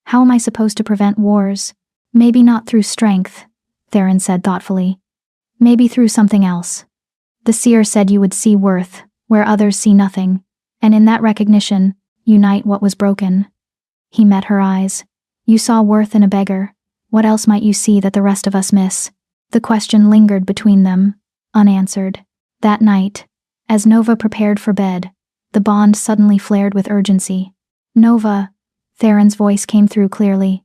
How am I supposed to prevent wars? Maybe not through strength, Theron said thoughtfully. Maybe through something else. The seer said you would see worth, where others see nothing, and in that recognition, unite what was broken. He met her eyes. You saw worth in a beggar. What else might you see that the rest of us miss? The question lingered between them, unanswered. That night, as Nova prepared for bed, the bond suddenly flared with urgency. Nova, Theron's voice came through clearly.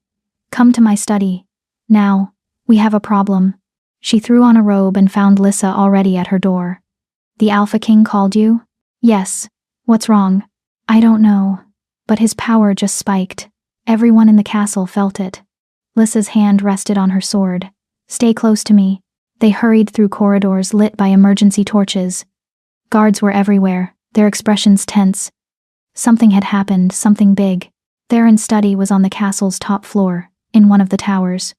Come to my study. Now, we have a problem. She threw on a robe and found Lissa already at her door. The Alpha King called you? Yes. What's wrong? I don't know. But his power just spiked. Everyone in the castle felt it. Lissa's hand rested on her sword. Stay close to me. They hurried through corridors lit by emergency torches. Guards were everywhere, their expressions tense. Something had happened, something big. Theron's study was on the castle's top floor, in one of the towers.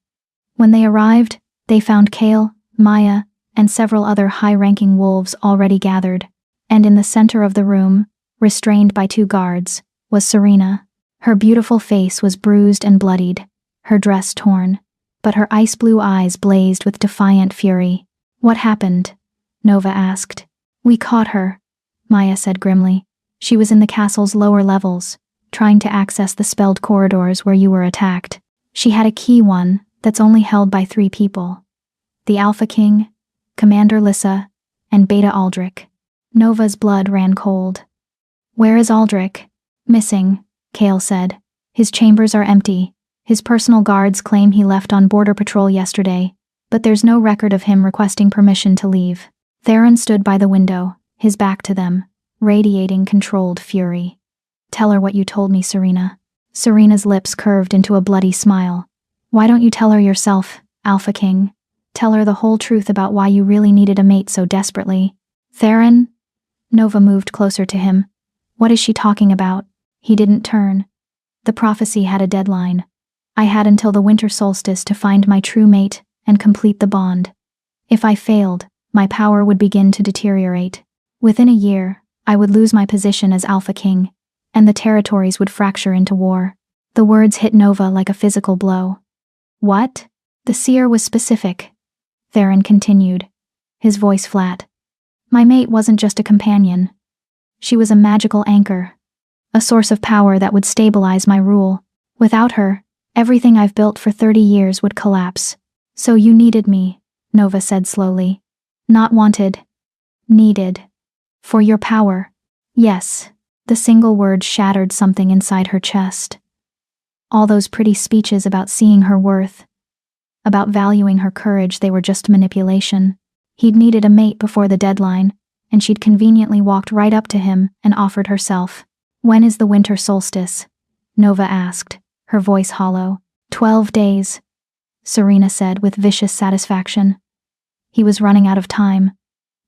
When they arrived, they found Kale, Maya, and several other high-ranking wolves already gathered. And in the center of the room, restrained by 2 guards, was Serena. Her beautiful face was bruised and bloodied, her dress torn, but her ice-blue eyes blazed with defiant fury. What happened? Nova asked. We caught her, Maya said grimly. She was in the castle's lower levels, trying to access the spelled corridors where you were attacked. She had a key one that's only held by 3 people. The Alpha King, Commander Lissa, and Beta Aldrich. Nova's blood ran cold. Where is Aldrich? Missing, Kale said. His chambers are empty. His personal guards claim he left on border patrol yesterday, but there's no record of him requesting permission to leave. Theron stood by the window, his back to them, radiating controlled fury. Tell her what you told me, Serena. Serena's lips curved into a bloody smile. Why don't you tell her yourself, Alpha King? Tell her the whole truth about why you really needed a mate so desperately. Theron? Nova moved closer to him. What is she talking about? He didn't turn. The prophecy had a deadline. I had until the winter solstice to find my true mate and complete the bond. If I failed, my power would begin to deteriorate. Within a year, I would lose my position as Alpha King, and the territories would fracture into war. The words hit Nova like a physical blow. What? The seer was specific. Theron continued, his voice flat. My mate wasn't just a companion. She was a magical anchor, a source of power that would stabilize my rule. Without her, everything I've built for 30 years would collapse. So you needed me, Nova said slowly. Not wanted. Needed. For your power. Yes. The single word shattered something inside her chest. All those pretty speeches about seeing her worth, about valuing her courage, they were just manipulation. He'd needed a mate before the deadline, and she'd conveniently walked right up to him and offered herself. When is the winter solstice? Nova asked, her voice hollow. 12 days, Serena said with vicious satisfaction. He was running out of time.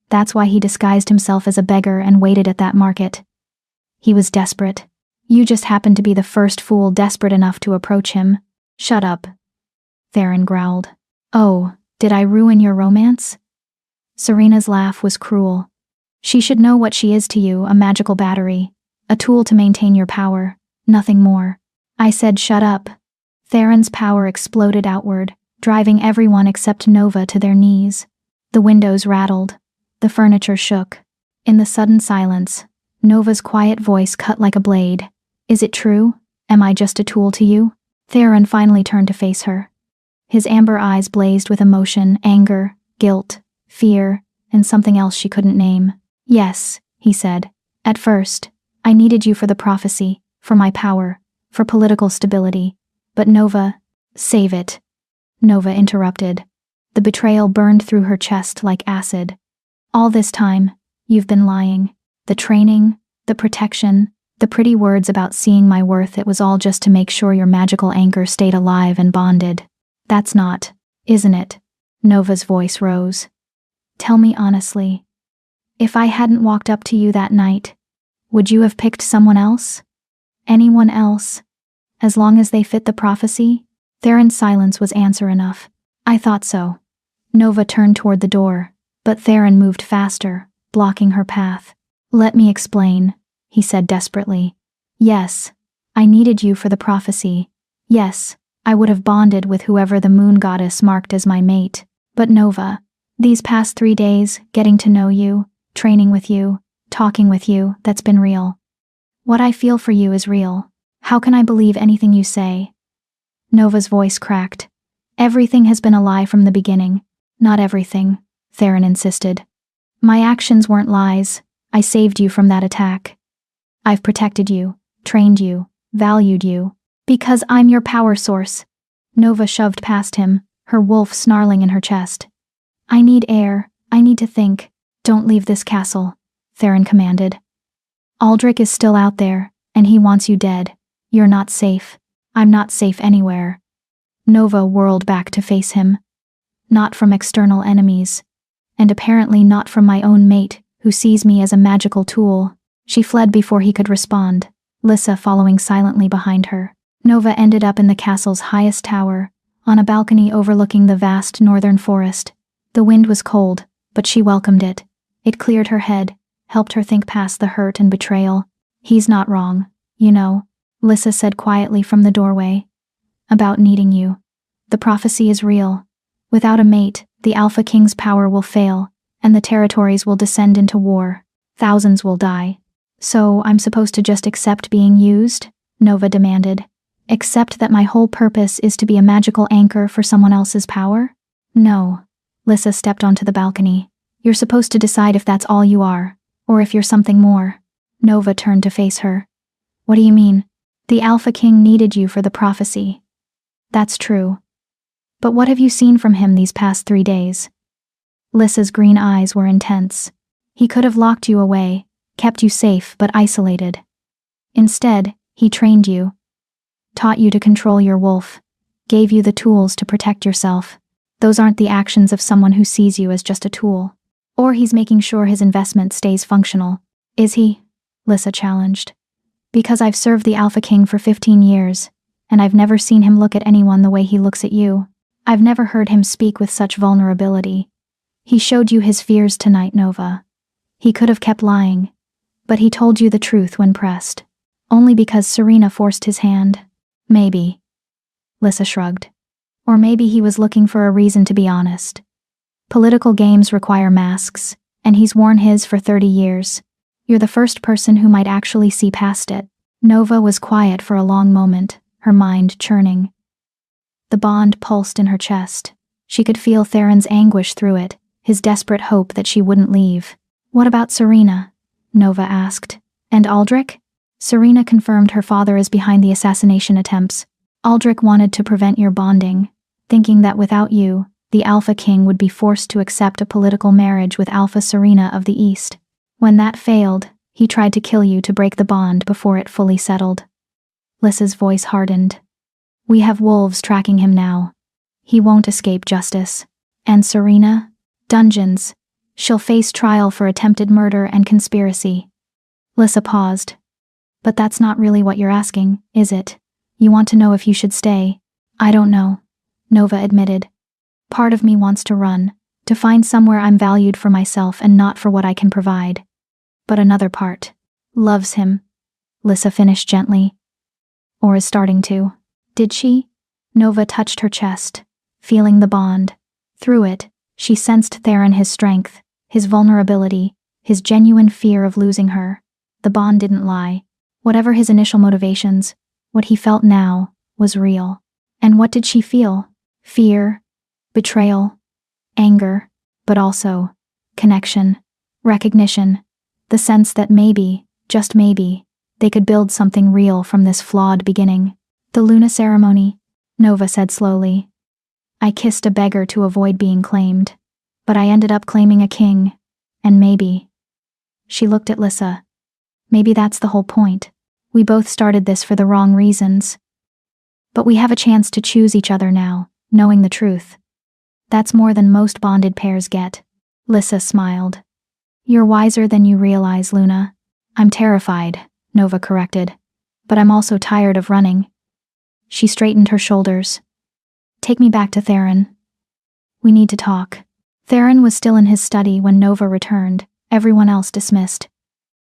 That's why he disguised himself as a beggar and waited at that market. He was desperate. You just happened to be the first fool desperate enough to approach him. Shut up, Theron growled. Oh, did I ruin your romance? Serena's laugh was cruel. She should know what she is to you, a magical battery, a tool to maintain your power, nothing more. I said shut up. Theron's power exploded outward, driving everyone except Nova to their knees. The windows rattled. The furniture shook. In the sudden silence, Nova's quiet voice cut like a blade. Is it true? Am I just a tool to you? Theron finally turned to face her. His amber eyes blazed with emotion, anger, guilt, fear, and something else she couldn't name. Yes, he said. At first, I needed you for the prophecy, for my power, for political stability. But Nova, save it. Nova interrupted. The betrayal burned through her chest like acid. All this time, you've been lying. The training, the protection, the pretty words about seeing my worth, it was all just to make sure your magical anchor stayed alive and bonded. That's not, isn't it? Nova's voice rose. Tell me honestly. If I hadn't walked up to you that night, would you have picked someone else? Anyone else? As long as they fit the prophecy? Theron's silence was answer enough. I thought so. Nova turned toward the door, but Theron moved faster, blocking her path. Let me explain, he said desperately. Yes, I needed you for the prophecy. Yes, I would have bonded with whoever the moon goddess marked as my mate. But Nova, these past 3 days, getting to know you, training with you, talking with you, that's been real. What I feel for you is real. How can I believe anything you say? Nova's voice cracked. Everything has been a lie from the beginning. Not everything, Theron insisted. My actions weren't lies. I saved you from that attack. I've protected you, trained you, valued you. Because I'm your power source. Nova shoved past him, her wolf snarling in her chest. I need air. I need to think. Don't leave this castle, Theron commanded. Aldrich is still out there, and he wants you dead. You're not safe. I'm not safe anywhere. Nova whirled back to face him. Not from external enemies. And apparently not from my own mate, who sees me as a magical tool. She fled before he could respond, Lissa following silently behind her. Nova ended up in the castle's highest tower, on a balcony overlooking the vast northern forest. The wind was cold, but she welcomed it. It cleared her head, helped her think past the hurt and betrayal. He's not wrong, you know, Lissa said quietly from the doorway. About needing you. The prophecy is real. Without a mate, the Alpha King's power will fail, and the territories will descend into war. Thousands will die. So I'm supposed to just accept being used? Nova demanded. Accept that my whole purpose is to be a magical anchor for someone else's power? No. Lissa stepped onto the balcony. You're supposed to decide if that's all you are, or if you're something more. Nova turned to face her. What do you mean? The Alpha King needed you for the prophecy. That's true. But what have you seen from him these past 3 days? Lissa's green eyes were intense. He could have locked you away, kept you safe but isolated. Instead, he trained you, taught you to control your wolf, gave you the tools to protect yourself. Those aren't the actions of someone who sees you as just a tool. Or he's making sure his investment stays functional. Is he? Lissa challenged. Because I've served the Alpha King for 15 years, and I've never seen him look at anyone the way he looks at you. I've never heard him speak with such vulnerability. He showed you his fears tonight, Nova. He could have kept lying, but he told you the truth when pressed. Only because Serena forced his hand. Maybe. Lissa shrugged. Or maybe he was looking for a reason to be honest. Political games require masks, and he's worn his for 30 years. You're the first person who might actually see past it. Nova was quiet for a long moment, her mind churning. The bond pulsed in her chest. She could feel Theron's anguish through it, his desperate hope that she wouldn't leave. What about Serena? Nova asked. And Aldrich? Serena confirmed her father is behind the assassination attempts. Aldrich wanted to prevent your bonding, thinking that without you, the Alpha King would be forced to accept a political marriage with Alpha Serena of the East. When that failed, he tried to kill you to break the bond before it fully settled. Lissa's voice hardened. We have wolves tracking him now. He won't escape justice. And Serena? Dungeons. She'll face trial for attempted murder and conspiracy. Lissa paused. But that's not really what you're asking, is it? You want to know if you should stay? I don't know, Nova admitted. Part of me wants to run, to find somewhere I'm valued for myself and not for what I can provide. But another part loves him, Lissa finished gently. Or is starting to. Did she? Nova touched her chest, feeling the bond. Through it, she sensed Theron, his strength, his vulnerability, his genuine fear of losing her. The bond didn't lie. Whatever his initial motivations, what he felt now was real. And what did she feel? Fear, betrayal, anger, but also connection, recognition, the sense that maybe, just maybe, they could build something real from this flawed beginning. The Luna ceremony, Nova said slowly. I kissed a beggar to avoid being claimed, but I ended up claiming a king, and maybe. She looked at Lissa. Maybe that's the whole point. We both started this for the wrong reasons. But we have a chance to choose each other now, knowing the truth. That's more than most bonded pairs get. Lissa smiled. You're wiser than you realize, Luna. I'm terrified, Nova corrected. But I'm also tired of running. She straightened her shoulders. Take me back to Theron. We need to talk. Theron was still in his study when Nova returned, everyone else dismissed.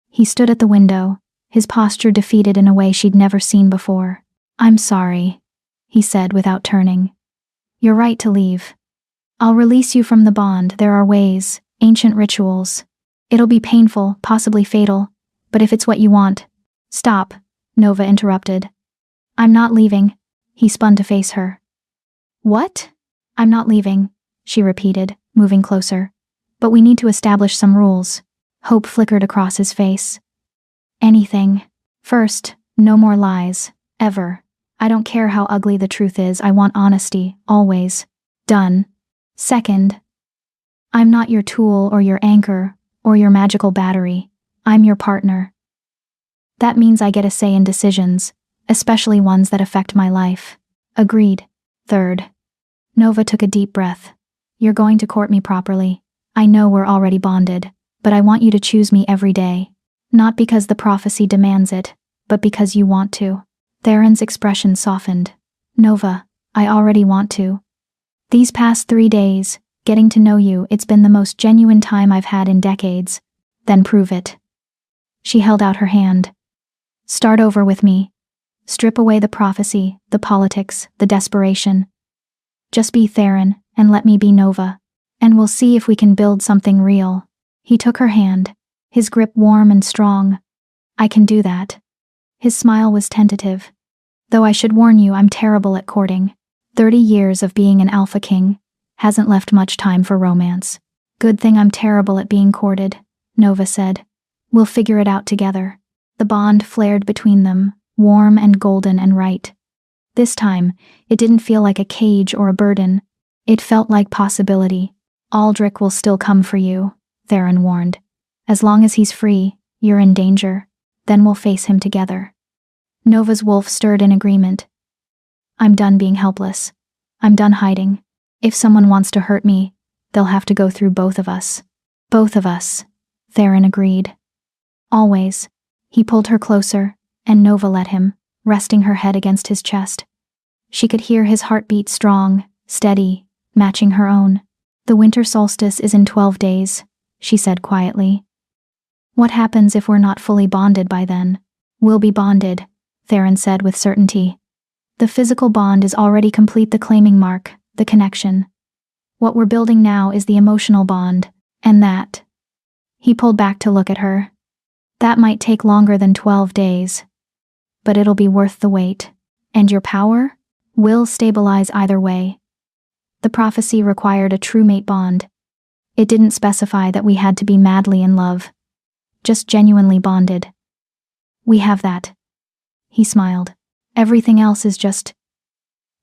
He stood at the window, his posture defeated in a way she'd never seen before. I'm sorry, he said without turning. You're right to leave. I'll release you from the bond. There are ways, ancient rituals. It'll be painful, possibly fatal, but if it's what you want. Stop, Nova interrupted. I'm not leaving. He spun to face her. What? I'm not leaving, she repeated, moving closer. But we need to establish some rules. Hope flickered across his face. Anything. First, no more lies, ever. I don't care how ugly the truth is, I want honesty, always. Done. Second, I'm not your tool or your anchor or your magical battery. I'm your partner. That means I get a say in decisions, especially ones that affect my life. Agreed. Third. Nova took a deep breath. You're going to court me properly. I know we're already bonded, but I want you to choose me every day. Not because the prophecy demands it, but because you want to. Theron's expression softened. Nova, I already want to. These past 3 days, getting to know you, it's been the most genuine time I've had in decades. Then prove it. She held out her hand. Start over with me. Strip away the prophecy, the politics, the desperation. Just be Theron, and let me be Nova. And we'll see if we can build something real. He took her hand, his grip warm and strong. I can do that. His smile was tentative. Though I should warn you, I'm terrible at courting. 30 years of being an Alpha King hasn't left much time for romance. Good thing I'm terrible at being courted, Nova said. We'll figure it out together. The bond flared between them, warm and golden and right. This time, it didn't feel like a cage or a burden. It felt like possibility. Aldrich will still come for you, Theron warned. As long as he's free, you're in danger. Then we'll face him together. Nova's wolf stirred in agreement. I'm done being helpless. I'm done hiding. If someone wants to hurt me, they'll have to go through both of us. Both of us, Theron agreed. Always. He pulled her closer, and Nova let him, resting her head against his chest. She could hear his heartbeat strong, steady, matching her own. The winter solstice is in 12 days, she said quietly. What happens if we're not fully bonded by then? We'll be bonded, Theron said with certainty. The physical bond is already complete, the claiming mark, the connection. What we're building now is the emotional bond, and that. He pulled back to look at her. That might take longer than 12 days. But it'll be worth the wait. And your power will stabilize either way. The prophecy required a true mate bond. It didn't specify that we had to be madly in love. Just genuinely bonded. We have that. He smiled. Everything else is just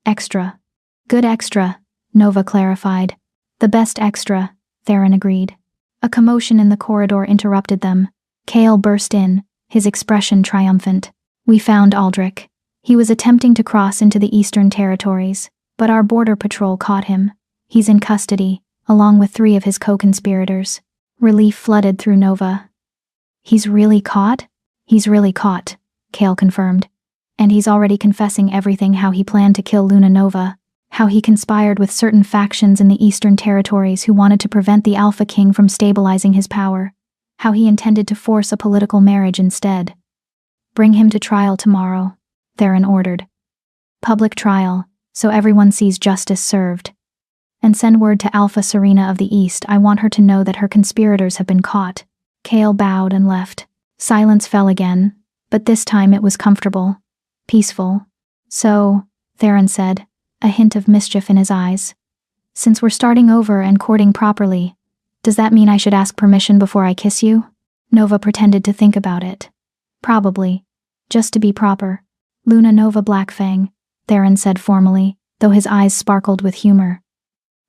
extra. Good extra, Nova clarified. The best extra, Theron agreed. A commotion in the corridor interrupted them. Cale burst in, his expression triumphant. We found Aldrich. He was attempting to cross into the Eastern Territories, but our border patrol caught him. He's in custody, along with 3 of his co-conspirators. Relief flooded through Nova. He's really caught? He's really caught, Cale confirmed. And he's already confessing everything: how he planned to kill Luna Nova, how he conspired with certain factions in the Eastern Territories who wanted to prevent the Alpha King from stabilizing his power, how he intended to force a political marriage instead. Bring him to trial tomorrow, Theron ordered. Public trial, so everyone sees justice served. And send word to Alpha Serena of the East. I want her to know that her conspirators have been caught. Cale bowed and left. Silence fell again, but this time it was comfortable. Peaceful. So, Theron said, a hint of mischief in his eyes. Since we're starting over and courting properly, does that mean I should ask permission before I kiss you? Nova pretended to think about it. Probably. Just to be proper. Luna Nova Blackfang, Theron said formally, though his eyes sparkled with humor.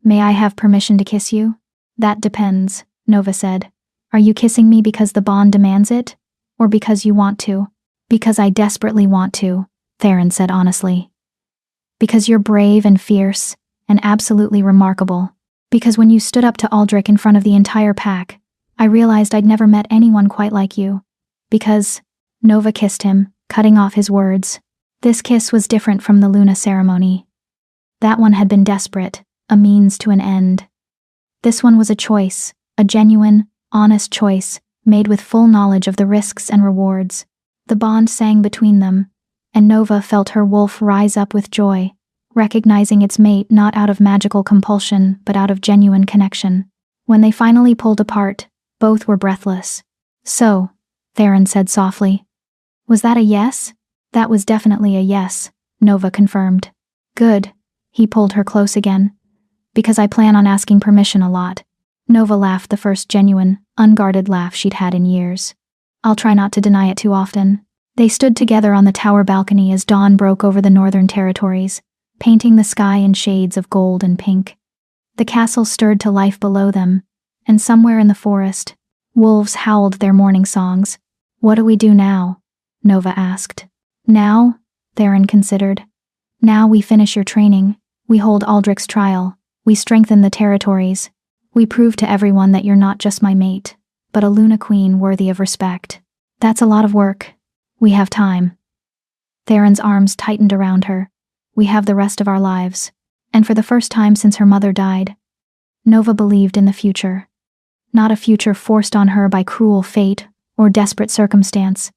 May I have permission to kiss you? That depends, Nova said. Are you kissing me because the bond demands it? Or because you want to? Because I desperately want to, Theron said honestly. Because you're brave and fierce, and absolutely remarkable. Because when you stood up to Aldrich in front of the entire pack, I realized I'd never met anyone quite like you. Because, Nova kissed him, cutting off his words. This kiss was different from the Luna ceremony. That one had been desperate, a means to an end. This one was a choice, a genuine, honest choice, made with full knowledge of the risks and rewards. The bond sang between them, and Nova felt her wolf rise up with joy, recognizing its mate not out of magical compulsion but out of genuine connection. When they finally pulled apart, both were breathless. So, Theron said softly. Was that a yes? That was definitely a yes, Nova confirmed. Good. He pulled her close again. Because I plan on asking permission a lot. Nova laughed, the first genuine, unguarded laugh she'd had in years. I'll try not to deny it too often. They stood together on the tower balcony as dawn broke over the Northern Territories, painting the sky in shades of gold and pink. The castle stirred to life below them, and somewhere in the forest, wolves howled their morning songs. What do we do now? Nova asked. Now? Theron considered. Now we finish your training, we hold Aldrich's trial, we strengthen the territories, we prove to everyone that you're not just my mate, but a Luna Queen worthy of respect. That's a lot of work. We have time. Theron's arms tightened around her. We have the rest of our lives. And for the first time since her mother died, Nova believed in the future. Not a future forced on her by cruel fate or desperate circumstance,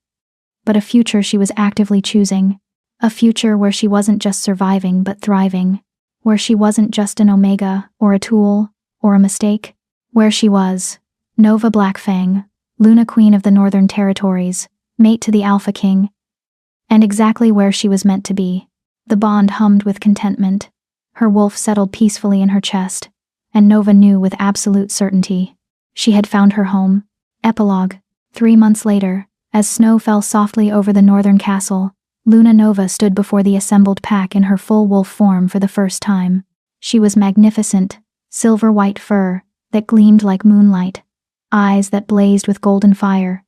but a future she was actively choosing. A future where she wasn't just surviving but thriving, where she wasn't just an omega or a tool or a mistake, where she was Nova Blackfang, Luna Queen of the Northern Territories, mate to the Alpha King, and exactly where she was meant to be. The bond hummed with contentment. Her wolf settled peacefully in her chest, and Nova knew with absolute certainty. She had found her home. Epilogue. 3 months later, as snow fell softly over the northern castle, Luna Nova stood before the assembled pack in her full wolf form for the first time. She was magnificent, silver-white fur that gleamed like moonlight, eyes that blazed with golden fire,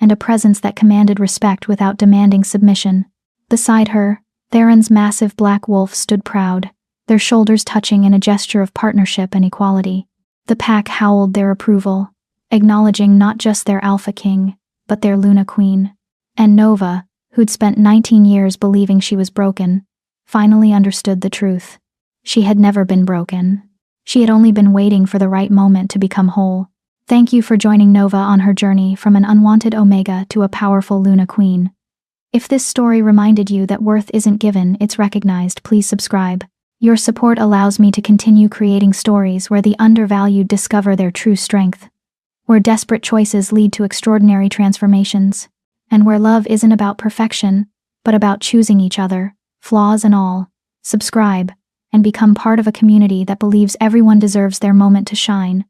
and a presence that commanded respect without demanding submission. Beside her, Theron's massive black wolf stood proud, their shoulders touching in a gesture of partnership and equality. The pack howled their approval, acknowledging not just their alpha king, but their Luna queen. And Nova, who'd spent 19 years believing she was broken, finally understood the truth. She had never been broken. She had only been waiting for the right moment to become whole. Thank you for joining Nova on her journey from an unwanted Omega to a powerful Luna queen. If this story reminded you that worth isn't given, it's recognized, please subscribe. Your support allows me to continue creating stories where the undervalued discover their true strength, where desperate choices lead to extraordinary transformations, and where love isn't about perfection, but about choosing each other, flaws and all. Subscribe, and become part of a community that believes everyone deserves their moment to shine.